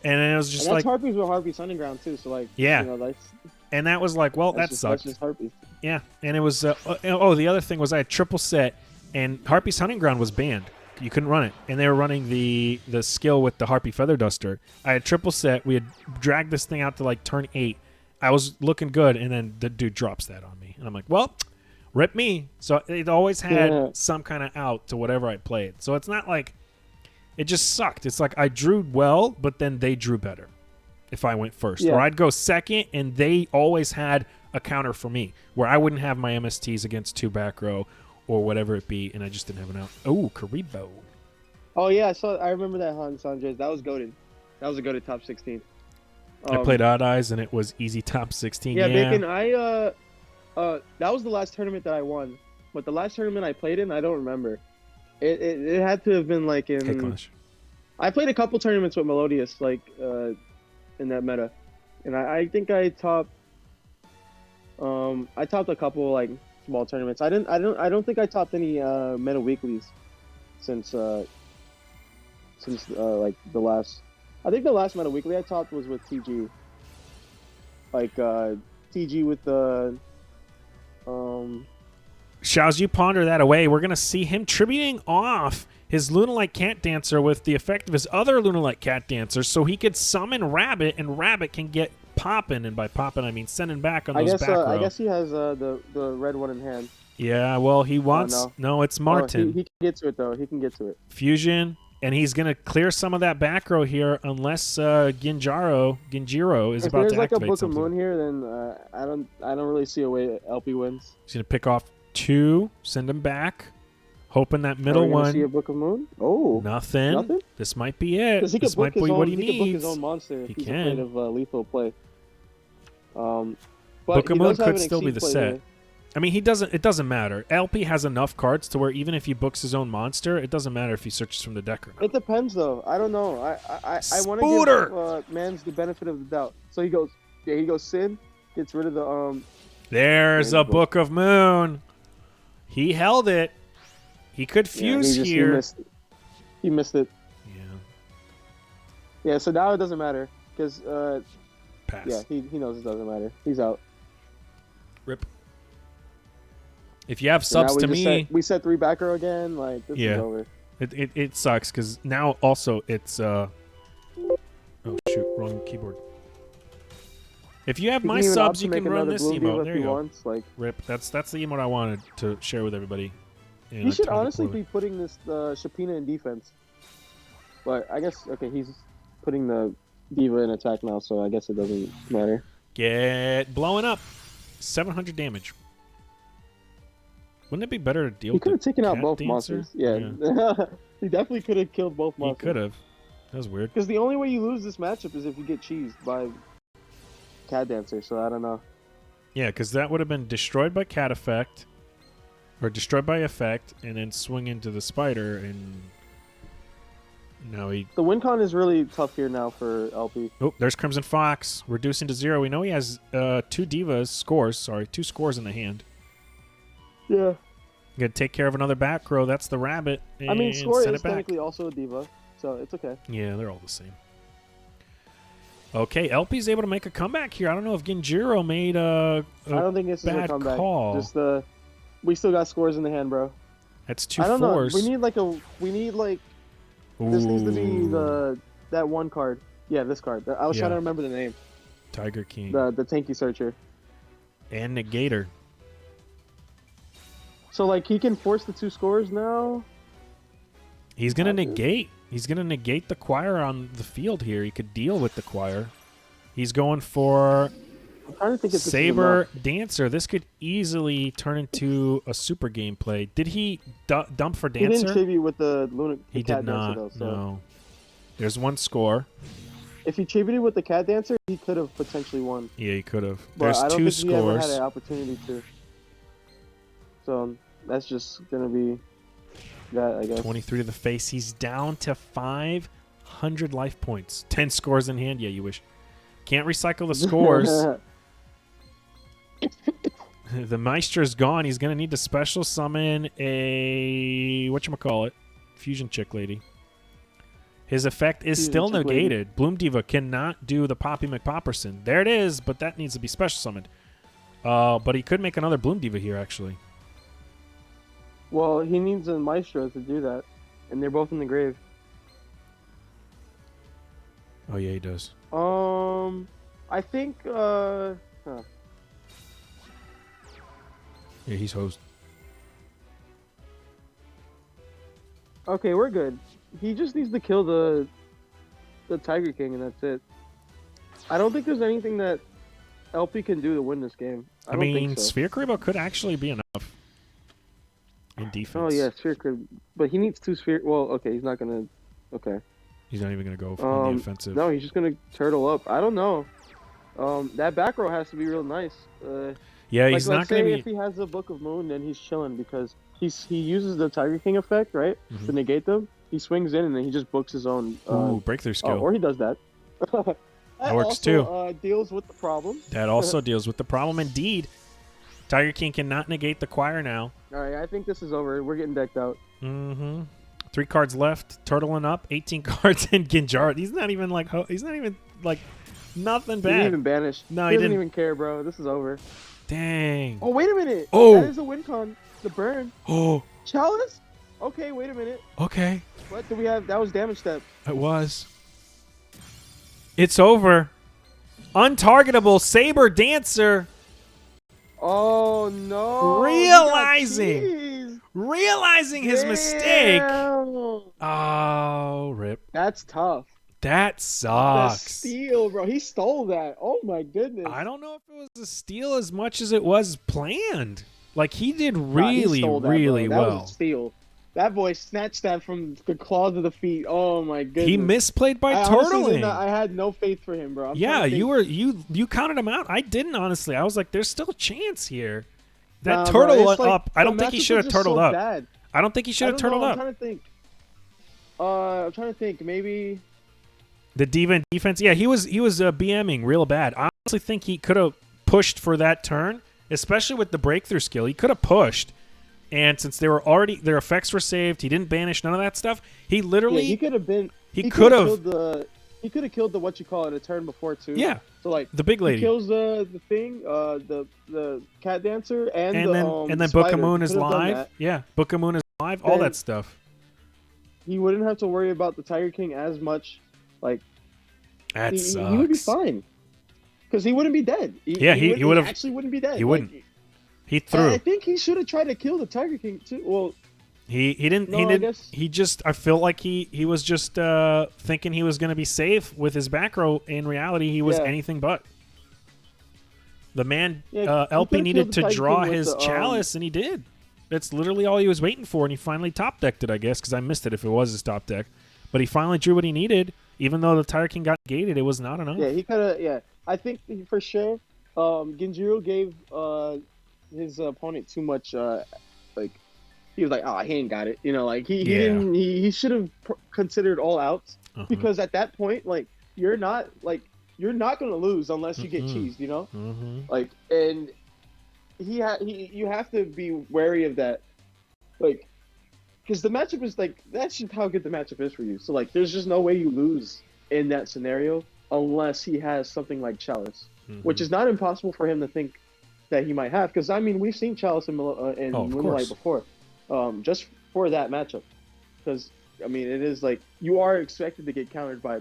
And then it was just like
Harpies with Harpies Hunting Ground too, so like
and that was like, well, that sucked.
That's just Harpies.
Yeah, and it was the other thing was I had triple set, and Harpies Hunting Ground was banned. You couldn't run it, and they were running the skill with the Harpy Feather Duster. I had triple set. We had dragged this thing out to like turn 8. I was looking good, and then the dude drops that on me, and I'm like, well. Rip me. So it always had some kind of out to whatever I played. So it's not like it just sucked. It's like I drew well, but then they drew better if I went first. Or I'd go second, and they always had a counter for me where I wouldn't have my MSTs against 2 back row or whatever it be, and I just didn't have an out. Oh, Karibo.
Oh, yeah. I remember that, Hans Andres. That was goated. That was a goated top 16.
I played Odd Eyes, and it was easy top 16.
Yeah, Bacon, that was the last tournament that I won, but the last tournament I played in, I don't remember. It had to have been like in. I played a couple tournaments with Melodious, like in that meta, and I think I topped. I topped a couple like small tournaments. I don't think I topped any meta weeklies since like the last. I think the last meta weekly I topped was with TG. Like TG with the.
Shaowz, you ponder that away. We're going to see him tributing off his Lunalite Cat Dancer with the effect of his other Lunalite Cat Dancer so he could summon Rabbit, and Rabbit can get popping, and by popping I mean sending back on those back row.
I guess he has the red one in hand.
Yeah, well, he wants... No, it's Martin.
He can get to it, though. He can get to it.
Fusion, and he's going to clear some of that back row here unless Genjiro is about to activate something. If there's like a Book of Moon here, then I don't really see a way LP wins. He's going to pick off 2, send him back, hoping that middle one...
see a Book of Moon? Oh.
Nothing? This might be it. This might be what he needs.
He can book his own monster if he's afraid of lethal play. But
Book of Moon could still be the set. Here. I mean, it doesn't matter. LP has enough cards to where even if he books his own monster, it doesn't matter if he searches from the deck or not.
It depends, though. I don't know. I want to give Mans the benefit of the doubt. So he goes Sin, gets rid of the
There's a Book of Moon. He held it. He could fuse here.
He missed it.
Yeah.
Yeah. So now it doesn't matter because
pass.
Yeah, he knows it doesn't matter. He's out.
Rip. If you have subs to me...
we set 3 back row again. Like, this is over.
It sucks, because now also it's... Oh, shoot. Wrong keyboard. If you have my subs, you can run this emote. There you go. Rip. That's the emote I wanted to share with everybody.
He should honestly be putting this Shapina in defense. But I guess, okay, he's putting the Diva in attack now, so I guess it doesn't matter.
Get blowing up. 700 damage. Wouldn't it be better to deal with the
He could have taken out both
dancer?
monsters. Yeah. He definitely could have killed both monsters.
He could have. That was weird.
Because the only way you lose this matchup is if you get cheesed by Cat Dancer, so I don't know.
Yeah, because that would have been destroyed by Cat Effect, or destroyed by Effect, and then swing into the Spider, and now he...
The win con is really tough here now for LP.
Oh, there's Crimson Fox, reducing to 0. We know he has 2 scores in the hand.
Yeah.
Gonna take care of another back row. That's the rabbit.
I mean, score is technically also a diva, so it's okay.
Yeah, they're all the same. Okay, LP's able to make a comeback here. I don't know if Genjiro made a
I don't think this is a comeback.
Call.
Just we still got scores in the hand, bro.
That's 2
I don't
fours.
know. We need like this needs to be that one card. Yeah, this card. I was trying to remember the name.
Tiger King.
The Tanky Searcher.
And Negator.
So, like, he can force the 2 scores now?
He's going to negate. He's going to negate the Choir on the field here. He could deal with the Choir. He's going for Saber Dancer. This could easily turn into a super gameplay. Did he dump for Dancer?
He didn't tribute with the Luna.
He did not, Dancer, though, so. No. There's 1 score.
If he tributed with the Cat Dancer, he could have potentially won.
Yeah, he could have.
But
There's
I don't
2
think
scores.
He ever had an opportunity to. So that's just going to be that, I guess.
23 to the face. He's down to 500 life points. 10 scores in hand. Yeah, you wish. Can't recycle the scores. The Meister's gone. He's going to need to special summon a... whatchamacallit? Fusion Chick Lady. His effect is still negated. Lady. Bloom Diva cannot do the Poppy McPopperson. There it is, but that needs to be special summoned. But he could make another Bloom Diva here, actually.
Well, he needs a Maestro to do that, and they're both in the grave.
Oh, yeah, he does.
I think,
Yeah, he's hosed.
Okay, we're good. He just needs to kill the Tiger King, and that's it. I don't think there's anything that LP can do to win this game. I mean, think so.
Sphere Karibo could actually be enough in defense.
Oh, yeah, Sphere could. But he needs 2 Sphere. Well, okay, he's not going to. Okay.
He's not even going to go on the offensive.
No, he's just going to turtle up. I don't know. That back row has to be real nice.
Yeah, he's not going to be...
if he has the Book of Moon, then he's chilling because he uses the Tiger King effect, right? Mm-hmm. To negate them. He swings in and then he just books his own...
breakthrough skill.
Or he does that.
That works too.
Deals with the problem.
That also deals with the problem indeed. Tiger King cannot negate the Choir now.
All right, I think this is over. We're getting decked out.
Mm-hmm. 3 cards left. Turtling up. 18 cards in Genjaro. He's not even like nothing bad.
He didn't even banish.
No,
he doesn't even care, bro. This is over.
Dang.
Oh, wait a minute.
Oh.
That is a win con. The burn.
Oh.
Shaowz? Okay, wait a minute.
Okay.
What do we have? That was damage step.
It was. It's over. Untargetable Saber Dancer.
Oh no!
Realizing his mistake. Oh, rip.
That's tough.
That
The
sucks.
steal, bro. He stole that. Oh my goodness.
I don't know if it was a steal as much as it was planned. Like, he did
Nah,
really,
he stole that,
really
bro. That
well.
was a steal. That boy snatched that from the claws of the feet. Oh my goodness.
He misplayed by
I honestly did
turtling.
not- I had no faith for him, bro.
Yeah, you counted him out. I didn't, honestly. I was like, there's still a chance here. That
Nah,
turtle
bro,
went
it's like,
up. I don't
the
think he
matchup
should have
was just
turtled
so
up.
bad.
I don't think he should have
I don't
turtled
know,
up.
I'm trying to think. I'm trying to think. Maybe.
The diva defense, yeah, he was BMing real bad. I honestly think he could have pushed for that turn, especially with the breakthrough skill. He could have pushed, and since they were already their effects were saved, he didn't banish none of that stuff. He literally
Yeah, he could have been.
he could have
He could have killed the what you call it a turn before too.
yeah.
So like
The big lady.
He kills the thing, the cat dancer, and
then
spider.
Bookamoon
He
is
could have done
live.
that.
Yeah, Bookamoon is live. All
Then-
that stuff.
He wouldn't have to worry about the Tiger King as much. Like
That
he
sucks.
would be fine, because he wouldn't be dead.
He would've-
actually wouldn't be dead.
he
Like,
wouldn't. He threw.
I think he should have tried to kill the Tiger King too. Well,
He didn't.
No,
he
I
didn't.
guess-
He just. I feel like he was just thinking he was going to be safe with his back row. In reality, he was
Yeah.
anything but. The man
Yeah, he
LP
could've
needed
killed
to
the Tiger
draw
King with
his
the,
chalice, and he did. That's literally all he was waiting for, and he finally top decked it. I guess because I missed it if it was his top deck, but he finally drew what he needed. Even though the Tiger King got gated, it was not enough.
yeah, he could have. Yeah, I think for sure. Genjiro gave his opponent too much. Like he was like, oh, he ain't got it. You know, like he
Yeah.
didn't. He should have considered all outs because at that point, like you're not gonna lose unless you get cheesed. You know, like and you have to be wary of that, like. Because the matchup is like that's just how good the matchup is for you. So like, there's just no way you lose in that scenario unless he has something like Chalice, which is not impossible for him to think that he might have. Because I mean, we've seen Chalice in Moonlight before, just for that matchup. Because I mean, it is like you are expected to get countered by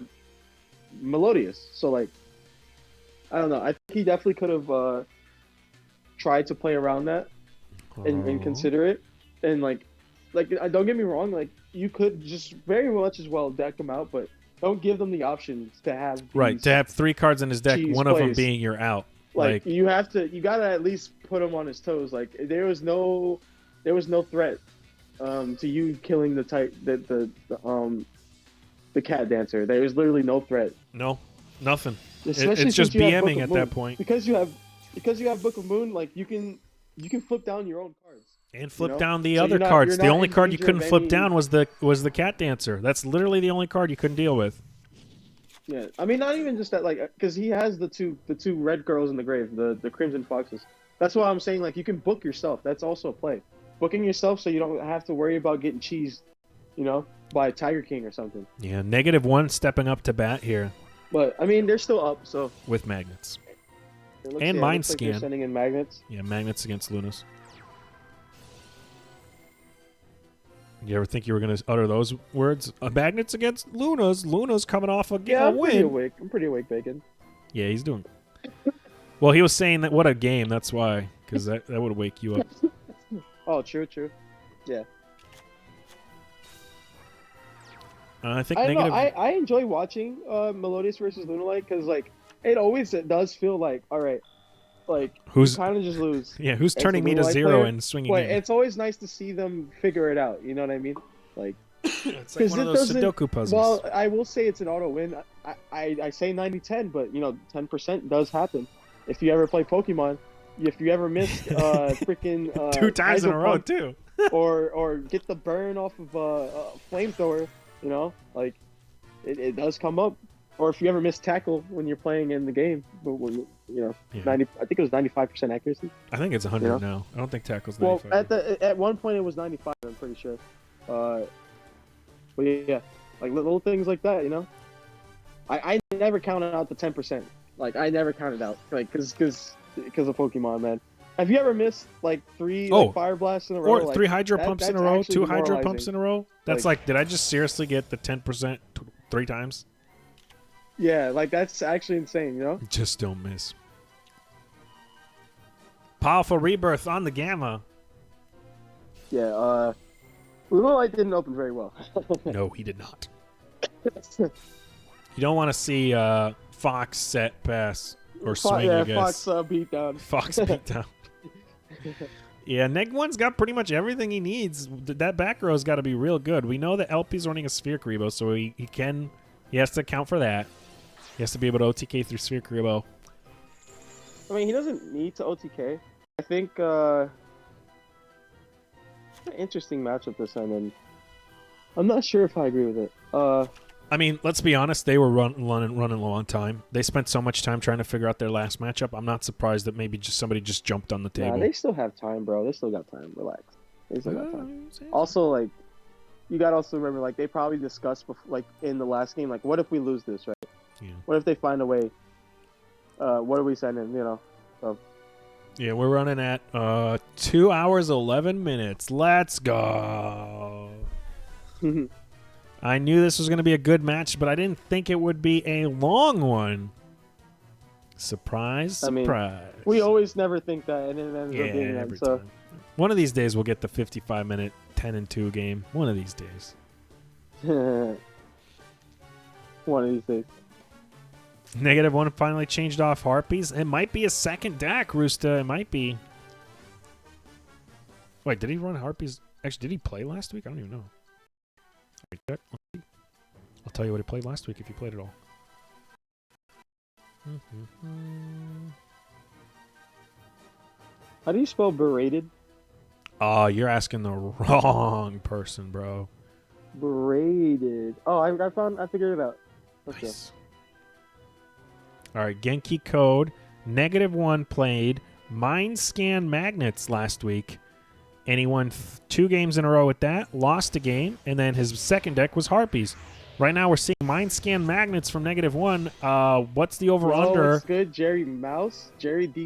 Melodious. So like, I don't know. I think he definitely could have tried to play around that and consider it and like. Like, don't get me wrong, like, you could just very much as well deck them out, but don't give them the options to have
Right, to have 3 cards in his deck, one of them being your out.
Like, you gotta at least put him on his toes. Like, there was no threat to you killing the cat dancer. There was literally no threat.
No, nothing.
Especially
it's just
since you have Book
BMing
of
at
Moon.
that point.
Because you have Book of Moon, like, you can flip down your own cards.
And flip
You know?
down the
So
other
you're not-
cards.
you're
The
not
only
in
card you
danger
couldn't
of
flip
any-
down was the cat dancer. That's literally the only card you couldn't deal with.
Yeah, I mean, not even just that, like, because he has the two red girls in the grave, the Crimson Foxes. That's why I'm saying, like, you can book yourself. That's also a play. Booking yourself so you don't have to worry about getting cheesed, you know, by Tiger King or something.
Yeah, -1 stepping up to bat here
But I mean, they're still up, so.
with magnets.
It looks,
And
it
Mind
looks like they're
Scan.
sending in magnets.
Yeah, magnets against Lunas. You ever think you were going to utter those words? Magnets against Lunas. Luna's coming off a
Yeah, I'm pretty
win.
awake. I'm pretty awake, Bacon.
Yeah, he's doing. Well, he was saying that what a game. That's why, because that would wake you up.
Oh, true. Yeah.
I think
I don't
negative.
know. I enjoy watching Melodious versus Lunalight because, like, it does feel like, all right, like,
Who's
kind of just lose.
Yeah, who's
as a
turning me to
Lunalight
0
player,
and swinging
But
in?
it's always nice to see them figure it out. You know what I mean? Like,
It's like one of
it
those
doesn't-
Sudoku puzzles.
well, I will say it's an auto win. I say 90-10, but you know, 10% does happen. If you ever play Pokemon, if you ever miss freaking
2 times in a
Hydro
row
Pump,
too.
or get the burn off of a flamethrower, you know, like it does come up. Or if you ever miss tackle when you're playing in the game, but when, you know,
Yeah.
90, I think it was 95% accuracy.
I think it's 100
You know?
now. I don't think tackle's
Well,
95.
at one point it was 95. I'm pretty sure. But yeah, like little things like that, you know. I never counted out the 10%. Like I never counted out, like because of Pokemon, man. Have you ever missed like 3 like, Fire Blasts in a row?
Or
like,
3 Hydro Pumps in a
that's
row,
actually
2 Hydro Pumps
demoralizing.
in a row. That's
Like-
like, did I just seriously get the 10% 3 times?
Yeah, like that's actually insane, you know?
Just don't miss. Powerful rebirth on the Gamma.
Yeah, Light didn't open very well.
No, he did not. You don't want to see Fox set pass or swing, I guess.
Fox beat down.
Fox beat down. Yeah, Neg 1's got pretty much everything he needs. That back row's got to be real good. We know that LP's running a Sphere Kuriboh, so he has to account for that. He has to be able to OTK through Sphere Kuriboh.
I mean, he doesn't need to OTK. I think an interesting matchup this time, and I'm not sure if I agree with it.
I mean, let's be honest. They were running low on time. They spent so much time trying to figure out their last matchup. I'm not surprised that maybe somebody just jumped on the table.
Nah, they still have time, bro. They still got time. Relax. They still got time. Also, like, you gotta also remember, like, they probably discussed, like, in the last game, like, what if we lose this, right?
Yeah.
What if they find a way? What are we sending? You know. So.
Yeah, we're running at 2 hours 11 minutes. Let's go. I knew this was going to be a good match, but I didn't think it would be a long one. Surprise, surprise.
I mean, we always never think that, and it ends up being that. So.
Time. One of these days we'll get the 55-minute 10-2 game. One of these days.
One of these days.
-1 finally changed off Harpies. It might be a second deck, Roosta. It might be. Wait, did he run Harpies? Actually, did he play last week? I don't even know. I'll tell you what he played last week if he played at all.
How do you spell berated?
Oh, you're asking the wrong person, bro.
Berated. Oh, I figured it out. Let's
nice. All right, Genki Code. -1 played Mind Scan Magnets last week. And he won 2 games in a row with that, lost a game, and then his second deck was Harpies. Right now we're seeing Mind Scan Magnets from -1. What's the over-under?
Oh, that's good. Jerry D.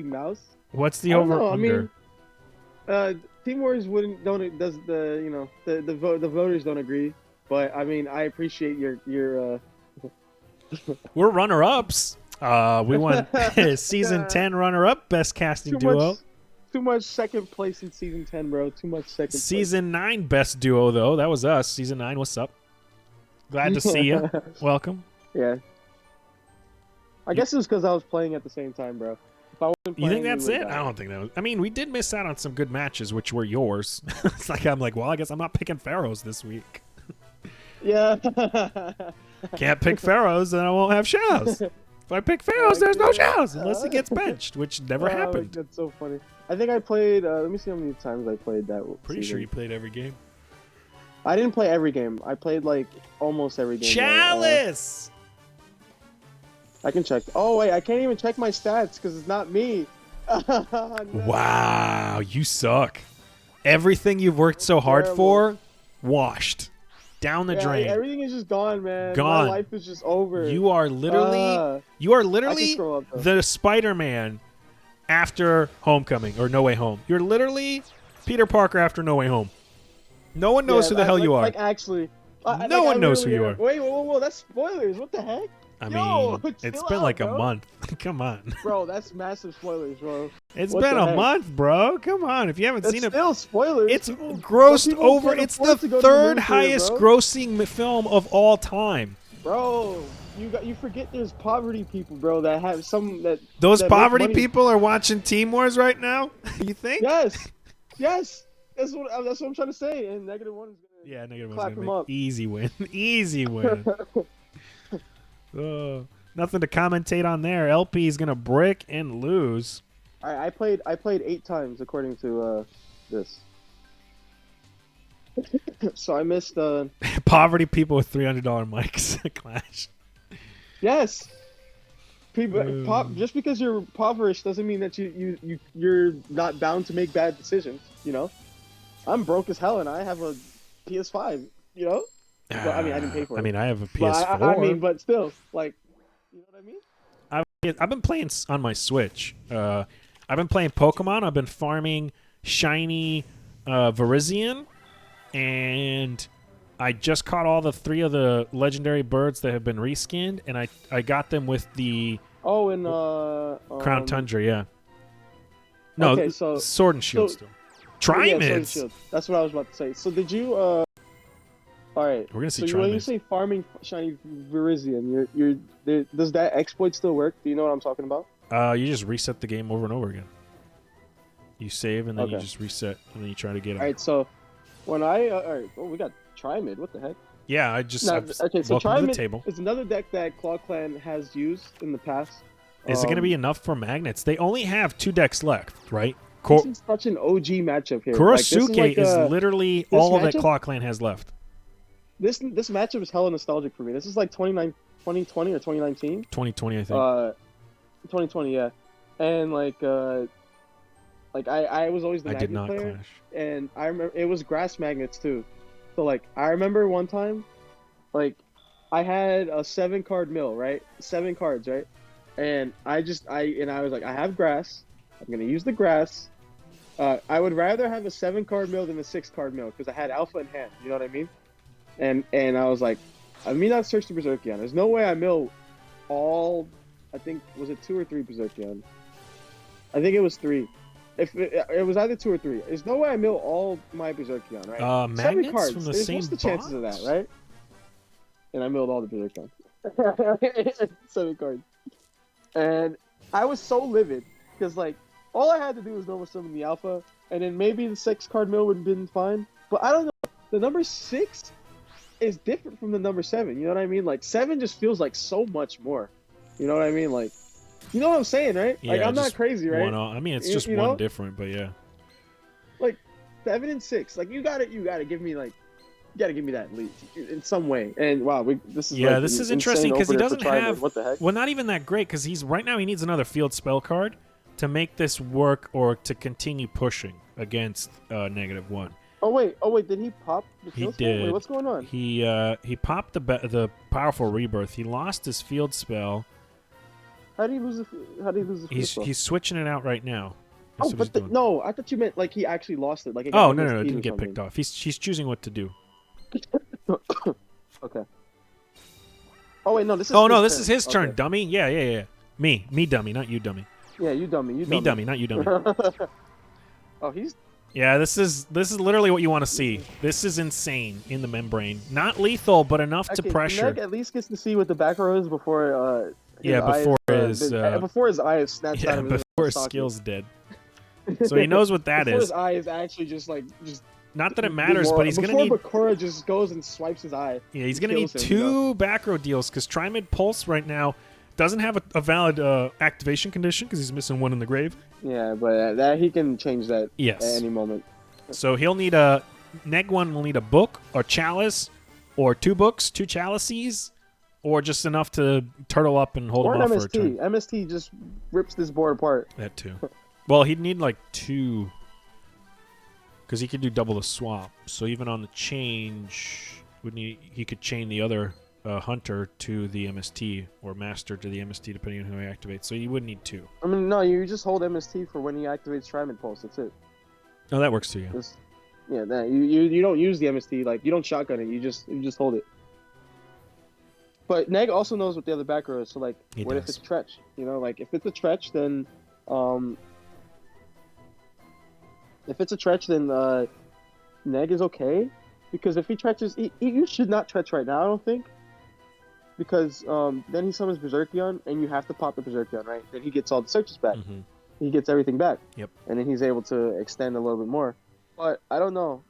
Mouse.
What's the over-under?
I mean, Team Wars the voters don't agree, but I mean, I appreciate your
We're runner-ups. We won season 10 runner-up best casting duo.
Too much second place in season 10, bro. Too much second place.
Season 9 best duo, though. That was us. Season 9, what's up? Glad to see you. Welcome.
Yeah. I guess it was because I was playing at the same time, bro. If I wasn't playing,
you think that's it? I don't think that was. I mean, we did miss out on some good matches, which were yours. It's like I'm like, well, I guess I'm not picking Pharaohs this week.
Yeah.
Can't pick Pharaohs, then I won't have Shaowz. If I pick Pharaohs, there's no Shaowz unless he gets benched, which never happened.
That's so funny. I think I played. Let me see how many times I played that.
Pretty sure you played every game.
I didn't play every game. I played like almost every game.
Chalice.
I can check. Oh wait, I can't even check my stats because it's not me. No.
Wow, you suck. Everything you've worked so hard for, washed. Down the drain.
Everything is just gone, man.
Gone.
My life is just over.
You are literally the Spider-Man after Homecoming or No Way Home. You're literally Peter Parker after No Way Home. No one knows who the hell you are.
Like actually,
no one knows who you are.
Wait, whoa, that's spoilers. What the heck?
I mean, it's been like a month. Come on.
Bro, that's massive spoilers, bro.
It's been a month, bro. Come on. If you haven't seen it.
It's still spoilers.
It's grossed over. It's the third highest grossing film of all time.
Bro, you forget there's poverty people, bro, that have some that.
Those poverty people are watching Team Wars right now? You think?
Yes. Yes. That's what I'm trying to say. And -1 is gonna.
Yeah, -1's gonna make easy win. Easy win. Nothing to commentate on there. LP is gonna brick and lose.
I played 8 times according to this. So I missed
poverty people with $300 mics. Clash.
Yes. People just because you're impoverished doesn't mean that you're not bound to make bad decisions, you know? I'm broke as hell and I have a PS5, you know? Well, I mean, I didn't pay for it.
I mean, I have a PS4.
But still, like, you know what I mean?
I've been playing on my Switch. I've been playing Pokemon. I've been farming shiny Virizion, and I just caught all the 3 of the legendary birds that have been reskinned, and I got them with the
Oh, and
Crown Tundra, yeah. No,
okay, so
Sword and Shield still. Trimids.
Yeah, Sword and Shield. That's what I was about to say. So did you all right.
We're gonna see
so when you
Trimids.
say farming shiny Virizion, does that exploit still work? Do you know what I'm talking about?
You just reset the game over and over again. You save and then you
Okay.
just reset and then you try to get them.
All right, so when I all right, oh, we got Trimid. What the heck?
Yeah, I just
Now, okay, so
welcome to the
Trimid
table.
is another deck that ClawClan has used in the past.
Is it going to be enough for magnets? They only have 2 decks left, right?
This is such an OG matchup here.
Kurosuke is literally all that ClawClan has left.
This matchup is hella nostalgic for me. This is like 2020 or 2019.
2020, I think.
2020, yeah. And like I was always the
I
magnet
did not
player,
clash.
and I remember it was grass magnets too. So like I remember one time, like I had a 7-card mill, right? 7 cards, right? And I was like, I have grass. I'm gonna use the grass. I would rather have a 7-card mill than a 6-card mill because I had alpha in hand. You know what I mean? And I was like, I may not search the Berserkion. There's no way I mill all. I think was it 2 or 3 Berserkion. I think it was 3. If it was either 2 or 3. There's no way I mill all my Berserkion, right? 7
Magnets
cards.
from the same
What's the chances of that,
box?
right? And I milled all the Berserkion. 7 cards. And I was so livid because like all I had to do was normal summon the alpha, and then maybe the 6-card mill would have been fine. But I don't know. The number 6 is different from the number 7. You know what I mean? Like 7 just feels like so much more. You know what I mean? Like, you know what I'm saying, right?
Yeah,
like I'm not
just
crazy, right?
I mean, it's just
You
one
know?
different, but yeah.
Like 7 and 6. Like you gotta give me like. You gotta give me that lead in some way. And wow, this is
Yeah,
like
this is
an
interesting
insane
because he
opener for
doesn't
Trimid.
have.
What the heck?
Well, not even that great because he's right now. He needs another field spell card to make this work or to continue pushing against -1.
Oh wait, did he pop the
He
field spell?
did.
Wait, what's going on?
He popped the powerful rebirth. He lost his field spell.
How did he lose the field spell?
He's switching it out right now.
Oh,
That's what he's
but
doing.
no, I thought you meant like he actually lost it. Like it
Oh
got
no,
MST'd
it
or
didn't get
something.
picked off. He's choosing what to do.
Okay. Oh wait, no, this is.
Oh
his
no, this
turn.
is his turn,
Okay.
dummy. Yeah. Me dummy, not you dummy.
Yeah, you dummy.
Me dummy, not you dummy.
Oh, he's.
Yeah, this is literally what you want to see. This is insane in the membrane. Not lethal, but enough to
Okay,
pressure.
Meg at least gets to see what the back row is before. Before his eye is snatched out of his
before his
socket.
skill's dead. So he knows what that
Before
is.
his eye is actually just.
Not that it matters, but he's gonna need.
Before Bakura just goes and swipes his eye.
Yeah, he's gonna need
kills him,
2 back row deals because Trimid Pulse right now doesn't have a valid activation condition because he's missing 1 in the grave.
Yeah, but that he can change that
Yes.
at any moment.
So he'll need Neg1 will need a book or chalice or 2 books, 2 chalices, or just enough to turtle up and hold
Or
him
an
off for a turn.
MST. MST just rips this board apart.
That too. Well, he'd need like 2 because he could do double the swap. So even on the change, he could chain the other hunter to the MST or master to the MST depending on who he activates. So you would need 2.
I mean, no, you just hold MST for when he activates Trimid Pulse. That's it.
Oh, that works too. Yeah.
That you don't use the MST, like you don't shotgun it. You just hold it. But Neg also knows what the other back row is. So like,
He
what if
does.
it's Tretch? You know, like if it's a Tretch, then Neg is okay, because if he Tretches, you should not Tretch right now. I don't think, because then he summons Berserkion, and you have to pop the Berserkion, right? Then he gets all the searches back.
Mm-hmm.
He gets everything back.
Yep.
And then he's able to extend a little bit more. But I don't know.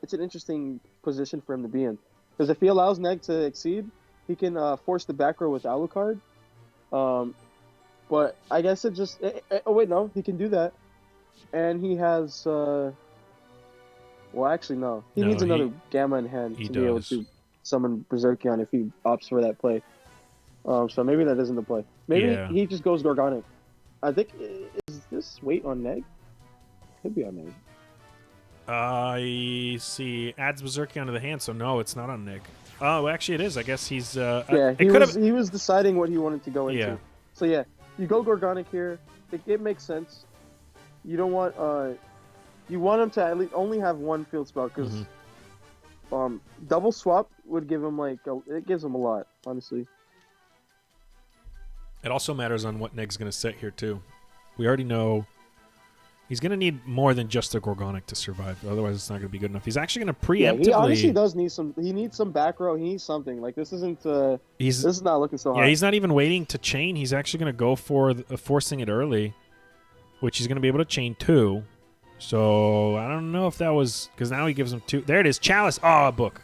It's an interesting position for him to be in, because if he allows Neg to exceed, he can force the back row with Alucard. But I guess it just. Oh wait, no, he can do that, and he has. Well, actually, no. He needs another Gamma in hand to be able to summon Berserkion if he opts for that play. So maybe that isn't the play. Maybe he just goes Gorgonic. I think, is this weight on Neg? Could be on Neg.
I see. Adds Berserkion to the hand, so no, it's not on Nick. Oh, actually, it is. I guess he's.
He was deciding what he wanted to go into.
Yeah.
So yeah, you go Gorgonic here. It makes sense. You don't want you want him to at least only have 1 field spell, because Double swap would give him like it gives him a lot, honestly.
It also matters on what Neg's going to set here, too. We already know he's going to need more than just a Gorgonic to survive. Otherwise, it's not going to be good enough. He's actually going to preemptively...
Yeah, he honestly does need some... He needs some back row. He needs something. Like, this isn't... this is not looking so hot.
Yeah, he's not even waiting to chain. He's actually going to go for forcing it early, which he's going to be able to chain 2. So, I don't know if that was... Because now he gives him 2. There it is. Chalice. Oh, a book.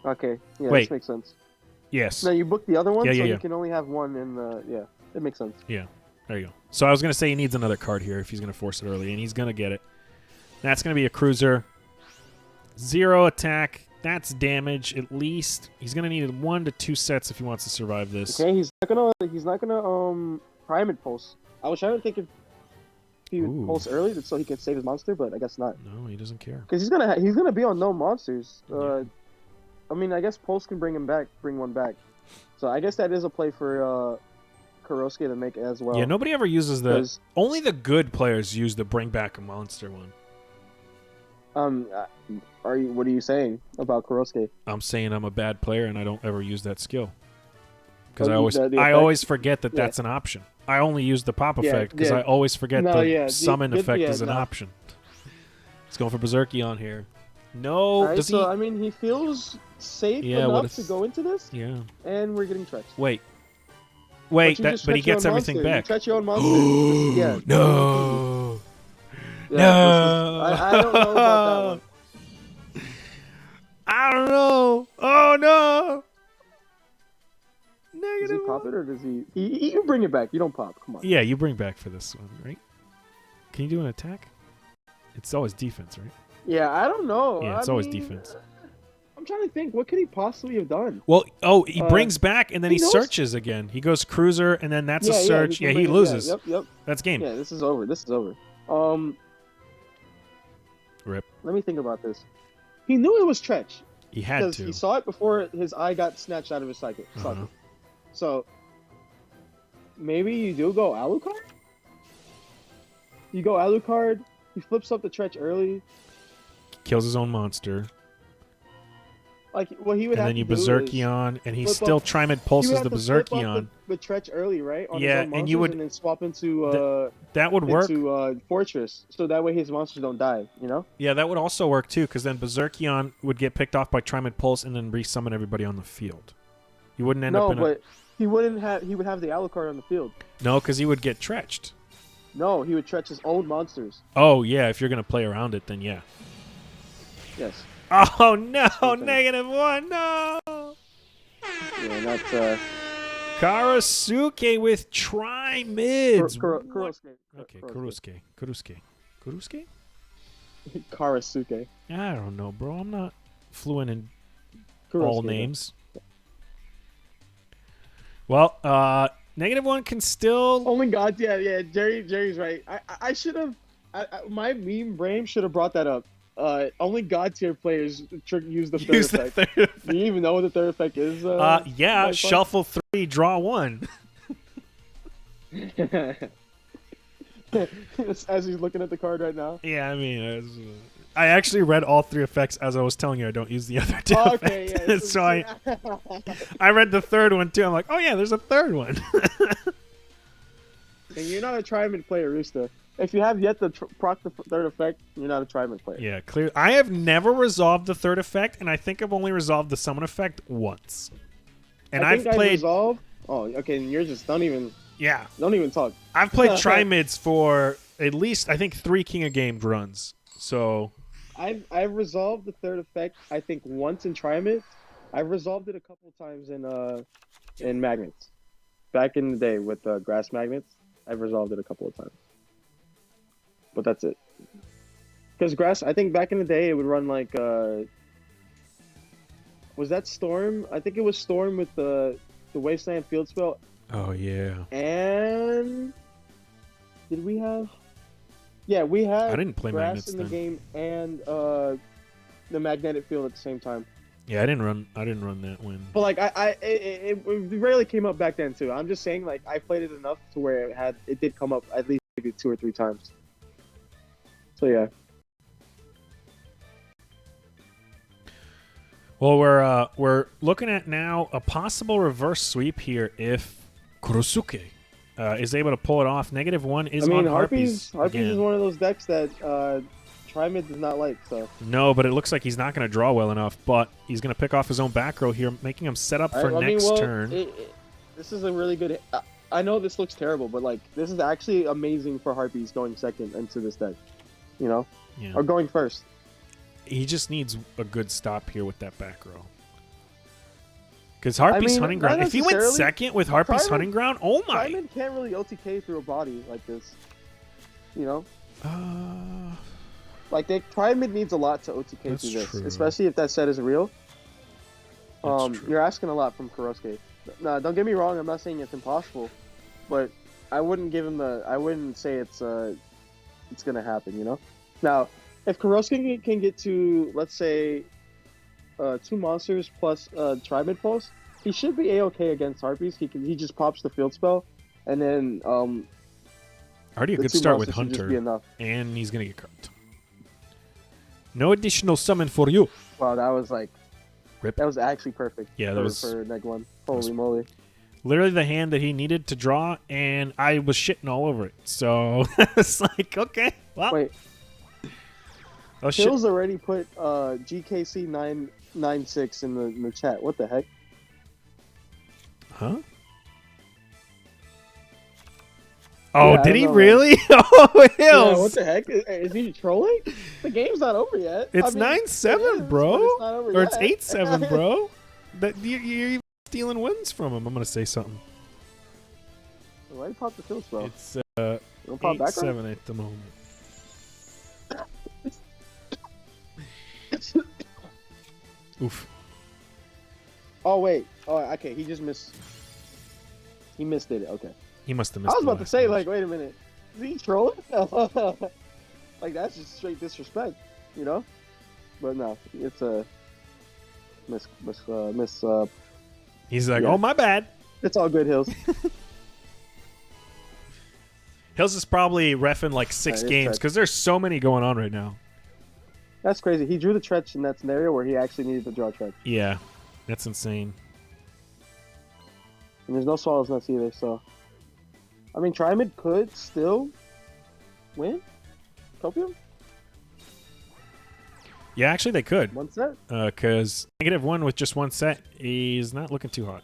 Okay. Yeah,
Wait.
this makes sense.
Yes.
No, you booked the other one,
Yeah,
so
yeah,
you can only have one in the... Yeah, it makes sense.
Yeah, there you go. So I was going to say he needs another card here if he's going to force it early, and he's going to get it. That's going to be a cruiser. 0 attack. That's damage, at least. He's going to need 1 to 2 sets if he wants to survive this.
Okay, he's not gonna Primate Pulse. I was trying to think if he would pulse early so he could save his monster, but I guess not.
No, he doesn't care.
Because he's gonna be on no monsters. I mean, I guess Pulse can bring one back. So I guess that is a play for kurosuke to make as well.
Yeah, nobody ever uses only the good players use the bring back a monster one.
What are you saying about kurosuke?
I'm saying I'm a bad player and I don't ever use that skill. Because
Oh,
I always forget that that's an option. I only use the pop effect because I always forget the summon effect is an option. Let's go for Berserkion here. No,
right,
does he?
So I mean, he feels safe enough to go into this.
Yeah.
And we're getting trenched.
Wait, but he gets everything back.
You touch your own monster. Yeah.
No.
Yeah,
No.
I don't know about that one.
I don't know. Oh no.
Does he pop it or does he? You bring it back. You don't pop. Come on.
Yeah, you bring back for this one, right? Can you do an attack? It's always defense, right?
Yeah, I don't know.
Yeah, it's always defense.
I'm trying to think. What could he possibly have done?
Well, he brings back and then he searches again. He goes cruiser and then that's a search. Yeah, he loses.
Yep.
That's game.
Yeah, this is over.
Rip.
Let me think about this. He knew it was Tretch.
He had to.
Because he saw it before his eye got snatched out of his socket. So, maybe you do go Alucard? You go Alucard, he flips up the Tretch early.
Kills his own monster.
Like, what he would have to do
and then you Berserkion, and he still Trimid pulses the Berserkion.
The Tretch early, right? On
yeah,
his own
and you would...
And then swap into...
that would work.
Into Fortress, so that way his monsters don't die, you know?
Yeah, that would also work, too, because then Berserkion would get picked off by Trimid Pulse and then resummon everybody on the field. You wouldn't end up in
No, but he wouldn't have... He would have the Alucard on the field.
No, because he would get Tretched.
No, he would Tretch his own monsters.
Oh, yeah, if you're going to play around it, then yeah.
Yes.
Oh, no! -1, no!
Yeah, that's...
Kurosuke with Tri-Mids.
Kurosuke.
Okay, Kurosuke. Kurosuke?
Kurosuke.
I don't know, bro. I'm not fluent in all names. Well, -1 can still...
Oh my god, yeah, Jerry's right. I should have... my meme brain should have brought that up. Only God tier players use the third effect. Do you even know what the third effect is?
Yeah, shuffle 3, draw 1.
As he's looking at the card right now.
Yeah, I mean, I actually read all 3 effects as I was telling you. I don't use the other 2
okay,
effects.
Yeah,
so I read the 3rd one too. I'm like, oh yeah, there's a 3rd one.
And you're not a Tri-Mid player, Rooster. If you have yet to proc the 3rd effect, you're not a Tri-Mid player.
Yeah, clear. I have never resolved the 3rd effect, and I think I've only resolved the summon effect once. And I've played.
Resolved. Oh, okay. And you're just don't even talk.
I've played Tri-Mids for at least I think 3 King of Games runs. So
I've resolved the 3rd effect I think once in Tri-Mid. I've resolved it a couple times in Magnets. Back in the day with grass magnets, I've resolved it a couple of times. But that's it. Because grass, I think back in the day it would run like was that Storm? I think it was Storm with the Wasteland Field Spell.
Oh yeah.
And did we have? Yeah, we had.
I didn't play
grass
magnets
in the
then.
game and the magnetic field at the same time.
Yeah, I didn't run that when.
But like it rarely came up back then too. I'm just saying like I played it enough to where it did come up at least maybe 2 or 3 times. So yeah.
Well, we're looking at now a possible reverse sweep here if Kurosuke is able to pull it off. -1 is
I mean,
on Harpies.
Harpies is
again.
one of those decks that Tri-Mid does not like. So
No, but it looks like he's not going to draw well enough. But he's going to pick off his own back row here, making him set up for next turn.
This is a really good. I know this looks terrible, but like this is actually amazing for Harpies going second into this deck. You know,
Yeah.
or going first.
He just needs a good stop here with that back row. Because Harpy's Hunting Ground, if he went second with Harpy's Hunting Ground, oh my!
Tri-Mid can't really OTK through a body like this. You know? Like, Tri-Mid needs a lot to OTK through this,
true.
especially if that set is real.
True.
You're asking a lot from kurosuke. No, don't get me wrong, I'm not saying it's impossible, but I wouldn't give him I wouldn't say it's gonna happen, you know? Now, if kurosuke can get to, let's say, 2 monsters plus Tri-Mid Pulse, he should be A-okay against Harpies. He just pops the field spell, and then
already a good start with Hunter, and he's gonna get cut. No additional summon for you.
Wow, that was like,
Rip.
that was actually perfect.
Yeah, that was
for Neg1. Holy moly!
Literally the hand that he needed to draw, and I was shitting all over it. So it's like, okay, well.
Wait.
Oh shit!
Phil's already put GKC996 in the chat. What the heck?
Huh? Oh,
Yeah,
did he really? Oh, Hills!
Yeah, what the heck? Is he trolling? The game's not over yet.
It's 9-7, bro.
It's not over
or
yet.
it's 8-7, bro. That you're even stealing wins from him. I'm gonna say something.
Why did you pop the field spell?
It's
You pop back
8-7 at the moment. Oof.
Oh wait. Oh, okay. He just missed. He missed it. Okay.
He must have missed.
I was
the
about to
last
say,
match.
like, wait a minute. Is he trolling? Like, that's just straight disrespect, you know? But no, it's a miss.
He's like,
yeah.
oh my bad.
It's all good, Hills.
Hills is probably reffing like 6 games because there's so many going on right now.
That's crazy. He drew the Tretch in that scenario where he actually needed to draw Tretch.
Yeah, that's insane.
And there's no Swallows Nuts either, so... I mean, Tri-Mid could still win Copium?
Yeah, actually they could.
One set?
Because -1 with just 1 set is not looking too hot.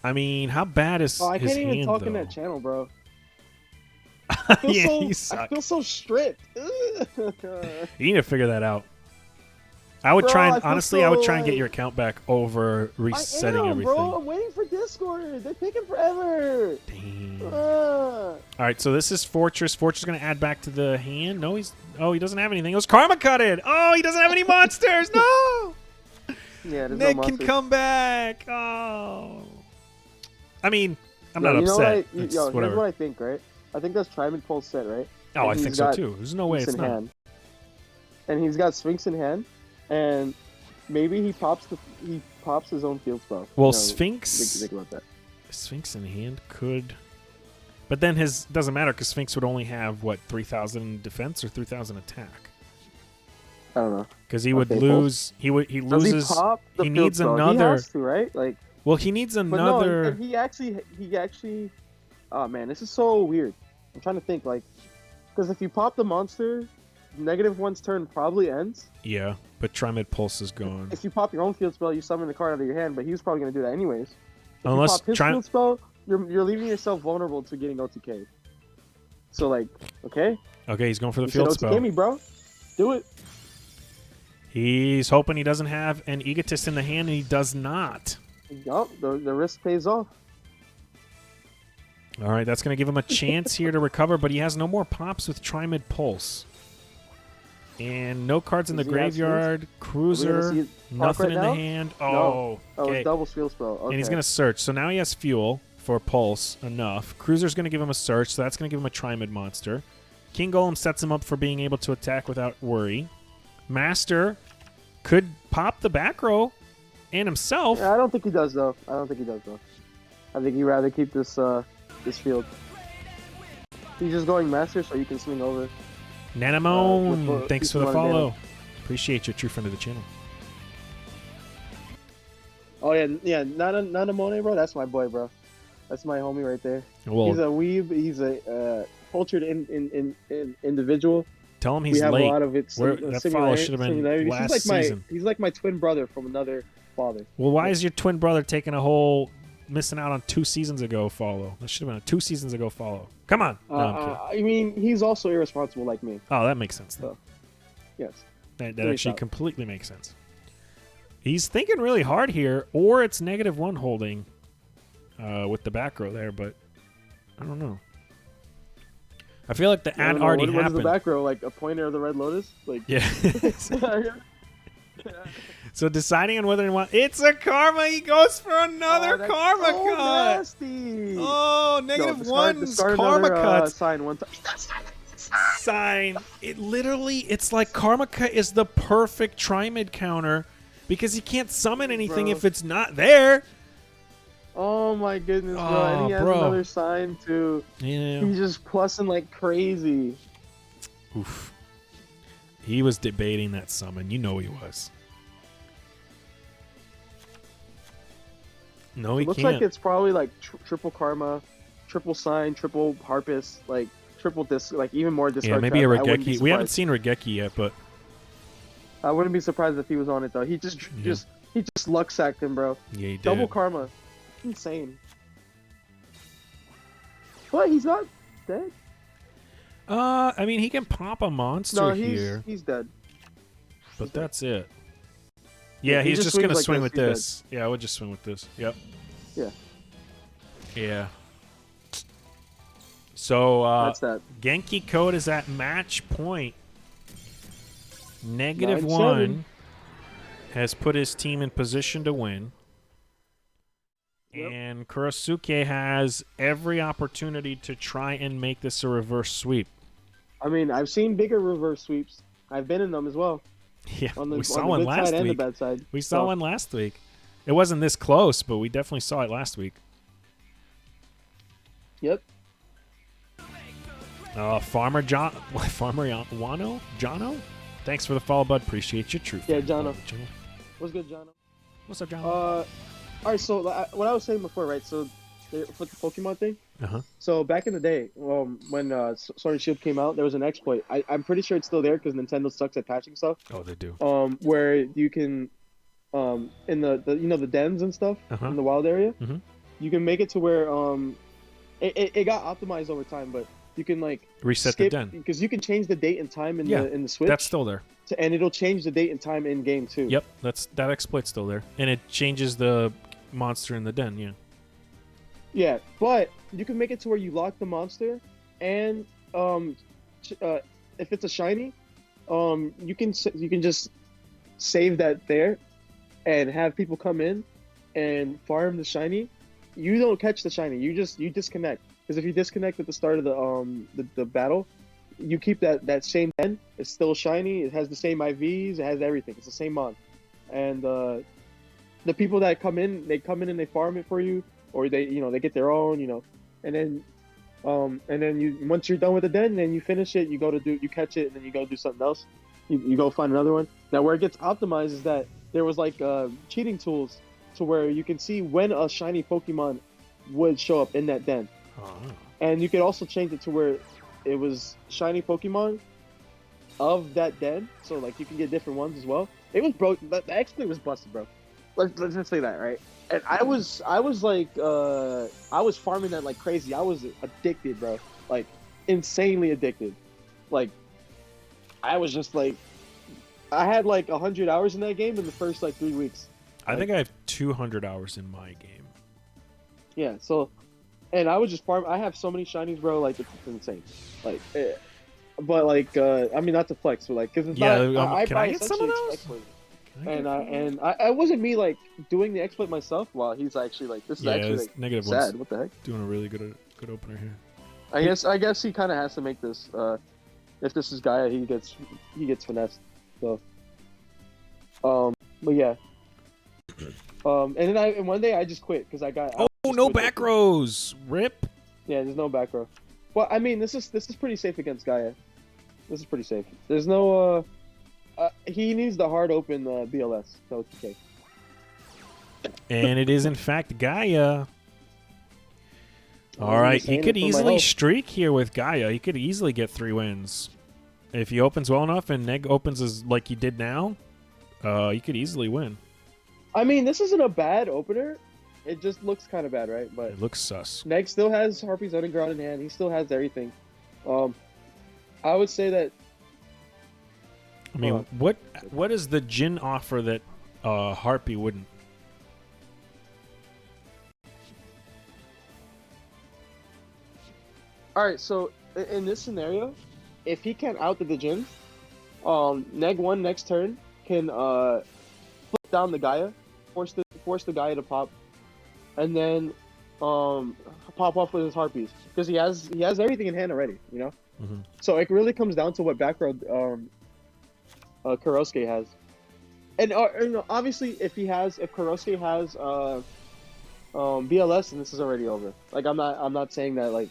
I mean, how bad is
I
his
can't even
hand,
talk
though?
in that channel, bro.
Yeah,
I
you suck.
feel so stripped.
You need to figure that out. I would
Bro,
try
I
and
feel
honestly,
so,
I would try and get
like-
your account back over resetting everything.
Bro, I'm waiting for Discord. They're taking forever.
Dang.
Uh,
All right, so this is Fortress. Fortress is going to add back to the hand. No, he doesn't have anything. It was Karma Cutted. Oh, he doesn't have any monsters. No.
yeah, there's
Nick
no
can
monsters.
come back. Oh. I mean, I'm
Yo,
not
you know
upset.
what
It's
here's
whatever.
what I think, right? I think that's Tri-Mid Pulse set, right?
Oh,
And
I
he's
think so
got
too. There's no way
Sphinx
it's
in
not.
hand. And he's got Sphinx in hand, and maybe he pops his own field spell.
Well,
You know,
Sphinx.
think about that.
Sphinx in hand could, but then his doesn't matter because Sphinx would only have what 3,000 defense or 3,000 attack.
I don't know.
Because he would
Okay,
lose. He
Does
loses.
he pop the
he
field
needs
spell?
another.
He has to, right? Like,
Well, he needs
but
another.
no, and he actually. Oh man, this is so weird. I'm trying to think, like, because if you pop the monster, -1's turn probably ends.
Yeah, but Tri-Mid Pulse is gone.
If you pop your own field spell, you summon the card out of your hand, but he was probably going to do that anyways. If
Unless
you pop his field spell, you're leaving yourself vulnerable to getting OTK. So, like, okay?
Okay, he's going for the
You
field
said OTK
spell.
me, bro. Do it.
He's hoping he doesn't have an Egotist in the hand, and he does not.
Yup, the risk pays off.
All right, that's going to give him a chance here to recover, but he has no more pops with Tri-Mid Pulse. And no cards in the
Does he have
graveyard. Cruiser,
see it
nothing
right
in
now?
the hand.
No.
Oh,
Oh,
okay.
it's double field spell. Okay.
And he's going to search. So now he has fuel for Pulse enough. Cruiser's going to give him a search, so that's going to give him a Tri-Mid monster. King Golem sets him up for being able to attack without worry. Master could pop the back row and himself.
Yeah, I don't think he does, though. I think he'd rather keep this this field. He's just going Master so you can swing over.
Nanamone, thanks for the
Pokemon
follow.
Nano.
Appreciate you, true friend of the channel.
Oh yeah, Nanamone, bro. That's my boy, bro. That's my homie right there.
Well,
He's a weeb. He's a cultured individual.
tell him
We
he's
have
late.
a lot of
That follow should have been
similarities.
last season.
He's like my twin brother from another father.
Well, why is your twin brother taking a whole missing out on 2 seasons ago follow? That should have been a 2 seasons ago follow. Come on. No, I'm kidding.
I mean, he's also irresponsible like me.
Oh, that makes sense.
So, yes.
That actually completely makes sense. He's thinking really hard here, or it's -1 holding with the back row there, but I don't know. I feel like the ad already happened.
What is the back row? Like a pointer of the Red Lotus? Like
yeah. So deciding on whether or not it's a karma, he goes for another karma cut.
Nasty.
Oh, -1's karma cuts.
Sign one time.
Sign. It's like karma cut is the perfect tri-mid counter because he can't summon anything if it's not there.
Oh my goodness, bro. And he has another sign too.
Yeah.
He's just plussing like crazy.
Oof. He was debating that summon. You know he was. No, he
Looks
can't.
like it's probably like triple karma, triple sign, triple harpist, like triple disc, like even more discard.
Yeah, maybe a
trap.
Regeki. We haven't seen Regeki yet, but
I wouldn't be surprised if he was on it though. He just luck sacked him, bro.
yeah, he did.
Double karma, insane. But he's not dead.
I mean, he can pop a monster here.
He's dead.
But that's it. Yeah,
he
he's
just
just going to
swings
swing
like
with
this.
this. Yeah, I would just swing with this. Yep.
Yeah.
Yeah. So,
That's that.
Genki code is at match point. -1
9-7.
has put his team in position to win.
Yep.
And Kurosuke has every opportunity to try and make this a reverse sweep.
I mean, I've seen bigger reverse sweeps. I've been in them as well.
Yeah,
On the,
we saw
on
one
the good
last
side and the
week.
bad side.
We saw one last week. It wasn't this close, but we definitely saw it last week.
Yep.
Farmer Wano? Jono? Thanks for the follow, bud. Appreciate you. True.
Yeah,
fan.
Jono. What's good, Jono?
What's up, Jono?
All right, so what I was saying before, right? So for the Pokemon thing. So back in the day, when Sword and Shield came out, there was an exploit. I'm pretty sure it's still there because Nintendo sucks at patching stuff.
Oh, they do.
Where you can, in the dens and stuff in the wild area, you can make it to where it got optimized over time, but you can like
reset
skip,
the den
because you can change the date and time in the Switch.
That's still there.
And it'll change the date and time in game too.
Yep, that exploit's still there, and it changes the monster in the den. Yeah.
Yeah, but you can make it to where you lock the monster, and if it's a shiny, you can just save that there, and have people come in and farm the shiny. You don't catch the shiny. You disconnect, because if you disconnect at the start of the battle, you keep that same den. It's still shiny. It has the same IVs. It has everything. It's the same mon, and the people that come in, and they farm it for you. Or they get their own, and then once you're done with the den, then you finish it. You catch it, and then you go do something else. You go find another one. Now, where it gets optimized is that there was like cheating tools to where you can see when a shiny Pokemon would show up in that den, and you could also change it to where it was shiny Pokemon of that den. So like you can get different ones as well. It was broke. The exploit was busted, bro. Let's just say that, right? And I was farming that like crazy. I was addicted, bro. Like insanely addicted. Like I was just like, I had like 100 hours in that game in the first like 3 weeks.
I think I have 200 hours in my game.
Yeah. So, and I was just farm. I have so many shinies, bro. Like it's insane. Like, but like I mean not to flex, but like because it's not.
Can I get some of those?
And I wasn't me like doing the exploit myself while he's actually like this is actually like sad. What the heck?
Doing a really good opener here.
I guess he kind of has to make this. If this is Gaia, he gets finessed. So, but yeah. And then one day I just quit because I got.
Oh no back rows! Rip.
Yeah, there's no back row. Well, I mean this is pretty safe against Gaia. This is pretty safe. There's no he needs the hard open BLS. So it's okay.
And it is in fact Gaia. All
I'm
right,
just
he
saying
could
it for my
easily
health.
streak here with Gaia. He could easily get 3 wins. If he opens well enough and Neg opens as like he did now, he could easily win.
I mean, this isn't a bad opener. It just looks kind of bad, right? But
It looks sus.
Neg still has Harpy's Underground in hand. He still has everything. I would say that.
I mean, what is the Jin offer that Harpy wouldn't?
All right, so in this scenario, if he can't out the Jin, Neg 1 next turn can flip down the Gaia, force the Gaia to pop, and then pop off with his Harpies because he has everything in hand already, you know.
Mm-hmm.
So it really comes down to what back row kurosuke has, and you know, obviously if kurosuke has BLS, then this is already over. Like I'm not saying that like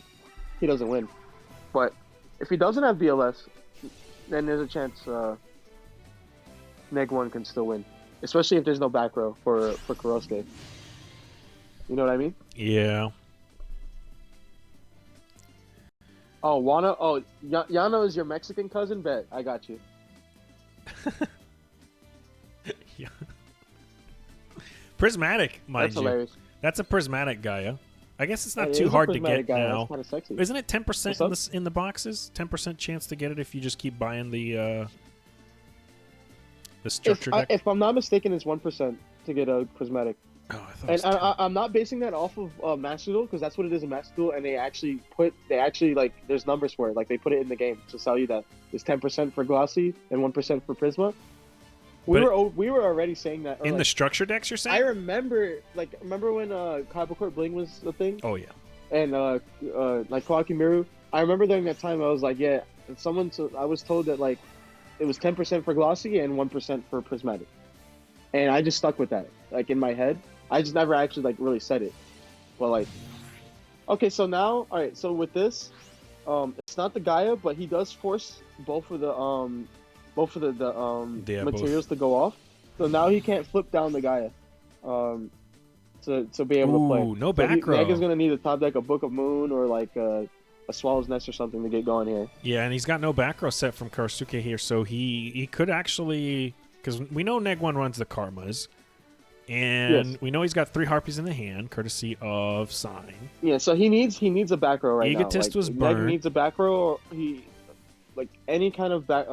he doesn't win, but if he doesn't have BLS, then there's a chance Neg 1 can still win, especially if there's no back row for kurosuke. You know what I mean?
Yeah.
Oh, Wana. Oh, Yano is your Mexican cousin. Bet I got you.
Yeah. Prismatic, mind
That's
you.
hilarious.
That's a prismatic Gaia. I guess it's not
It
too
is a
hard to
prismatic
get
guy.
now.
That's kind of sexy.
Isn't it 10%
What's
in the boxes? 10% chance to get it if you just keep buying the structure deck?
If I'm not mistaken, it's 1% to get a prismatic.
Oh, I thought it was
And
10.
I'm not basing that off of Master Duel because that's what it is in Master Duel, and they actually like there's numbers for it, like they put it in the game to tell you that it's 10% for Glossy and 1% for Prisma. We were already saying that
in
like,
the structure decks, you're saying?
I remember when Kaiba Bling was the thing,
Oh yeah.
and like Miru. I remember during that time I was like, yeah, I was told that like it was 10% for Glossy and 1% for Prismatic, and I just stuck with that like in my head. I just never actually like really said it, but like, okay, so now, all right, so with this, it's not the Gaia, but he does force both of the materials to go off. So now he can't flip down the Gaia, to be able to play.
No back row.
Neg is gonna need a top deck, a Book of Moon, or like a Swallow's Nest or something to get going here.
Yeah, and he's got no back row set from Kurosuke here, so he could actually, because we know Neg 1 runs the Karmas. And
Yes.
we know he's got 3 Harpies in the hand, courtesy of Sign.
Yeah, so he needs a back row right
Egotist
now.
was
Neg
burned.
needs a back row, or like any kind of back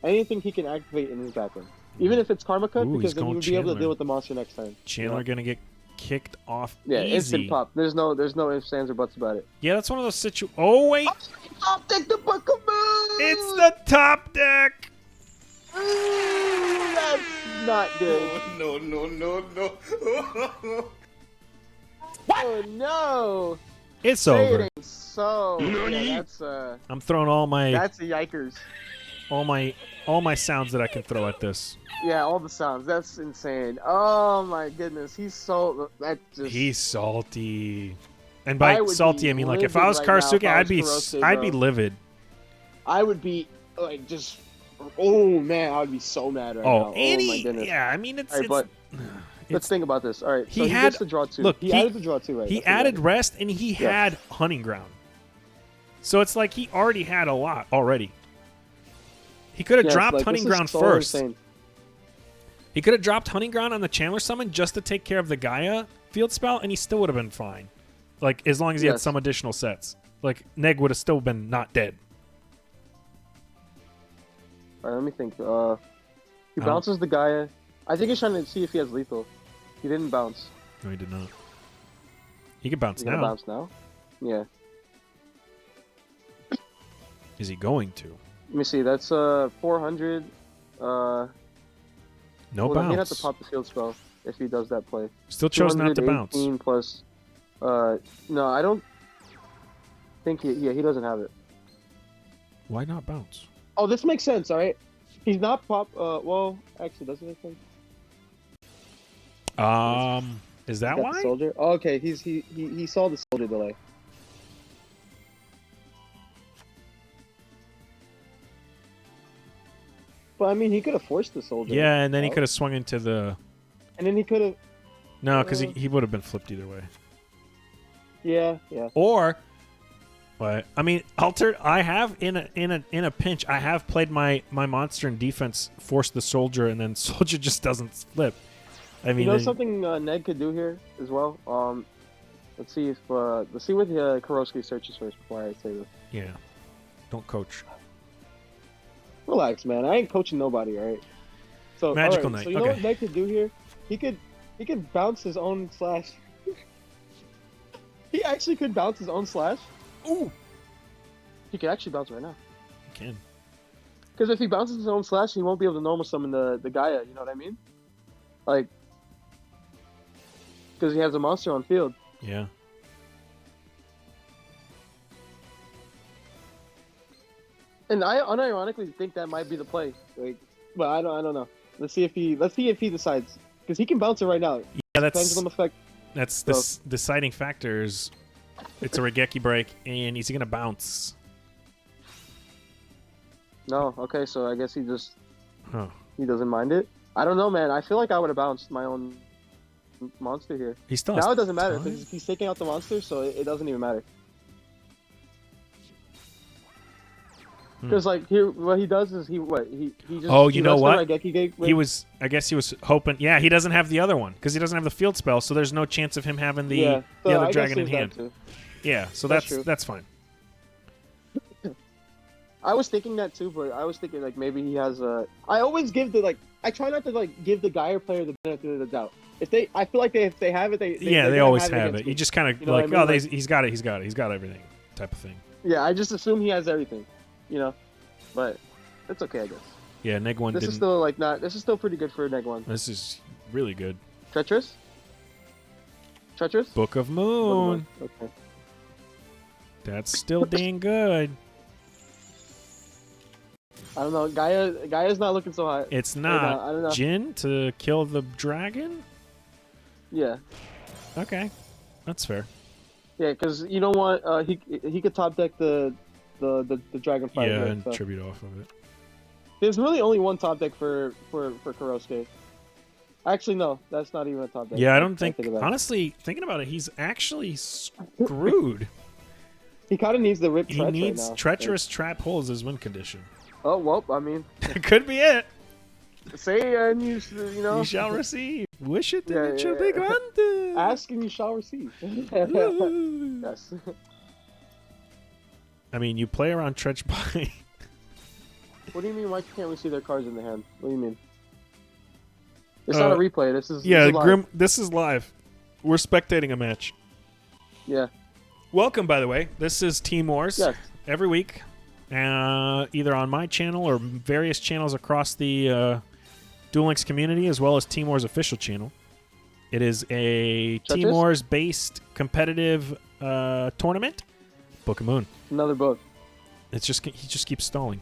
anything he can activate in his back row. Even if it's Karma Cut,
Ooh,
because
he's
then he
going
would be able to
Chandler.
deal with the monster next time.
Chandler
Yeah.
gonna get kicked off
Yeah,
easy.
instant pop. There's no ifs, ands, or buts about it.
Yeah, that's one of those Oh wait,
Top deck the Book of Moon!
it's the top deck.
That's not good.
No.
Oh no!
It's
Say it
over.
ain't so. Yeah, that's
I'm throwing all my
a yikers.
all my sounds that I can throw at this.
Yeah, all the sounds. That's insane. Oh my goodness, he's so
He's salty. And
I
by
would
salty,
be
I mean like if
livid
I was
right now if
Karsuke,
I
I'd be
was Kurosuke,
I'd be
bro.
livid.
I would be like just. Oh man, I would be so mad right now. Oh my goodness.
Yeah, I mean it's
All right, but let's think about this. All right, so he
had-
gets to draw 2.
look,
he added the draw 2, right?
he
That's what
added rest and he
Yeah.
had hunting ground. So it's like he already had a lot already. He could have
Yeah,
dropped
like,
hunting
this is
ground
so
first.
insane.
He could have dropped hunting ground on the Chandler summon just to take care of the Gaia field spell, and he still would have been fine. Like as long as he had
Yes.
some additional sets. Like Neg would have still been not dead.
All right, let me think. He
don't-
bounces the Gaia. I think he's trying to see if he has lethal. He didn't bounce.
No, he did not. He can bounce
He's gonna
now.
bounce now. Yeah.
Is he going to?
Let me see. That's 400.
No
Well, then he'd have
bounce.
to pop the field spell if he does that play.
Still chose not to bounce.
218 plus. No, I don't think he. Yeah, he doesn't have it.
Why not bounce?
Oh, this makes sense. All right. He's not pop. Well, actually, doesn't make sense.
Is that
Got the
why?
soldier. Oh, okay, he saw the soldier delay. But I mean, he could have forced the soldier.
Yeah, and then he
out.
could have swung into the.
And then he could have.
No, because he would have been flipped either way.
Yeah, yeah.
Or, but I mean, altered. I have in a pinch. I have played my monster in defense, force the soldier, and then soldier just doesn't flip. I mean,
You know something Ned could do here as well. Let's see what kurosuke searches first before I say this.
Yeah, don't coach.
Relax, man. I ain't coaching nobody, all right? So
Magical
all right,
Knight,
So you know
okay.
what Ned could do here? He could bounce his own slash. He actually could bounce his own slash.
Ooh,
He could actually bounce right now.
you can.
Because if he bounces his own slash, he won't be able to normal summon the Gaia. You know what I mean? Like, because he has a monster on field.
Yeah.
And I unironically think that might be the play. Like, but I don't know. Let's see if he decides, because he can bounce it right now.
Yeah,
Pendulum effect.
that's the deciding factors. It's a Regeki break, and is he gonna bounce?
No, okay, so I guess he
Huh.
doesn't mind it. I don't know, man. I feel like I would have bounced my own monster here.
He still
Now
has
it doesn't matter
time?
because he's taking out the monster, so it doesn't even matter. Because like here, what he does is he just.
Oh, you know what?
Regeki gate with-
He was. I guess he was hoping. Yeah, he doesn't have the other one because he doesn't have the field spell, so there's no chance of him having the
so
other
I guess
dragon in
there's that
hand.
too.
Yeah, so
That's true.
that's fine.
I was thinking that too, but I was thinking like maybe he has a. I always give the I try not to give the Gaia player the benefit of the doubt. I feel like if they have it, they
Yeah,
they're
they
gonna
always
have
have
against
it.
me.
You just kind of
You know
like,
what I mean?
oh, he's got it, he's got everything, type of thing.
Yeah, I just assume he has everything, you know, but it's okay, I guess.
Yeah, Neg one
This
didn't.
is still this is still pretty good for Neg 1.
This is really good.
Treacherous? Treacherous?
Book of Moon.
Okay.
That's still dang good.
I don't know. Gaia's not looking so hot.
It's
Right now,
not
I don't know.
Jin to kill the dragon.
Yeah.
Okay, that's fair.
Yeah, because you don't want he could top deck the dragon fight.
Yeah,
right?
and
So
tribute off of it.
there's really only one top deck for kurosuke. Actually, no, that's not even a top deck.
Yeah, I don't think.
about it.
Honestly, thinking about it, he's actually screwed.
He kind of needs the rip.
He
Tretch
needs
right now.
treacherous trap holes as win condition.
Oh well, I mean,
Could be it.
say and you know.
You shall receive. Wish it
Yeah,
and it shall
yeah.
be granted.
Ask and you shall receive.
Ooh.
Yes.
I mean, you play around Tretch by.
What do you mean? Why can't we see their cards in the hand? What do you mean? It's not a replay. This is
Yeah,
this is live.
Grim. This is live. We're spectating a match.
Yeah.
Welcome, by the way. This is Team Wars.
Yes.
Every week, either on my channel or various channels across the Duel Links community, as well as Team Wars official channel. It is a Team
this?
Wars based competitive tournament. Book of Moon.
Another book.
It's just he just keeps stalling.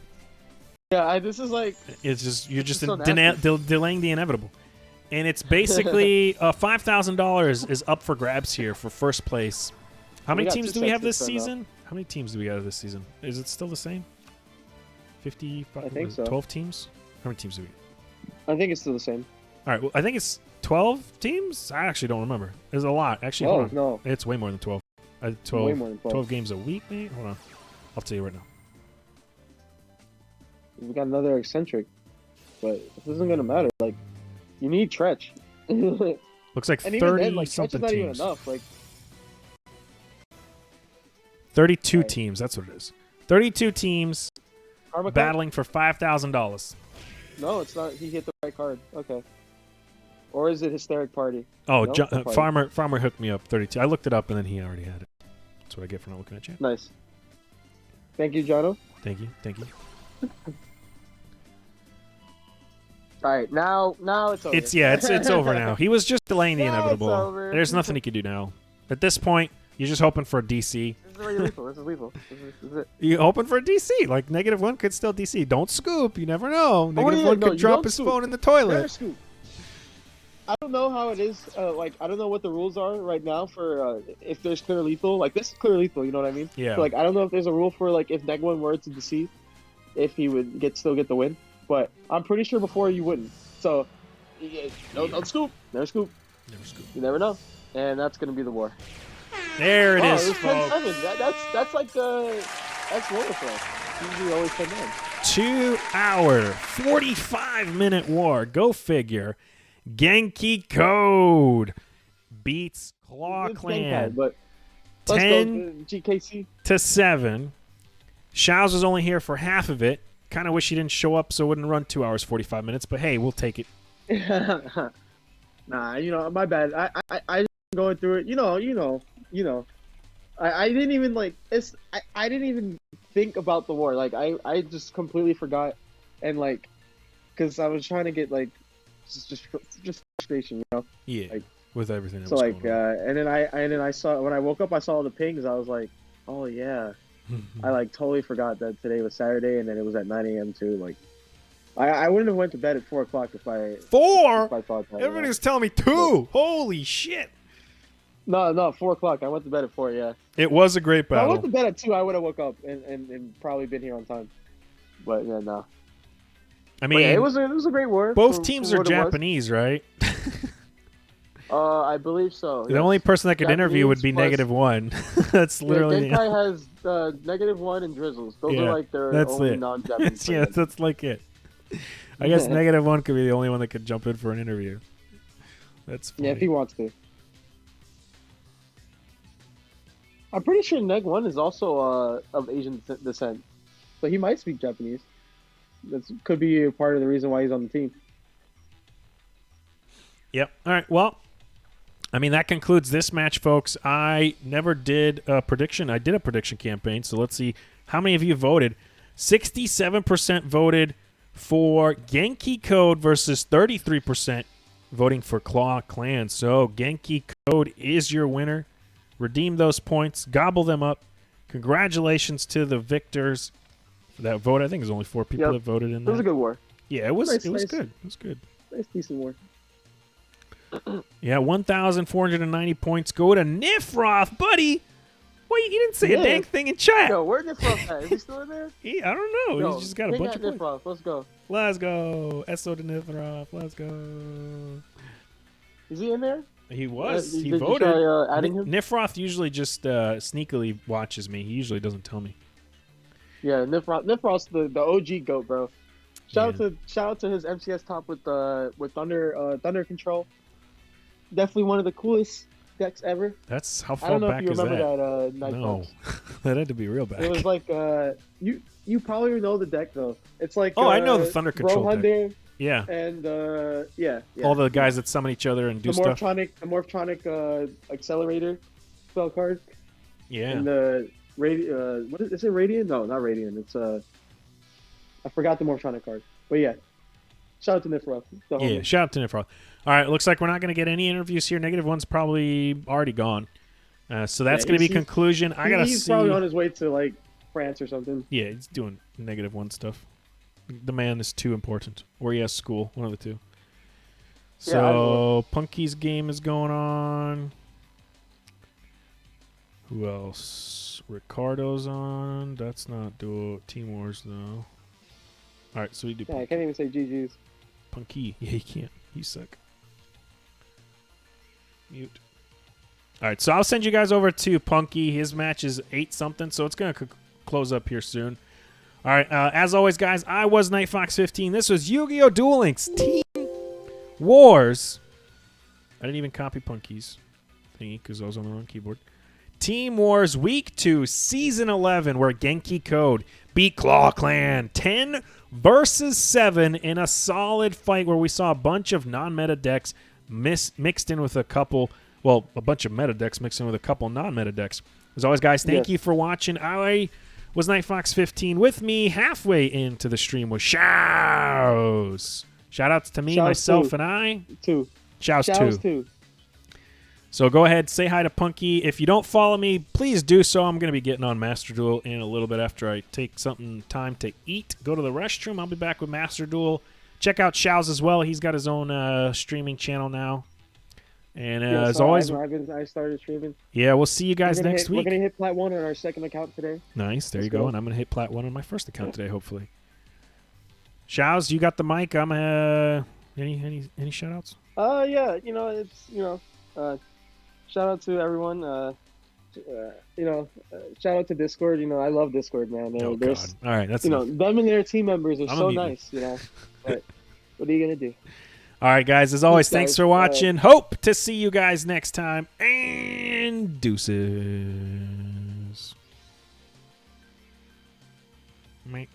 Yeah, this is like
It's just you're just
so nasty.
delaying the inevitable, and it's basically $5,000 is up for grabs here for first place. How
We
many
got
teams
two
do we have
sets
this
this time, though.
season? How many teams do we have this season? Is it still the same? 55?
I think
what is it,
so.
12 teams? How many teams do we?
I think it's still the same.
All right, well, I think it's 12 teams. I actually don't remember. There's a lot. Actually,
Oh
hold on.
no,
It's way more than 12. 12,
way more than 12.
12 games a week, maybe? Hold on. I'll tell you right now.
We got another eccentric, but this isn't gonna matter. Like, you need Tretch. And
Looks like
even
30
then, like Tretch is
something
not even
teams.
enough. Like,
32
Right.
teams. That's what it is. 32 teams
Karma card?
battling for $5,000.
No, it's not. He hit the right card. Okay. Or is it Hysteric Party?
Oh,
No,
John,
no party.
Farmer hooked me up 32. I looked it up and then he already had it. That's what I get for not looking at you.
Nice. Thank you, Jono.
Thank you. Thank you.
All right, now it's over.
It's over now. He was just delaying the
Now it's
inevitable.
over.
There's nothing he can do now. At this point, you're just hoping for a DC.
This is already lethal. This is lethal. This is it.
You're hoping for a DC. Like -1 could still DC. Don't scoop. You never know.
Oh, yeah,
-1
no,
could
you
drop
don't
his
scoop.
phone in the
Bear
toilet.
scoop. I don't know how it is. Like, I don't know what the rules are right now for if there's clear lethal. Like, this is clear lethal. You know what I mean?
Yeah.
So, like, I don't know if there's a rule for like if Neg1 were to deceive, if he would still get the win. but I'm pretty sure before you wouldn't. So, don't scoop. Never scoop.
Never scoop.
You never know. And that's gonna be the war.
There it is,
It was
folks.
10-7. That's like that's wonderful. Usually always 10-9.
2 hour, 45-minute war. Go figure. Genki Code beats ClawClan.
But
10
GKC
to 7. Shaowz was only here for half of it. Kind of wish he didn't show up so it wouldn't run 2 hours 45 minutes. But hey, we'll take it.
Nah, my bad. I going through it. You know. I didn't even like it's. I didn't even think about the war. Like I just completely forgot, and like, cause I was trying to get like, just frustration,
Yeah,
like,
with everything.
So like, and then I saw when I woke up, I saw all the pings. I was like, oh yeah, I like totally forgot that today was Saturday, and then it was at 9 a.m. too. Like, I wouldn't have went to bed at 4 o'clock if I
4.
If I thought that,
Everybody was telling me 2. Holy shit!
No, 4 o'clock. I went to bed at 4. Yeah.
It was a great
If I
battle.
went to bed at 2, I would have woke up and probably been here on time. But yeah, no.
I mean,
yeah, it was a great war.
Both teams are Japanese, right?
I believe so.
The only person that could interview would be -1. That's literally.
Genkai has -1 and Drizzles. Those are like their only non-Japanese.
Yeah, that's like it. I guess -1 could be the only one that could jump in for an interview. That's funny.
Yeah, if he wants to. I'm pretty sure Neg1 is also of Asian descent, so he might speak Japanese. That could be a part of the reason why he's on the team.
Yep. All right. Well, I mean, that concludes this match, folks. I never did a prediction. I did a prediction campaign, so let's see how many of you voted. 67% voted for Genki Code versus 33% voting for ClawClan. So Genki Code is your winner. Redeem those points. Gobble them up. Congratulations to the victors for that vote. I think there's only 4 people that voted in that.
It was a good war.
Yeah, it was.
Nice,
it was
nice.
good. It was good.
Nice, decent war.
Yeah, 1,490 points go to Nifroth, buddy. Wait, you didn't say a dang thing in chat.
Yo, where's Nifroth at? Is he still in there?
I don't know.
Yo,
He's just got a bunch of points.
Nifroth. Let's go.
Let's go. SO to Nifroth. Let's go.
Is he in there?
He was. He
did
voted.
You try, adding him?
Nifroth usually just sneakily watches me. He usually doesn't tell me.
Yeah, Nifroth's the OG GOAT, bro. Shout out to his MCS top with Thunder Control. Definitely one of the coolest decks ever.
That's how
I don't
far
know
back
if you
is
remember
that?
that
No, that had to be real back.
It was like you probably know the deck though. It's like
I know the Thunder Control deck.
Hunter,
yeah.
And yeah.
All the guys that summon each other and do stuff.
The Morphtronic Accelerator spell card.
Yeah.
And the what is it? Radiant? No, not Radiant. It's I forgot the Morphtronic card. But yeah, shout out to Nifroth.
Yeah, shout out to Nifroth. All right, looks like we're not going to get any interviews here. -1's probably already gone. So that's going to be conclusion. I got to see.
He's probably on his way to like France or something.
Yeah, he's doing -1 stuff. The man is too important. Or he has school. One of the two. So Punky's game is going on. Who else? Ricardo's on. That's not Duel Team Wars though. All right, so we do.
Yeah, I can't even say GG's.
Punky. Yeah, he can't. He's sick. Mute. All right, so I'll send you guys over to Punky. His match is 8-something, so it's going to close up here soon. All right, as always, guys, I was NightFox15. This was Yu-Gi-Oh! Duel Links Team Wars. I didn't even copy Punky's thingy because I was on the wrong keyboard. Team Wars Week 2, Season 11, where Genki Code beat ClawClan 10 versus 7 in a solid fight where we saw a bunch of non-meta decks mixed in with a couple, well, a bunch of meta decks mixed in with a couple non-meta decks. As always, guys, thank you for watching. I was NightFox15. With me halfway into the stream was Shaowz. Shout outs to me, myself, and I. Shaowz 2. So go ahead, say hi to Punky. If you don't follow me, please do so. I'm going to be getting on Master Duel in a little bit after I take time to eat. Go to the restroom. I'll be back with Master Duel. Check out Shaowz as well. He's got his own streaming channel now. And as always,
I started streaming.
Yeah, we'll see you guys next week.
We're going to hit Plat 1 on our second account today.
Nice. There you go. And I'm going to hit Plat 1 on my first account today, hopefully. Shaowz, you got the mic. I'm any shout outs?
Yeah, shout out to everyone. Shout out to Discord. I love Discord, man.
Oh God!
There's,
All right, that's enough.
them and their team members are
I'm
so
a mutant.
nice. But what are you gonna do?
All right, guys. As always,
Peace,
thanks
guys.
for watching. Hope to see you guys next time. And deuces. Mate.